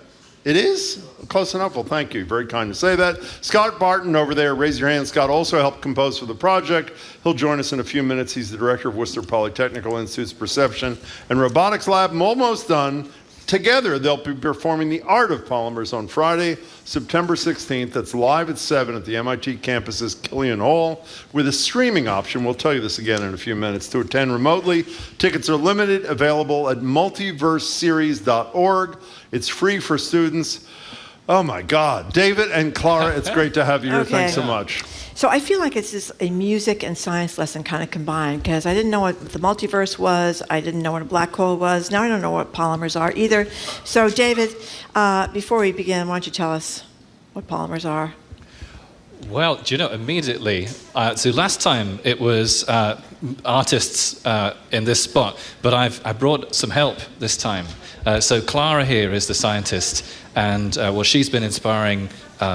It is? Close enough? Well, thank you. Very kind to say that. Scott Barton over there, raise your hand. Scott also helped compose for the project. He'll join us in a few minutes. He's the director of Worcester Polytechnical Institute's Perception and Robotics Lab. I'm almost done. Together, they'll be performing The Art of Polymers on Friday, September 16th. That's live at 7 at the MIT campus's Killian Hall with a streaming option. We'll tell you this again in a few minutes. To attend remotely, tickets are limited, available at multiverseseries.org. It's free for students. Oh my God. David and Clara, it's great to have you here. Okay. Thanks so much. So I feel like it's just a music and science lesson kind of combined, because I didn't know what the multiverse was. I didn't know what a black hole was. Now I don't know what polymers are either. So David, before we begin, why don't you tell us what polymers are? Well, do you know, immediately, so last time it was artists in this spot, but I brought some help this time. So Clara here is the scientist, and well, she's been inspiring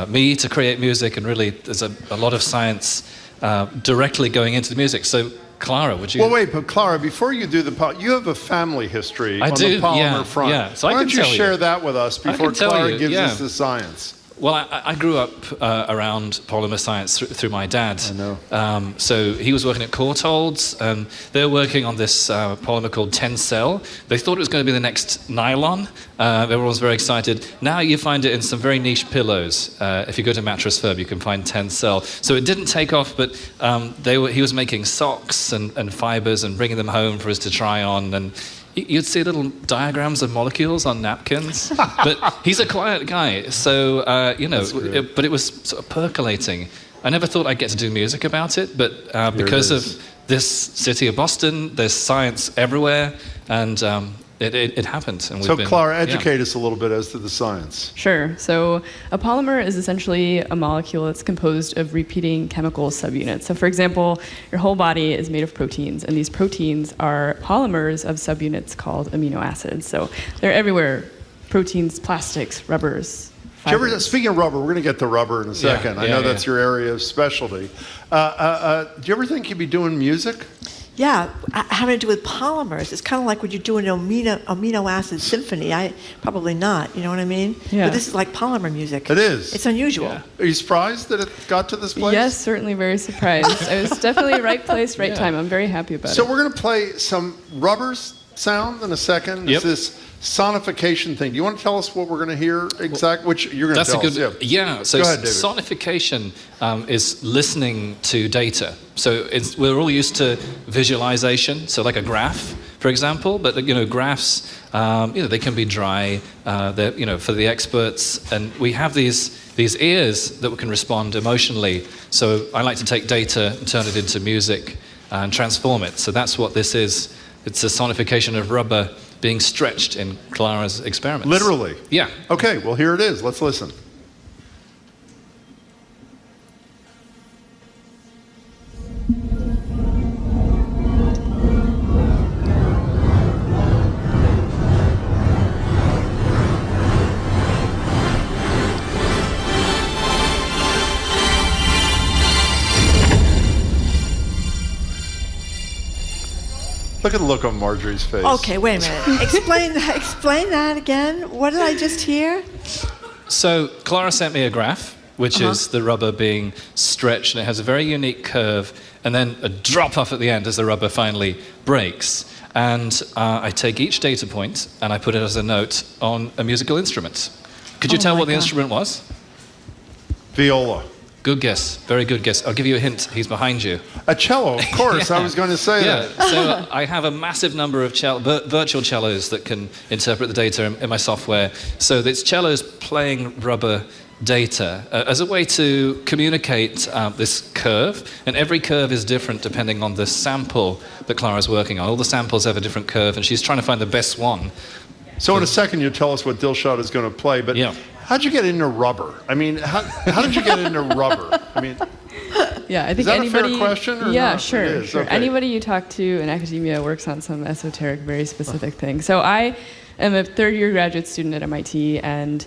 me to create music, and really there's a lot of science directly going into the music. So Clara, would you? Well, wait, but Clara, before you do you have a family history on the polymer front. Yeah. So Why I don't can you tell share that with us before Clara gives us the science? Well, I grew up around polymer science through my dad. I know. So he was working at Courtaulds, and they were working on this polymer called Tencel. They thought it was going to be the next nylon. Everyone was very excited. Now you find it in some very niche pillows. If you go to Mattress Firm, you can find Tencel. So it didn't take off, but he was making socks and fibers and bringing them home for us to try on. And you'd see little diagrams of molecules on napkins, but he's a quiet guy, so but it was sort of percolating. I never thought I'd get to do music about it, but because of this city of Boston, there's science everywhere, and it happened. And so Clara, educate us a little bit as to the science. Sure. So a polymer is essentially a molecule that's composed of repeating chemical subunits. So for example, your whole body is made of proteins, and these proteins are polymers of subunits called amino acids. So they're everywhere: proteins, plastics, rubbers, fibers. Speaking of rubber, we're going to get to rubber in a second. I know that's your area of specialty. Do you ever think you'd be doing music? Yeah, having to do with polymers. It's kind of like when you do an amino acid symphony. Probably not. You know what I mean? Yeah. But this is like polymer music. It is. It's unusual. Yeah. Are you surprised that it got to this place? Yes, certainly very surprised. It was definitely right place, right time. I'm very happy about it. So we're going to play some rubbers sound in a second. Yep. It's this sonification thing. Do you want to tell us what we're going to hear exactly? Which you're going to tell us? Yeah. So Go ahead, David. sonification is listening to data. So we're all used to visualization. So like a graph, for example. But graphs, they can be dry. They're, for the experts, and we have these ears that can respond emotionally. So I like to take data and turn it into music and transform it. So that's what this is. It's a sonification of rubber being stretched in Clara's experiments. Literally? Yeah. Okay, well, here it is. Let's listen. Look at the look on Marjorie's face. Okay, wait a minute. Explain that again. What did I just hear? So Clara sent me a graph, which is the rubber being stretched, and it has a very unique curve, and then a drop off at the end as the rubber finally breaks. And I take each data point and I put it as a note on a musical instrument. Could you tell what the instrument was? Viola. Good guess. Very good guess. I'll give you a hint. He's behind you. A cello, of course. I was going to say that. So I have a massive number of virtual cellos that can interpret the data in my software. So it's cellos playing rubber data as a way to communicate this curve. And every curve is different depending on the sample that Clara's working on. All the samples have a different curve, and she's trying to find the best one. So in a second, you'll tell us what Dilshad is going to play, but how'd you get into rubber? I mean, how did you get into rubber? I mean, yeah, I think is that anybody, a fair question? Or yeah, not? sure. It is. Sure. Okay. Anybody you talk to in academia works on some esoteric, very specific thing. So I am a third-year graduate student at MIT, and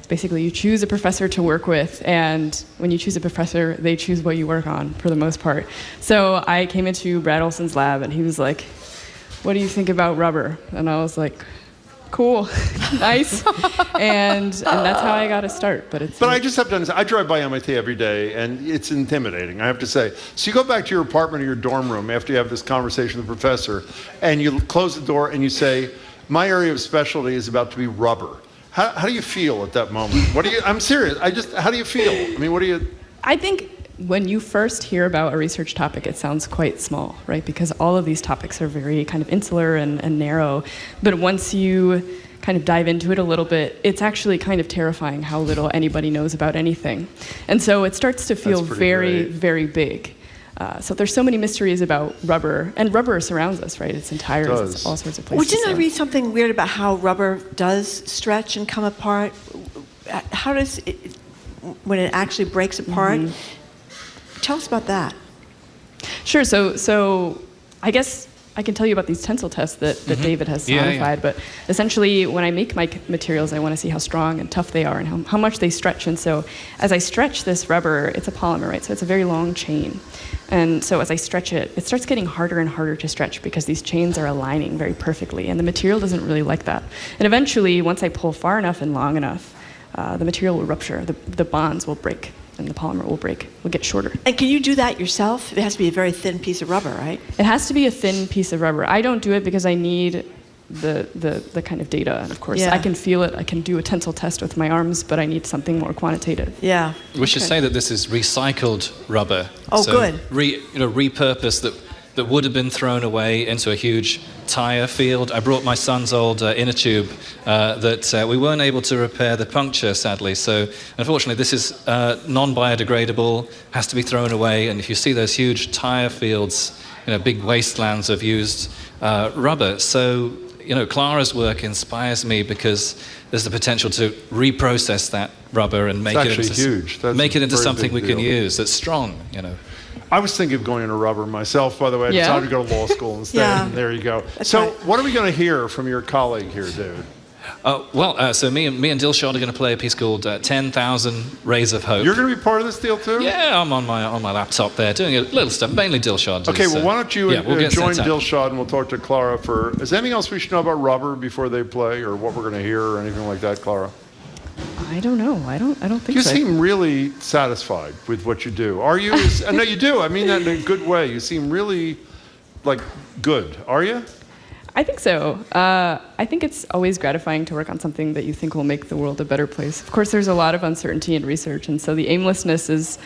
basically you choose a professor to work with, and when you choose a professor, they choose what you work on for the most part. So I came into Brad Olson's lab, and he was like, "What do you think about rubber?" And I was like, "Cool, nice," and that's how I got a start. But I just have to understand. I drive by MIT every day, and it's intimidating, I have to say. So you go back to your apartment or your dorm room after you have this conversation with the professor, and you close the door and you say, "My area of specialty is about to be rubber." How do you feel at that moment? I'm serious. How do you feel? I mean, I think when you first hear about a research topic, it sounds quite small, right? Because all of these topics are very kind of insular and narrow. But once you kind of dive into it a little bit, it's actually kind of terrifying how little anybody knows about anything. And so it starts to feel very, very big. So there's so many mysteries about rubber, and rubber surrounds us, right? It's entire, it's all sorts of places. Well, didn't I read something weird about how rubber does stretch and come apart? How does it, when it actually breaks apart? Tell us about that. Sure. So I guess I can tell you about these tensile tests that David has modified. But essentially, when I make my materials, I want to see how strong and tough they are and how much they stretch. And so as I stretch this rubber, it's a polymer, right? So it's a very long chain. And so as I stretch it, it starts getting harder and harder to stretch because these chains are aligning very perfectly. And the material doesn't really like that. And eventually, once I pull far enough and long enough, the material will rupture. The bonds will break. And the polymer will get shorter. And can you do that yourself? It has to be a very thin piece of rubber, right? It has to be a thin piece of rubber. I don't do it because I need the kind of data. And of course, I can feel it. I can do a tensile test with my arms, but I need something more quantitative. Yeah. We should say that this is recycled rubber. Oh, so good. Repurposed that would have been thrown away into a huge tire field. I brought my son's old inner tube that we weren't able to repair the puncture, sadly. So unfortunately, this is non-biodegradable, has to be thrown away. And if you see those huge tire fields, big wastelands of used rubber. So, Clara's work inspires me because there's the potential to reprocess that rubber and make it into something we can use that's strong, I was thinking of going into rubber myself, by the way. I decided to go to law school instead. Yeah. And there you go. That's so right. What are we going to hear from your colleague here, David? So me and Dilshad are going to play a piece called 10,000 Rays of Hope. You're going to be part of this deal too? Yeah, I'm on my laptop there doing a little stuff, mainly Dilshad. Okay, well, why don't you we'll join Dilshad and we'll talk to Clara is there anything else we should know about rubber before they play, or what we're going to hear, or anything like that, Clara? I don't know. I don't think you so. You seem really satisfied with what you do. Are you? No, you do. I mean that in a good way. You seem really, good. Are you? I think so. I think it's always gratifying to work on something that you think will make the world a better place. Of course, there's a lot of uncertainty in research, and so the aimlessness is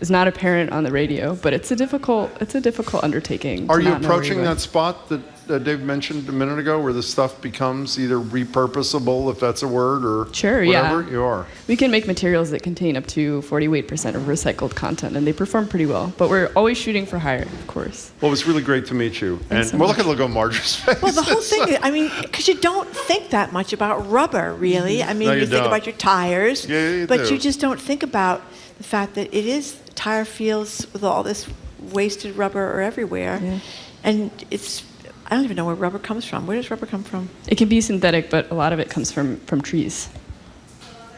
not apparent on the radio. But it's a difficult undertaking. Are you approaching that spot that Dave mentioned a minute ago, where the stuff becomes either repurposable, if that's a word, or Sure, whatever? yeah. You are. We can make materials that contain up to 48% of recycled content, and they perform pretty well. But we're always shooting for higher, of course. Well, it was really great to meet you. Thanks so Well, much. look at Marjorie's face. Well, the whole thing, I mean, because you don't think that much about rubber, really. I mean, No, you you think don't. about your tires, Yeah, you but do. you just don't think about the fact that it is tire fields with all this wasted rubber are everywhere. Yeah. And I don't even know where rubber comes from. Where does rubber come from? It can be synthetic, but a lot of it comes from trees.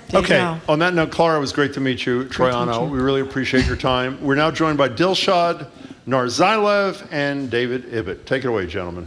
There you Okay, go. on that note, Clara, it was great to meet you. Troyano, we really appreciate your time. We're now joined by Dilshad Narzilev and David Ibbett. Take it away, gentlemen.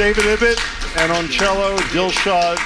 David Ibbett, and on cello, Dilshad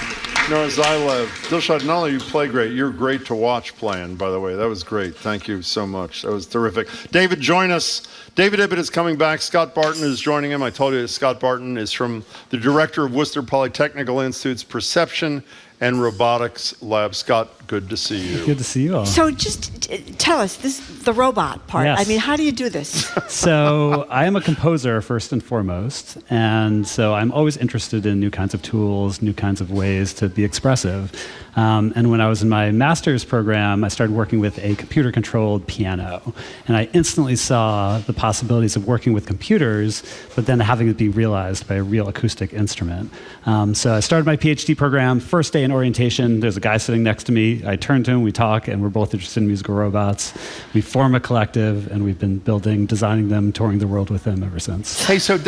Narzayev. Dilshad, not only you play great, you're great to watch playing, by the way. That was great. Thank you so much. That was terrific. David, join us. David Ibbett is coming back. Scott Barton is joining him. I told you Scott Barton is from the director of Worcester Polytechnical Institute's Perception and Robotics Lab. Scott, good to see you. Good to see you all. So just tell us, the robot part. Yes. I mean, how do you do this? So I am a composer first and foremost, and so I'm always interested in new kinds of tools, new kinds of ways to be expressive. And when I was in my master's program, I started working with a computer-controlled piano, and I instantly saw the possibilities of working with computers, but then having it be realized by a real acoustic instrument. So I started my PhD program. First day in orientation, there's a guy sitting next to me. I turn to him, we talk, and we're both interested in musical robots. We form a collective, and we've been building, designing them, touring the world with them ever since. Hey, so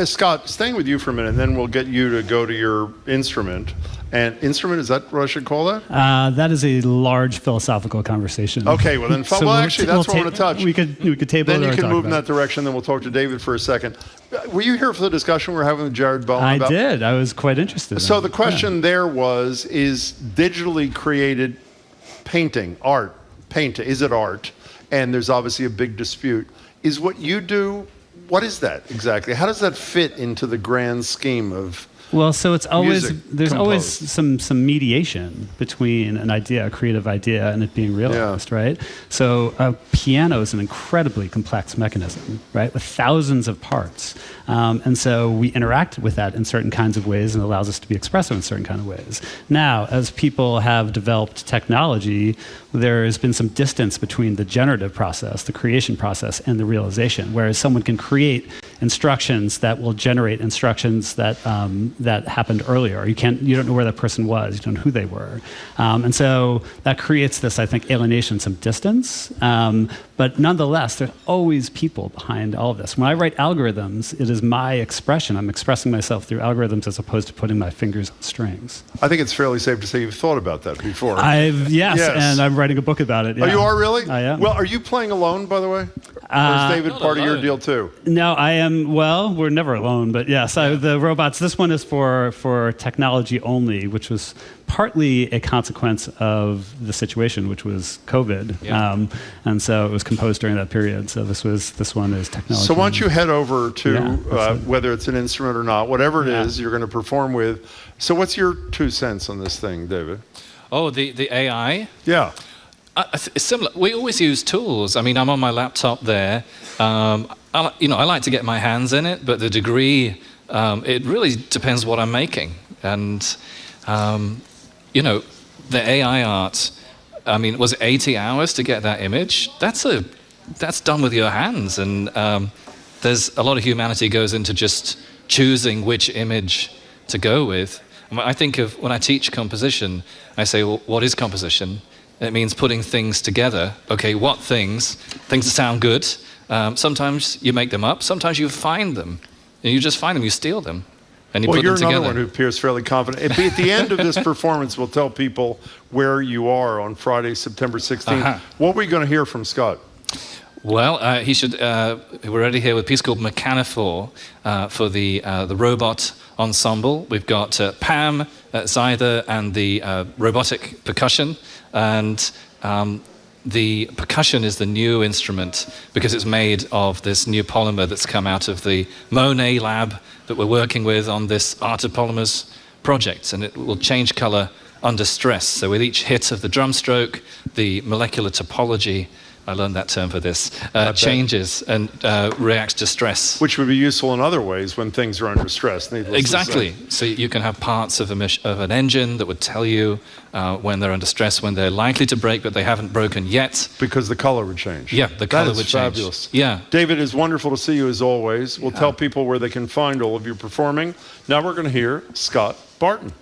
Scott, staying with you for a minute, and then we'll get you to go to your instrument. And instrument, is that what I should call that? That is a large philosophical conversation. Okay, well then, that's what I want to touch. We could table it. Then or you can talk move in about that direction. Then we'll talk to David for a second. Were you here for the discussion we were having with Jared Bowen? I did. I was quite interested. So the question there was: is digitally created painting art? Is it art? And there's obviously a big dispute. Is what you do? What is that exactly? How does that fit into the grand scheme of? Well, so it's always there's always composed? some mediation between an idea, a creative idea, and it being realized, right? So a piano is an incredibly complex mechanism, right, with thousands of parts, and so we interact with that in certain kinds of ways, and it allows us to be expressive in certain kind of ways. Now, as people have developed technology, there has been some distance between the generative process, the creation process, and the realization. Whereas someone can create instructions that will generate instructions that that happened earlier. You don't know where that person was. You don't know who they were, and so that creates this, I think, alienation, some distance. But nonetheless, there's always people behind all of this. When I write algorithms, it is my expression. I'm expressing myself through algorithms as opposed to putting my fingers on strings. I think it's fairly safe to say you've thought about that before. Yes, and I'm writing a book about it. Yeah. Oh, you are really? I am. Well, are you playing alone, by the way? Or is David part of your deal too? No, I am. Well, we're never alone, but yes, the robots. This one is for technology only, which was partly a consequence of the situation, which was COVID, and so it was composed during that period. So this one is technology. So why don't you head over to whether it's an instrument or not, whatever it is you're going to perform with. So what's your 2 cents on this thing, David? Oh, the AI? Yeah. It's similar. We always use tools. I mean, I'm on my laptop there. I like to get my hands in it, but the degree, it really depends what I'm making. And, the AI art, I mean, was it 80 hours to get that image? That's done with your hands. And there's a lot of humanity goes into just choosing which image to go with. I think of when I teach composition, I say, well, what is composition? It means putting things together. Okay, what things? Things that sound good. Sometimes you make them up. Sometimes you find them. And you just find them, you steal them. And you put them together. You're another one who appears fairly confident. At the end of this performance, we'll tell people where you are on Friday, September 16th. What are we going to hear from Scott? Well, we're already here with a piece called Mechanophore for the robot ensemble. We've got Pam, Zyther, and the robotic percussion. And the percussion is the new instrument because it's made of this new polymer that's come out of the Monet lab that we're working with on this Art of Polymers project. And it will change color under stress. So with each hit of the drum stroke, the molecular topology, I learned that term for this, changes and reacts to stress. Which would be useful in other ways when things are under stress. Exactly. So you can have parts of an engine that would tell you when they're under stress, when they're likely to break, but they haven't broken yet. Because the color would change. Yeah, the color would change. Fabulous. Yeah. David, it's wonderful to see you as always. We'll tell people where they can find all of you performing. Now we're going to hear Scott Barton.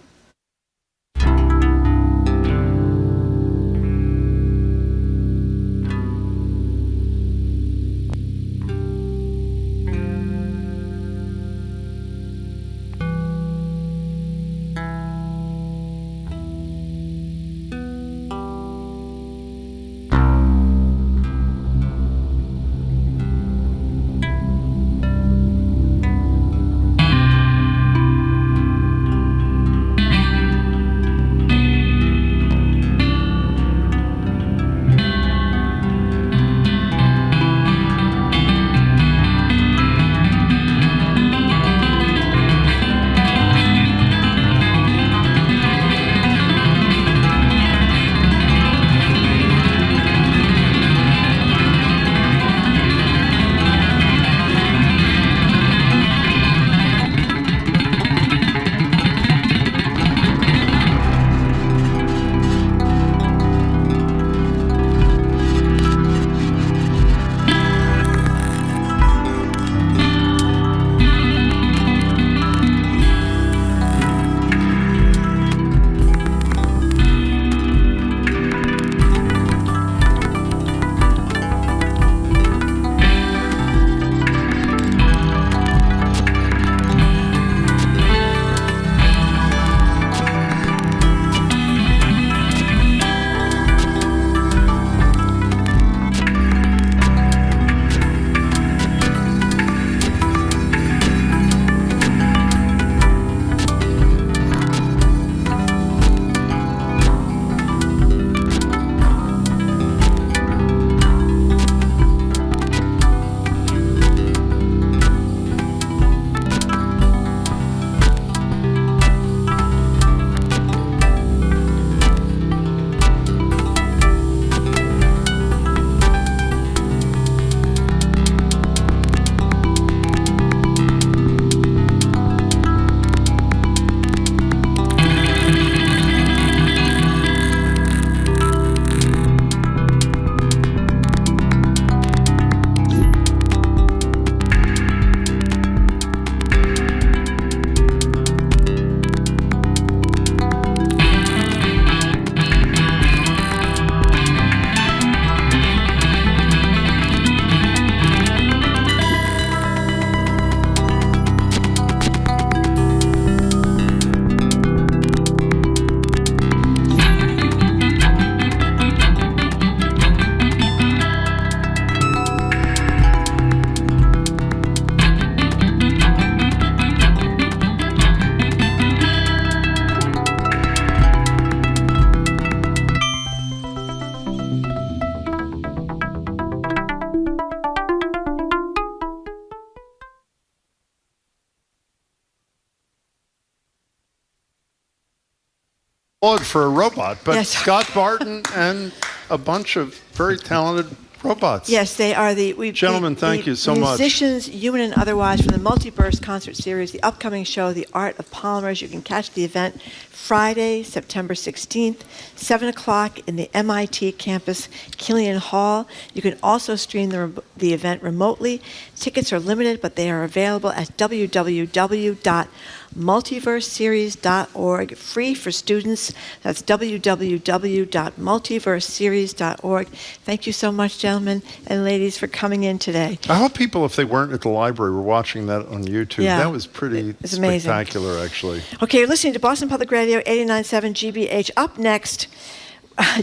For a robot, but Yes. Scott Barton and a bunch of very talented robots. Yes, they are Gentlemen, thank you so much. Musicians, human and otherwise, from the Multiverse concert series, the upcoming show, The Art of Polymers. You can catch the event Friday, September 16th, 7 o'clock in the MIT campus, Killian Hall. You can also stream the event remotely. Tickets are limited, but they are available at www.multiverseseries.org, free for students. That's www.multiverseseries.org. Thank you so much, gentlemen and ladies, for coming in today. I hope people, if they weren't at the library, were watching that on YouTube. Yeah, That was pretty it's amazing. spectacular, actually. Okay, you're listening to Boston Public Radio 89.7 GBH. Up next,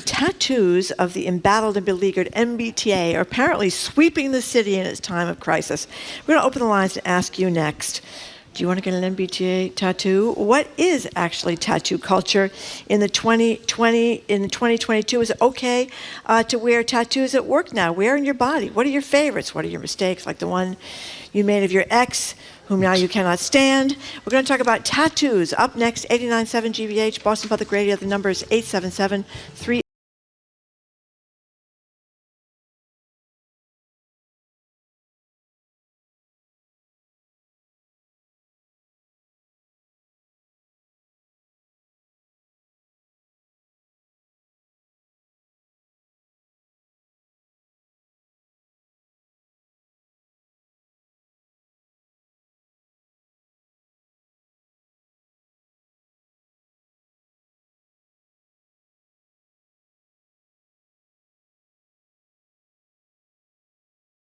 tattoos of the embattled and beleaguered MBTA are apparently sweeping the city in its time of crisis. We're going to open the lines to ask you next. Do you want to get an MBTA tattoo? What is actually tattoo culture in the 2022? Is it okay to wear tattoos at work now? Where in your body? What are your favorites? What are your mistakes? Like the one you made of your ex, whom now you cannot stand. We're going to talk about tattoos. Up next, 89.7 GBH, Boston Public Radio. The number is 877-3.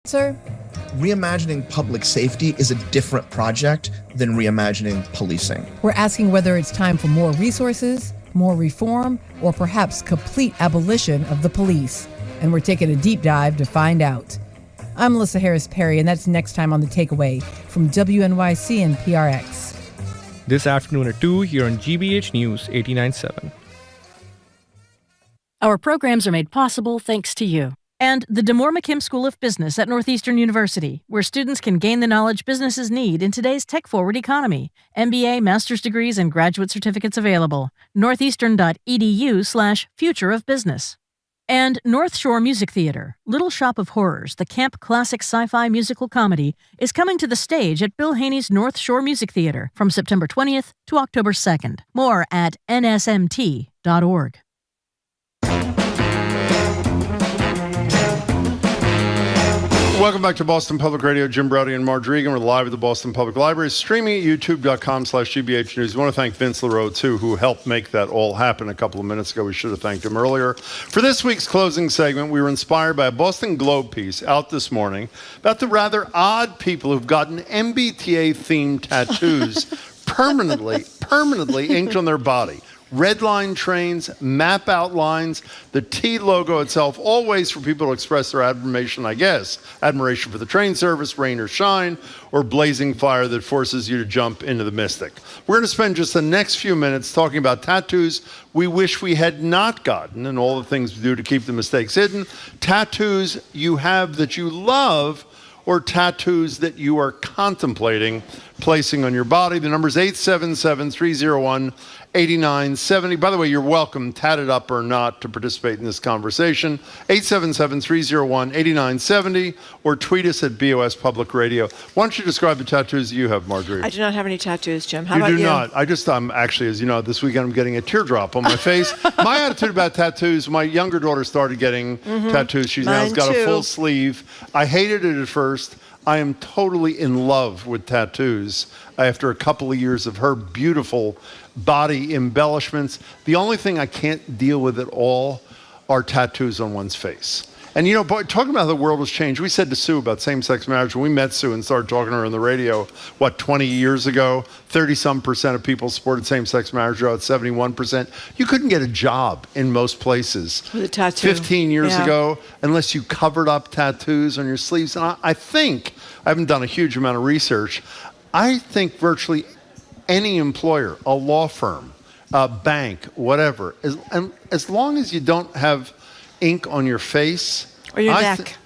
Sir? Reimagining public safety is a different project than reimagining policing. We're asking whether it's time for more resources, more reform, or perhaps complete abolition of the police. And we're taking a deep dive to find out. I'm Melissa Harris Perry, and that's next time on The Takeaway from WNYC and PRX. This afternoon at 2 here on GBH News 89.7. Our programs are made possible thanks to you. And the DeMoore McKim School of Business at Northeastern University, where students can gain the knowledge businesses need in today's tech-forward economy. MBA, master's degrees, and graduate certificates available. northeastern.edu/future of business. And North Shore Music Theater, Little Shop of Horrors, the camp classic sci-fi musical comedy, is coming to the stage at Bill Haney's North Shore Music Theater from September 20th to October 2nd. More at nsmt.org. Welcome back to Boston Public Radio. Jim Browdy and Marge Regan. We're live at the Boston Public Library, streaming at youtube.com/GBH News. I want to thank Vince LaRoe, too, who helped make that all happen a couple of minutes ago. We should have thanked him earlier. For this week's closing segment, we were inspired by a Boston Globe piece out this morning about the rather odd people who've gotten MBTA-themed tattoos permanently inked on their body. Red line trains, map outlines, the T logo itself, all ways for people to express their admiration, I guess. Admiration for the train service, rain or shine, or blazing fire that forces you to jump into the mystic. We're going to spend just the next few minutes talking about tattoos we wish we had not gotten and all the things we do to keep the mistakes hidden, tattoos you have that you love, or tattoos that you are contemplating placing on your body. The number is 877-301-8970. By the way, you're welcome, tatted up or not, to participate in this conversation. 877-301-8970, or tweet us at BOS Public Radio. Why don't you describe the tattoos you have, Marjorie? I do not have any tattoos, Jim. How You about you? do not. I'm actually, as you know, this weekend I'm getting a teardrop on my face. My attitude about tattoos, my younger daughter started getting tattoos. She's now Mine got too. a full sleeve. I hated it at first. I am totally in love with tattoos after a couple of years of her beautiful body embellishments. The only thing I can't deal with at all are tattoos on one's face. And you know, boy, talking about how the world has changed, we said to Sue about same-sex marriage when we met Sue and started talking to her on the radio, 20 years ago, 30-some% of people supported same-sex marriage, about 71%. You couldn't get a job in most places With a tattoo. 15 years ago unless you covered up tattoos on your sleeves. And I think, I haven't done a huge amount of research, I think virtually any employer, a law firm, a bank, whatever, as long as you don't have ink on your face Or your neck.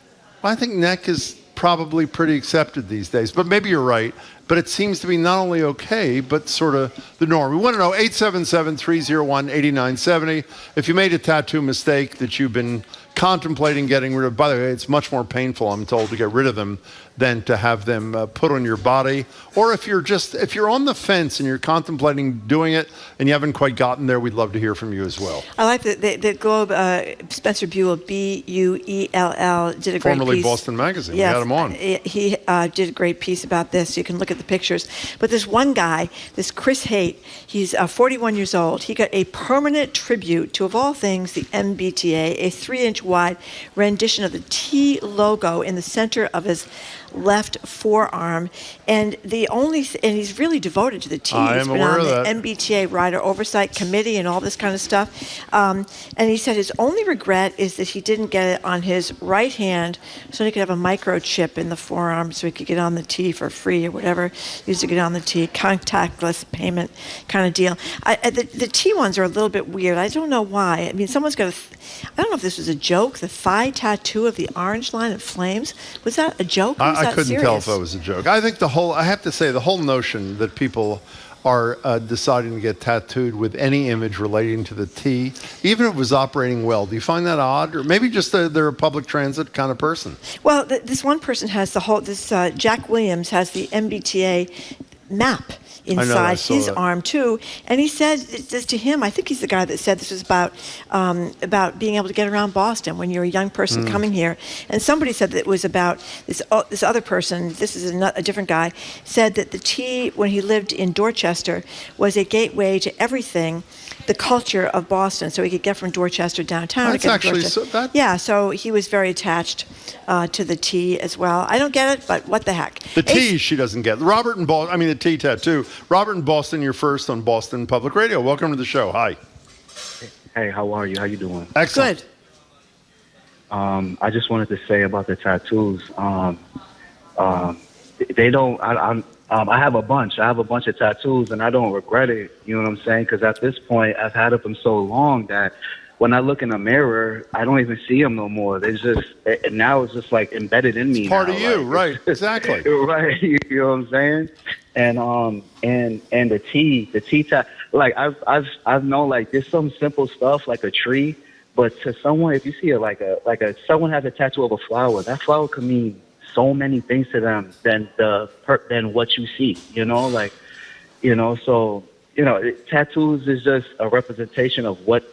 I think neck is probably pretty accepted these days. But maybe you're right. But it seems to be not only okay, but sort of the norm. We want to know 877-301-8970. If you made a tattoo mistake that you've been contemplating getting rid of, by the way, it's much more painful, I'm told, to get rid of them than to have them put on your body. Or if you're on the fence and you're contemplating doing it and you haven't quite gotten there, we'd love to hear from you as well. I like the Globe, Spencer Buell, Buell, did a great piece. Formerly Boston Magazine. Yes, We had him on. He did a great piece about this. You can look at the pictures. But this one guy, this Chris Haight, he's 41 years old. He got a permanent tribute to, of all things, the MBTA, a 3-inch wide rendition of the T logo in the center of his left forearm, and and he's really devoted to the T. I He's am been aware on of the that. MBTA Rider Oversight Committee and all this kind of stuff. And he said his only regret is that he didn't get it on his right hand, so he could have a microchip in the forearm, so he could get on the T for free or whatever. He used to get on the T, contactless payment kind of deal. The T ones are a little bit weird. I don't know why. I mean, someone's got I don't know if this was a joke. The thigh tattoo of the orange line of flames, was that a joke? Or was I that couldn't serious? tell if it was a joke. I think I have to say, the whole notion that people are deciding to get tattooed with any image relating to the T, even if it was operating well, do you find that odd? Or maybe just they're a public transit kind of person? Well, this one person has Jack Williams has the MBTA map inside his arm too, and he said this to him. I think he's the guy that said this was about being able to get around Boston when you're a young person coming here. And somebody said that it was about this other person. This is a different guy. Said that the T, when he lived in Dorchester, was a gateway to everything, the culture of Boston, so he could get from Dorchester downtown. That's actually so. Yeah, so he was very attached to the T as well. I don't get it, but what the heck? The T she doesn't get. The T tattoo. Robert in Boston, you're first on Boston Public Radio. Welcome to the show. Hi. Hey, how are you? How you doing? Excellent. Good. I just wanted to say about the tattoos. They don't. I have a bunch. I have a bunch of tattoos, and I don't regret it. You know what I'm saying? Because at this point, I've had them so long that when I look in a mirror, I don't even see them no more. They just now it's just like embedded in me. It's part now. of you, like, right? Exactly. Right. You know what I'm saying? And the T tat. Like I've known, like, there's some simple stuff like a tree, but to someone, if you see it like someone has a tattoo of a flower, that flower could mean so many things to them than what you see. You know, like, you know, so, you know, tattoos is just a representation of what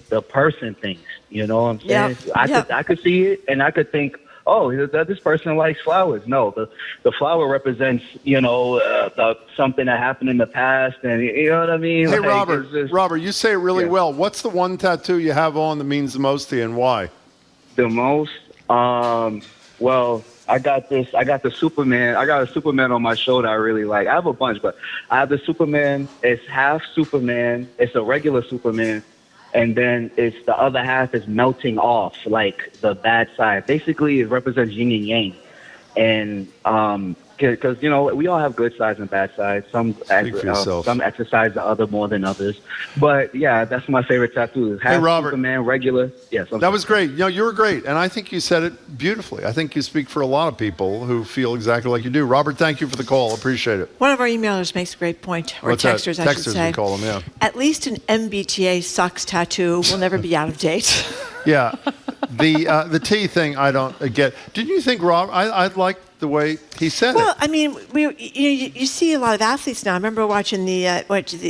the person thinks. You know what I'm saying? Yep. I could see it and I could think, oh, this person likes flowers. No, the flower represents, you know, something that happened in the past, and you know what I mean. Hey, like, Robert, you say it really well. What's the one tattoo you have on that means the most to you, and why? The most? Well, I got the Superman. I got a Superman on my shoulder I really like. I have a bunch, but I have the Superman. It's half Superman. It's a regular Superman. And then it's the other half is melting off, like the bad side. Basically, it represents yin and yang. And because, you know, we all have good sides and bad sides. Some exercise the other more than others. But yeah, that's my favorite tattoo. Hey, Robert. Superman, regular. Yes. That was great. You know, you were great. And I think you said it beautifully. I think you speak for a lot of people who feel exactly like you do. Robert, thank you for the call. Appreciate it. One of our emailers makes a great point, or texters, I should say. We call them, yeah. At least an MBTA sucks tattoo will never be out of date. Yeah. The T thing, I don't get. Didn't you think, Rob, I like the way he said it? Well, I mean, you see a lot of athletes now. I remember watching the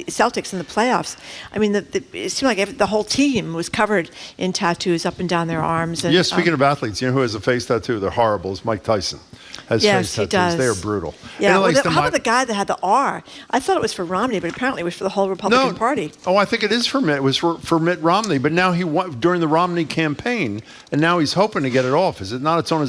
Celtics in the playoffs. I mean, it seemed like the whole team was covered in tattoos up and down their arms. And, speaking of athletes, you know who has a face tattoo? They're horrible. It's Mike Tyson. Has face tattoos. He does. They are brutal. Yeah. How about the guy that had the R? I thought it was for Romney, but apparently it was for the whole Republican Party. Oh, I think it is for Mitt. It was for Mitt Romney, but now he won during the Romney campaign, and now he's hoping to get it off. Is it not? It's on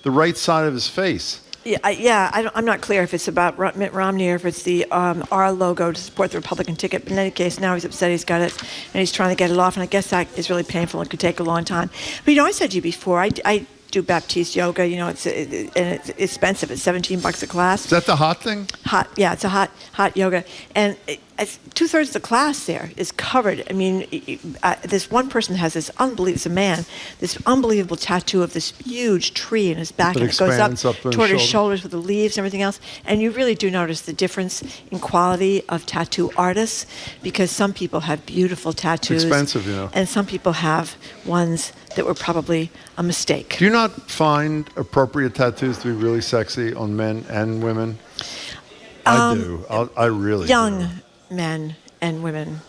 the right side of his face. I'm not clear if it's about Mitt Romney or if it's the R logo to support the Republican ticket. But in any case, now he's upset he's got it, and he's trying to get it off. And I guess that is really painful and could take a long time. But I said to you before, I do Baptiste yoga. You know, it's expensive. It's $17 a class. Is that the hot thing? Hot, yeah, it's a hot yoga, and two-thirds of the class there is covered. I mean, this one person has this unbelievable tattoo of this huge tree in his back, and it goes up toward his shoulders with the leaves and everything else. And you really do notice the difference in quality of tattoo artists, because some people have beautiful tattoos, expensive, you know, and some people have ones that were probably a mistake. Do you not find appropriate tattoos to be really sexy on men and women? I do. I really young do. Men and women.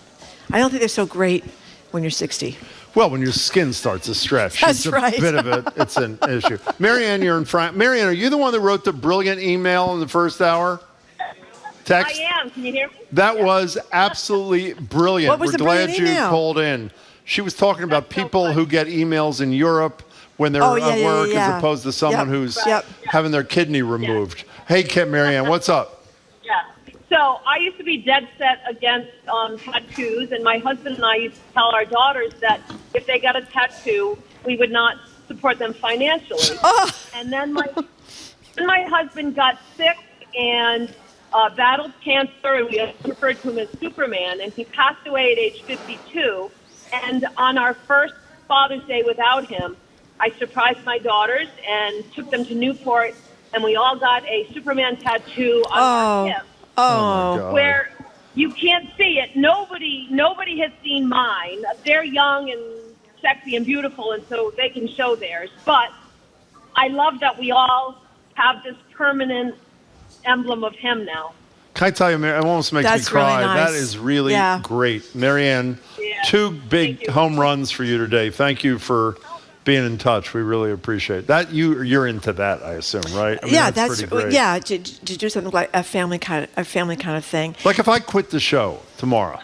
I don't think they're so great when you're 60. Well, when your skin starts to stretch, That's right. It's an issue. Marianne, you're in front. Marianne, are you the one that wrote the brilliant email in the first hour? Text? I am. Can you hear me? That was absolutely brilliant. What was We're the glad brilliant email? you called in. She was talking about people who get emails in Europe when they're at work as opposed to someone who's having their kidney removed. Hey, Marianne, what's up? Yeah. So I used to be dead set against tattoos, and my husband and I used to tell our daughters that if they got a tattoo, we would not support them financially. And then my husband got sick and battled cancer, and we referred to him as Superman, and he passed away at age 52. And on our first Father's Day without him, I surprised my daughters and took them to Newport, and we all got a Superman tattoo on our hip. Where you can't see it. Nobody has seen mine. They're young and sexy and beautiful, and so they can show theirs. But I love that we all have this permanent emblem of him now. Can I tell you, it almost makes me cry. Really nice. That is really great. Marianne, two big home runs for you today. Thank you for being in touch. We really appreciate that. You're into that, I assume, right? I mean, that's pretty great. To do something like a family kind of thing. Like if I quit the show tomorrow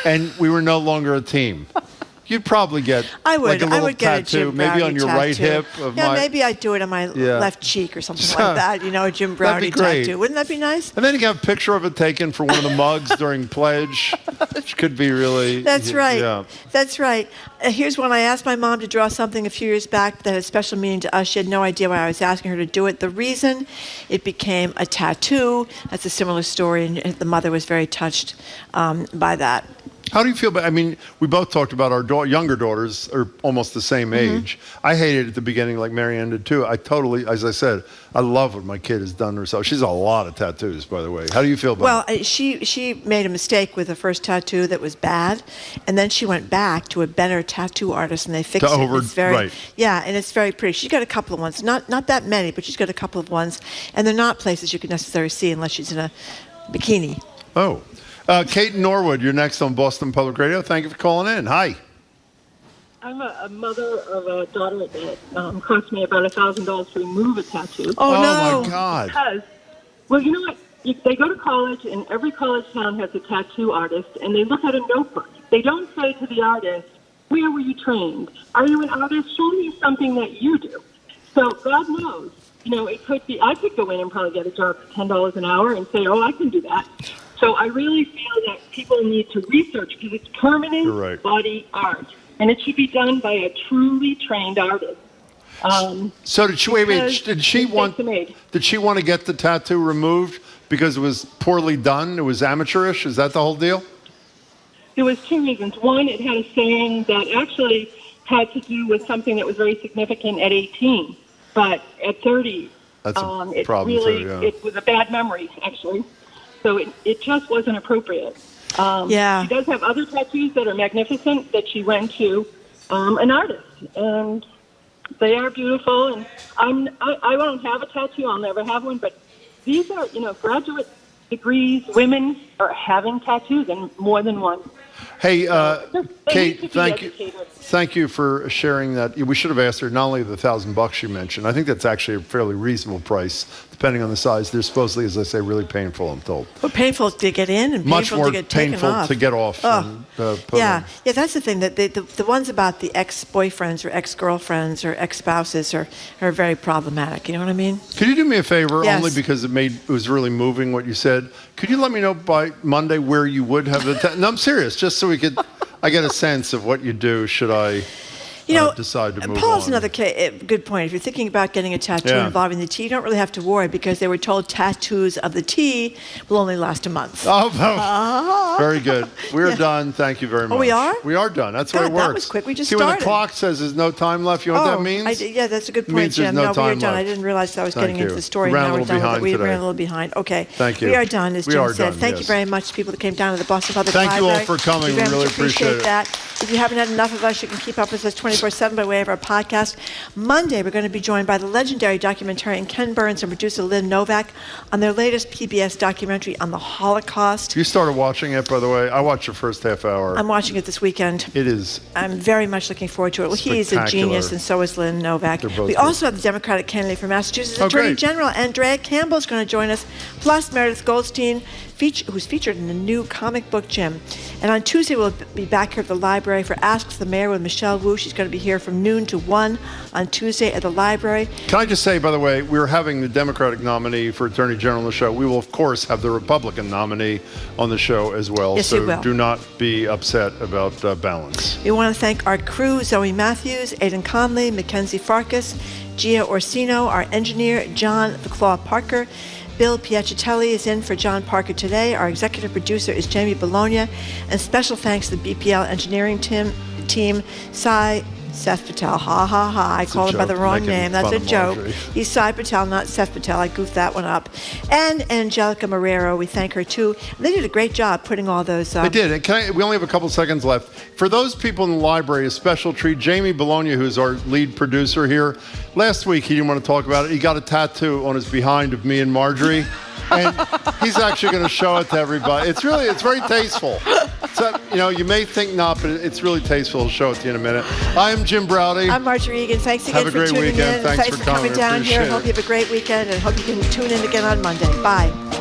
and we were no longer a team, you'd probably get I would like a little get tattoo, a Jim maybe Brownie on your right hip. Maybe I'd do it on my left cheek or something like that. You know, a Jim Brownie tattoo. Wouldn't that be nice? And then you can have a picture of it taken for one of the mugs during pledge, which could be really. That's right. Yeah. That's right. Here's one. I asked my mom to draw something a few years back that had special meaning to us. She had no idea why I was asking her to do it. The reason it became a tattoo, that's a similar story, and the mother was very touched by that. How do you feel about, I mean, we both talked about our younger daughters are almost the same age. I hated it at the beginning like Marianne did too. I totally, as I said, I love what my kid has done to herself. She's a lot of tattoos, by the way. How do you feel about it? Well, she made a mistake with the first tattoo that was bad, and then she went back to a better tattoo artist, and they fixed it. It's very, and it's very pretty. She's got a couple of ones, not that many, but she's got a couple of ones, and they're not places you could necessarily see unless she's in a bikini. Oh. Kate Norwood, you're next on Boston Public Radio. Thank you for calling in. Hi. I'm a mother of a daughter that cost me about $1,000 to remove a tattoo. Oh, no. My God. Because, well, you know what? They go to college, and every college town has a tattoo artist, and they look at a notebook. They don't say to the artist, where were you trained? Are you an artist? Show me something that you do. So God knows. You know, it could be, I could go in and probably get a job for $10 an hour and say, I can do that. So I really feel that people need to research because it's permanent body art, and it should be done by a truly trained artist. So did she Did she want to get the tattoo removed because it was poorly done? It was amateurish. Is that the whole deal? There was two reasons. One, it had a saying that actually had to do with something that was very significant at 18, but at 30, that's a it problem really too, it was a bad memory actually. So it just wasn't appropriate. She does have other tattoos that are magnificent that she went to an artist, and they are beautiful. And I won't have a tattoo. I'll never have one. But these are, graduate degrees. Women are having tattoos, and more than one. Hey, Kate, thank you for sharing that. We should have asked her not only the $1,000 you mentioned. I think that's actually a fairly reasonable price, depending on the size. They're supposedly, as I say, really painful, I'm told. Well, painful to get in and much painful more to get taken painful off. to get off. And, put on. That's the thing. That the ones about the ex-boyfriends or ex-girlfriends or ex-spouses are very problematic. You know what I mean? Could you do me a favor, Yes. only because it was really moving what you said? Could you let me know by Monday where you would have the No, I'm serious, just so I get a sense of what you do. Should I decide to move Paul's on. another good point. If you're thinking about getting a tattoo involving the T, you don't really have to worry because they were told tattoos of the T will only last a month. Very good. We're done. Thank you very much. Oh, we are? We are done. That's the way it God, works. that was quick. We just See, started. when the clock says there's no time left, you know what that means? Yeah, that's a good It point, means there's Jim. no we are time done. left. I didn't realize I was Thank getting you. into the story. We ran Now a we're little done with it. behind We today. ran a little behind. Okay. Thank you. We are done, as We Jim are said. done, Thank you yes. very much to people that came down to the Boston Public Thank you all Library. for coming. We very We really much appreciate it. that. If you haven't had enough of us, you can keep up with us 24/7 by way of our podcast. Monday, we're going to be joined by the legendary documentarian Ken Burns and producer Lynn Novak on their latest PBS documentary on the Holocaust. You started watching it, by the way. I watched the first half hour. I'm watching it this weekend. It is. I'm very much looking forward to it. Well, he is a Spectacular. genius, and so is Lynn Novak. They're both We good. also have the Democratic candidate for Massachusetts Oh, Attorney great. General Andrea Campbell is going to join us, plus Meredith Goldstein, who's featured in the new comic book Jim. And on Tuesday, we'll be back here at the library for Ask the Mayor with Michelle Wu. She's going to be here from noon to 1 on Tuesday at the library. Can I just say, by the way, we're having the Democratic nominee for Attorney General on the show. We will, of course, have the Republican nominee on the show as well. Yes, so we will. do not be upset about balance. We want to thank our crew, Zoe Matthews, Aidan Conley, Mackenzie Farkas, Gia Orsino, our engineer, John the Claw Parker. Bill Piacitelli is in for John Parker today. Our executive producer is Jamie Bologna. And special thanks to the BPL engineering team, Seth Patel. Ha, ha, ha. I called him by the wrong Making name. That's fun a of joke. Marjorie. He's Cy Patel, not Seth Patel. I goofed that one up. And Angelica Marrero, we thank her too. They did a great job putting all those... They did. And we only have a couple seconds left. For those people in the library, a special treat. Jamie Bologna, who's our lead producer here, last week he didn't want to talk about it. He got a tattoo on his behind of me and Marjorie. And he's actually going to show it to everybody. It's very tasteful. So, you may think not, but it's really tasteful. I'll show it to you in a minute. I'm Jim Browdy. I'm Marjorie Egan. Thanks again Have a for great tuning weekend. in. Thanks for coming coming. down here. Appreciate Hope you have a great weekend and hope you can tune in again on Monday. Bye.